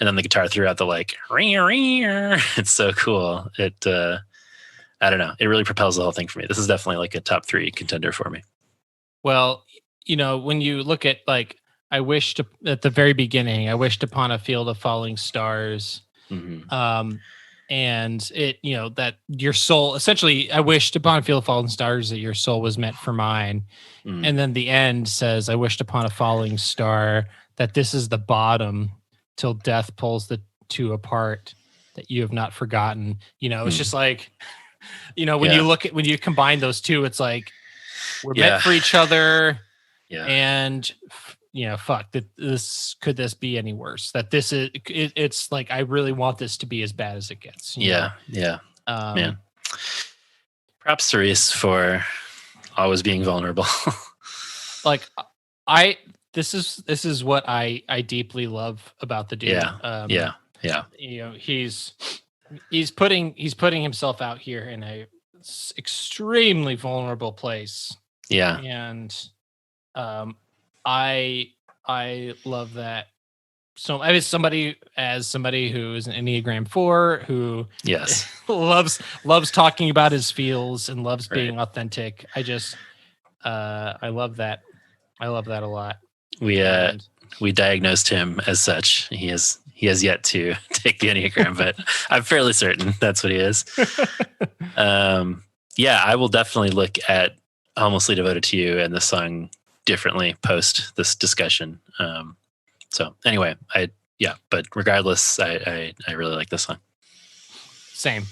and then the guitar throughout the like, it's so cool. I don't know, it really propels the whole thing for me. This is definitely like a top 3 contender for me. Well, when you look at like, at the very beginning, I wished upon a field of falling stars. Mm-hmm. And it, that your soul, essentially, I wished upon a field of falling stars that your soul was meant for mine. Mm. And then the end says, I wished upon a falling star that this is the bottom till death pulls the two apart, that you have not forgotten. It's just like, when you combine those two, it's like, we're meant for each other. Yeah. And fuck, that could this be any worse? That this is, it's like, I really want this to be as bad as it gets. Yeah. Man. Props to Reese for always being vulnerable. Like, this is what I deeply love about the dude. Yeah. He's putting himself out here in a extremely vulnerable place. Yeah. And I love that. So I mean, somebody who is an Enneagram 4, who loves talking about his feels and loves being authentic. I love that. I love that a lot. We diagnosed him as such. He has yet to take the Enneagram, but I'm fairly certain that's what he is. I will definitely look at Almostly Devoted to You and the song differently post this discussion. So anyway, but regardless, I really like this song. Same.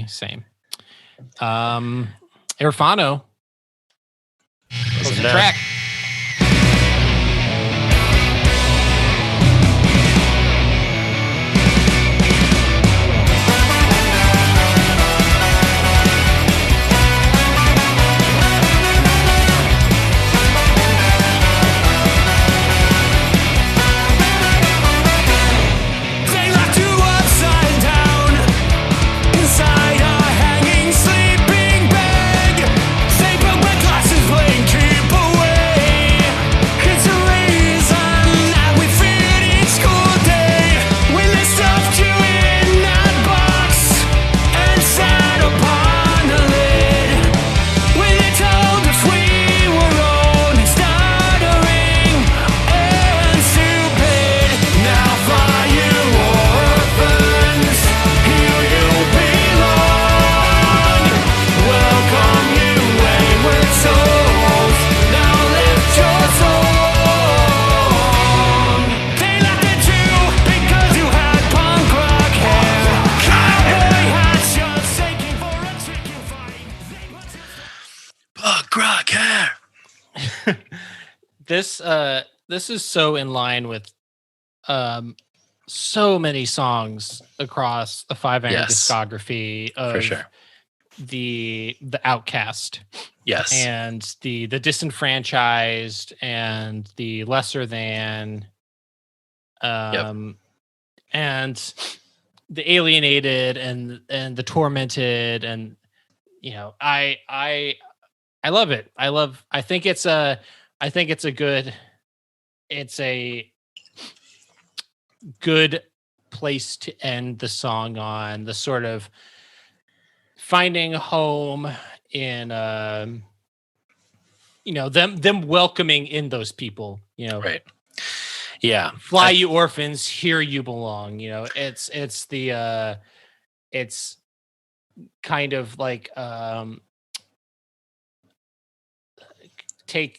Same. Erfano. What's the track? They like to this is so in line with so many songs across the Five Iron Yes. discography of For sure. the outcast Yes. and the disenfranchised and the lesser than and the alienated and the tormented, and you know, I love it. I think it's a good place to end the song on, the sort of finding home in you know, them welcoming in those people, you know. Right. Yeah. Fly, you orphans, here you belong. You know, it's kind of like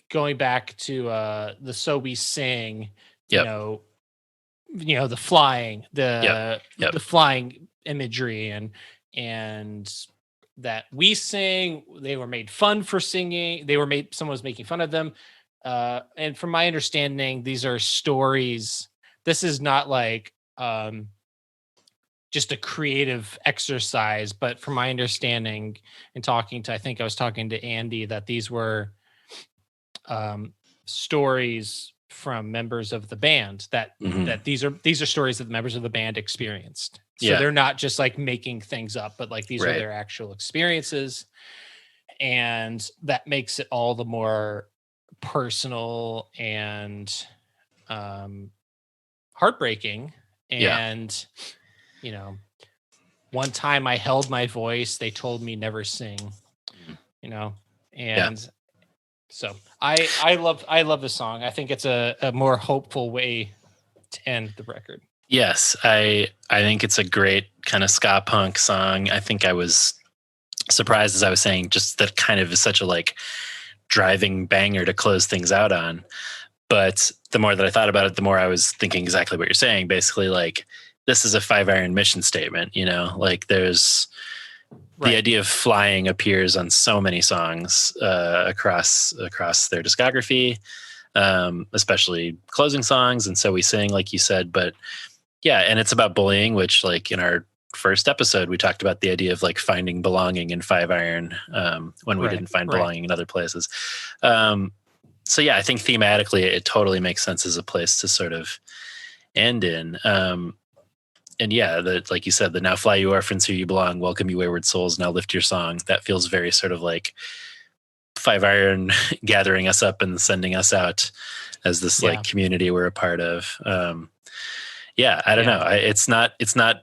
going back to the So We Sing, Yep. you know, the flying, the flying imagery, and that we sing, they were made fun for singing. Someone was making fun of them. And from my understanding, these are stories. This is not like just a creative exercise, but from my understanding and I think I was talking to Andy, that these were stories from members of the band, that these are stories that the members of the band experienced. So they're not just like making things up, but like these are their actual experiences. And that makes it all the more personal and heartbreaking. And you know, one time I held my voice, they told me never sing, you know, and so I love the song. I think it's a more hopeful way to end the record. Yes, I think it's a great kind of ska punk song. I think I was surprised, as I was saying, just that kind of is such a like driving banger to close things out on. But the more that I thought about it, the more I was thinking exactly what you're saying. Basically, like, this is a Five Iron mission statement, you know, like there's the idea of flying appears on so many songs across their discography, especially closing songs. And So We Sing, like you said, but yeah. And it's about bullying, which like in our first episode, we talked about the idea of like finding belonging in Five Iron when we didn't find belonging in other places. So yeah, I think thematically it totally makes sense as a place to sort of end in. And yeah, like you said, the now fly you orphans, here you belong, welcome you wayward souls, now lift your song. That feels very sort of like Five Iron gathering us up and sending us out as this like community we're a part of. I don't know. It's not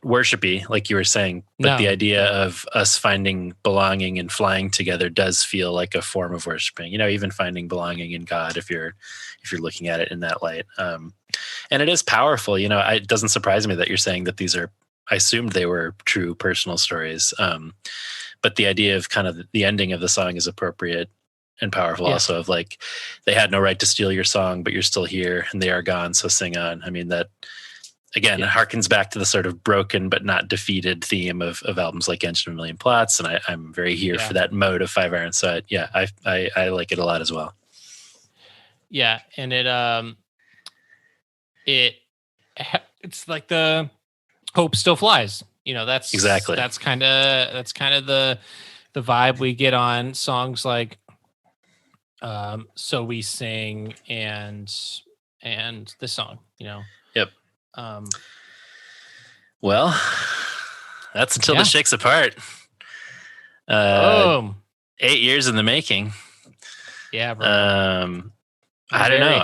worshipy, like you were saying, but the idea of us finding belonging and flying together does feel like a form of worshiping, you know, even finding belonging in God, if you're looking at it in that light. And it is powerful, you know. It doesn't surprise me that you're saying that these are, I assumed they were true personal stories. But the idea of kind of the ending of the song is appropriate and powerful also, of like, they had no right to steal your song, but you're still here and they are gone, so sing on. I mean, that again, it harkens back to the sort of broken but not defeated theme of albums like Engine of a Million Plots. And I'm very here for that mode of Five Iron. So I like it a lot as well. Yeah. And it's like the hope still flies, you know. That's kind of the vibe we get on songs like So We Sing and this song, you know. Well, that's Until This Shakes Apart. 8 years in the making. Yeah, bro. I don't know.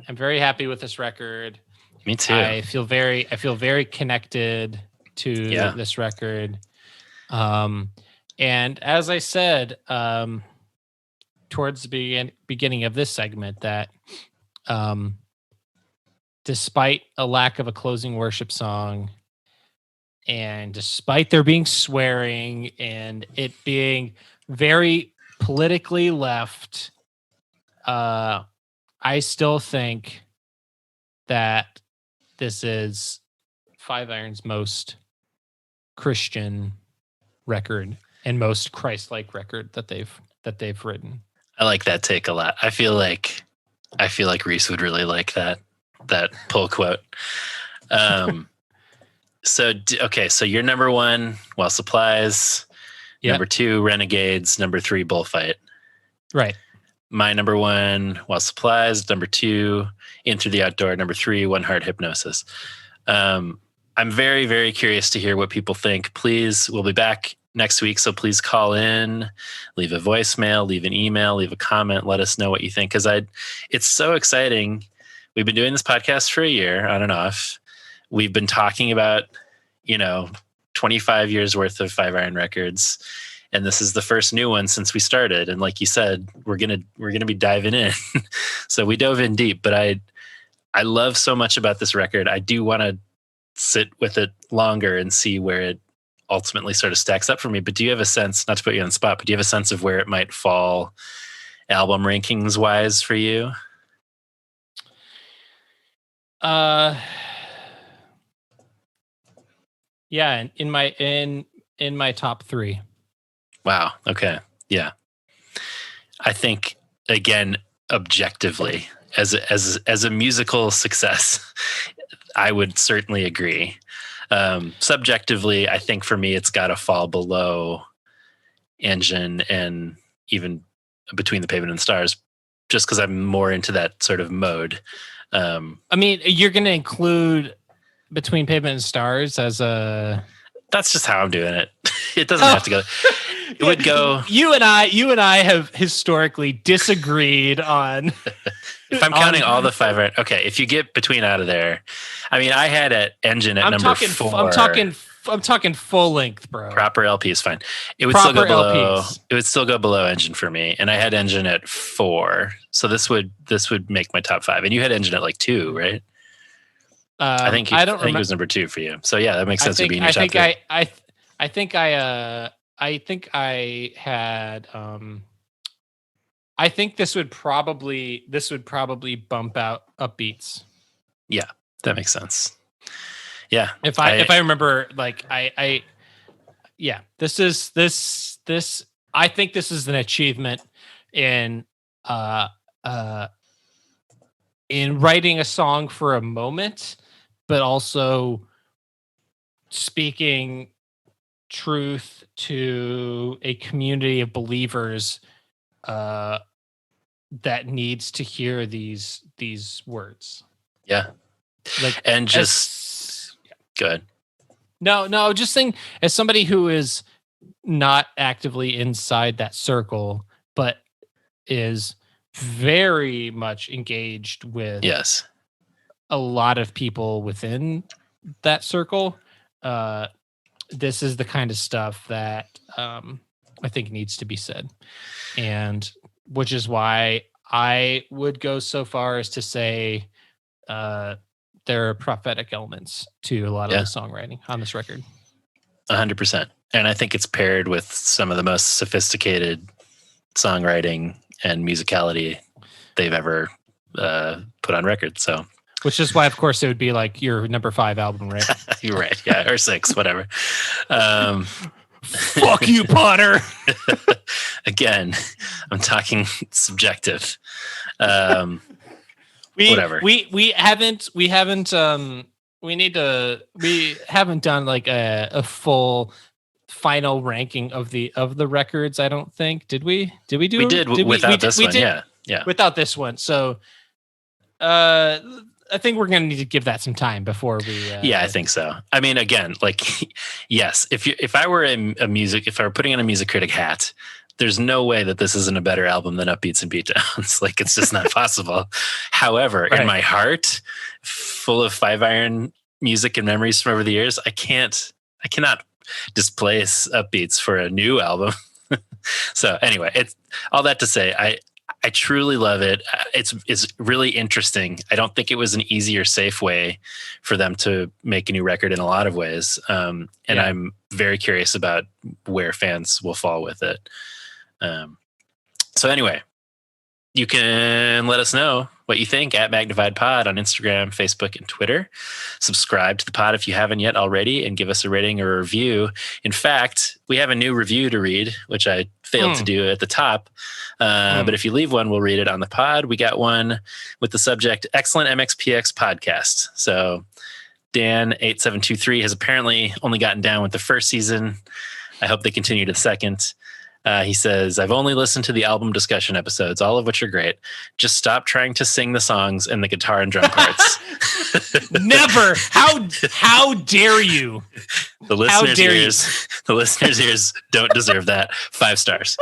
I'm very happy with this record. Me too. I feel very connected to this record. And as I said, towards the beginning of this segment, that despite a lack of a closing worship song, and despite there being swearing and it being very politically left, I still think that this is Five Iron's most Christian record and most Christ-like record that they've written. I like that take a lot. I feel like I feel like Reese would really like that pull quote. So your number one, Well Supplies. Yep. Number 2, Renegades. Number 3, Bullfight. Right. My number 1, Well Supplies. Number 2, In Through the Outdoor. Number 3, One Heart Hypnosis. I'm very, very curious to hear what people think. Please, we'll be back next week, so please call in, leave a voicemail, leave an email, leave a comment, let us know what you think, because it's so exciting. We've been doing this podcast for a year, on and off. We've been talking about, 25 years worth of 5-iron records, and this is the first new one since we started. And like you said, we're gonna be diving in. So we dove in deep, but I love so much about this record. I do want to sit with it longer and see where it ultimately sort of stacks up for me. But do you have a sense, not to put you on the spot, but do you have a sense of where it might fall album rankings wise for you? Yeah, in my top 3. Wow. Okay. Yeah. I think, again, objectively, as a musical success, I would certainly agree. Subjectively, I think for me, it's got to fall below Engine and even Between the Pavement and the Stars, just because I'm more into that sort of mode. I mean, you're going to include Between Pavement and Stars as a... That's just how I'm doing it. It doesn't have to go. It would go. You and I have historically disagreed on. If I'm counting all the 5-iron, okay. If you get Between out of there, I mean, I had an Engine at number 4. I'm talking full length, bro. Proper LP is fine. It would still go below. It would still go below Engine for me, and I had Engine at 4. So this would make my top 5. And you had Engine at like 2, right? I think it was number 2 for you. So yeah, that makes sense to be in your top 3. I think I had. I think this would probably bump out Upbeats. Yeah, that makes sense. Yeah, if I remember, like this is. I think this is an achievement in writing a song for a moment, but also speaking truth to a community of believers that needs to hear these words. Yeah. Like, and just good. No, just saying, as somebody who is not actively inside that circle, but is very much engaged with a lot of people within that circle. This is the kind of stuff that I think needs to be said, and which is why I would go so far as to say there are prophetic elements to a lot of the songwriting on this record. 100%. And I think it's paired with some of the most sophisticated songwriting and musicality they've ever put on record. So, which is why, of course, it would be like your number 5 album, right? You're right. Yeah. Or 6, whatever. Fuck you, Potter. Again, I'm talking subjective. Whatever. We haven't done like a full final ranking of the records. I don't think. Did we? Did we do? We did without this one. Yeah. Without this one. So, I think we're going to need to give that some time before we. Yeah, I think so. I mean, again, like, yes, if I were putting on a music critic hat, there's no way that this isn't a better album than Upbeats and Beatdowns. Like, it's just not possible. However, in my heart, full of 5-iron music and memories from over the years, I cannot displace Upbeats for a new album. So anyway, it's all that to say, I truly love it. It's really interesting. I don't think it was an easy or safe way for them to make a new record in a lot of ways. And I'm very curious about where fans will fall with it. So anyway, you can let us know what you think at Magnified Pod on Instagram, Facebook, and Twitter. Subscribe to the pod if you haven't yet already, and give us a rating or a review. In fact, we have a new review to read, which I failed to do at the top. But if you leave one, we'll read it on the pod. We got one with the subject Excellent MXPX Podcast. So Dan8723 has apparently only gotten down with the first season. I hope they continue to the second. He says, I've only listened to the album discussion episodes, all of which are great. Just stop trying to sing the songs and the guitar and drum parts. Never. How dare you? The listeners' ears don't deserve that. 5 stars.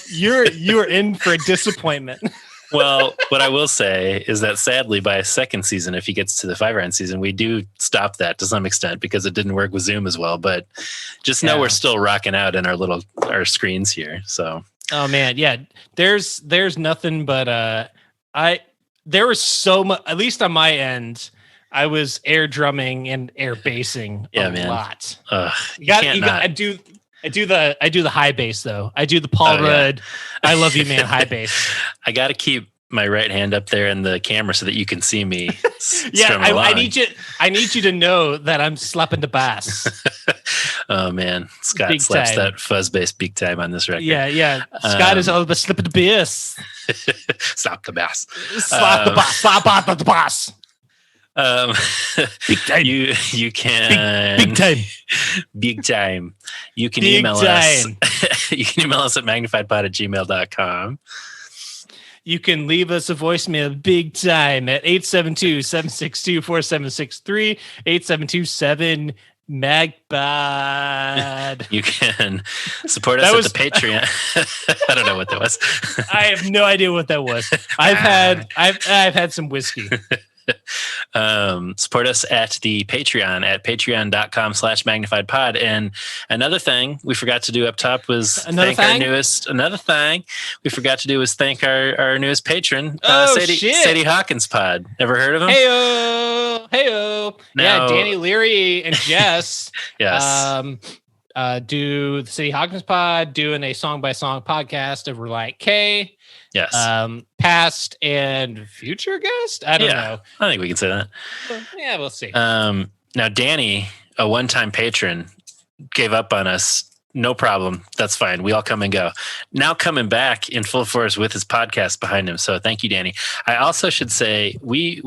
You're in for a disappointment. Well, what I will say is that sadly, by a second season, if he gets to the 5-round season, we do stop that to some extent because it didn't work with Zoom as well. But just know we're still rocking out in our screens here. So, oh man, yeah. There's nothing but there was so much. At least on my end, I was air drumming and air bassing a lot. I do the high bass though. I do the Paul Rudd. I love you, man. High bass. I got to keep my right hand up there in the camera so that you can see me. I need you to know that I'm slapping the bass. Oh man, Scott big slaps time. that fuzz bass big time on this record. Yeah. Scott is all about slipping the bass. Slap the bass. Slap the bass. Slap the bass. Big time. You can big time. You can email us. You can email us at magnifiedpod@gmail.com. You can leave us a voicemail big time at 872-762-4763, 872-7-MAGPOD. You can support us at the Patreon. I don't know what that was. I have no idea what that was. I've had some whiskey. Support us at the Patreon at patreon.com/magnifiedpod. And another thing we forgot to do up top was thank our newest patron, Sadie Hawkins Pod. Ever heard of him? Heyo. Yeah, Danny Leary and Jess. Yes. Do the Sadie Hawkins Pod, doing a song by song podcast of Reliant K. Yes. Past and future guest? I don't know. I think we can say that. Yeah, we'll see. Now, Danny, a one-time patron, gave up on us. No problem. That's fine. We all come and go. Now coming back in full force with his podcast behind him. So thank you, Danny. I also should say we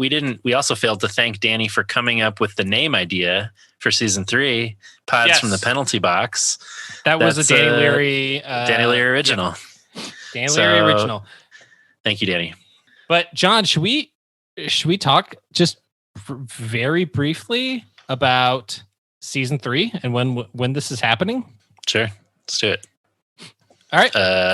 also failed to thank Danny for coming up with the name idea for season 3, Pods from the Penalty Box. That was a Danny Leary original. Danny Leary original. Thank you, Danny. But John, should we talk just very briefly about season 3 and when this is happening? Sure, let's do it. All right,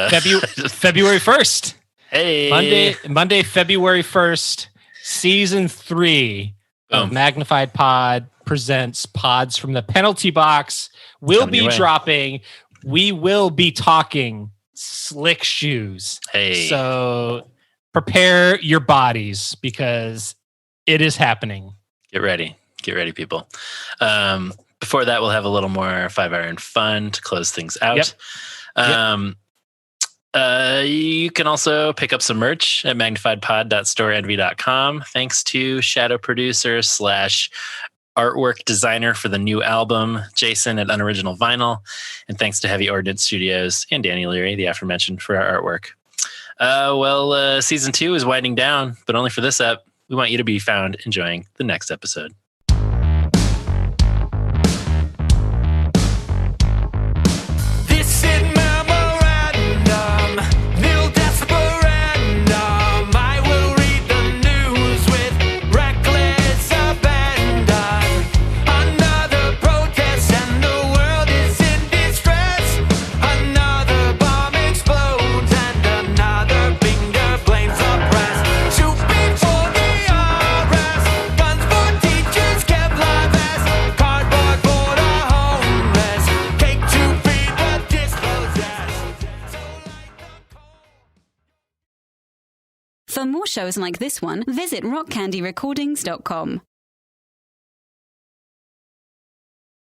February 1st. Hey, Monday, February 1st, season 3 of Magnified Pod presents Pods from the Penalty Box. We'll be dropping. We will be talking Slick Shoes. Hey, so prepare your bodies because it is happening. Get ready, people. Before that, we'll have a little more 5-iron fun to close things out. Yep. You can also pick up some merch at magnifiedpod.storeenvy.com. Thanks to shadow producer / artwork designer for the new album, Jason at Unoriginal Vinyl. And thanks to Heavy Ordnance Studios and Danny Leary, the aforementioned, for our artwork. Season 2 is winding down, but only for this ep. We want you to be found enjoying the next episode. This is memorandum, nil desperandum. I will read the news with reckless abandon. Another protest and the world is in distress. Another bomb explodes and another finger blames the press. Shoot before the arrest, guns for teachers, Kevlar vests, cardboard for the homeless, cake to feed the dispossessed. For more shows like this one, visit rockcandyrecordings.com.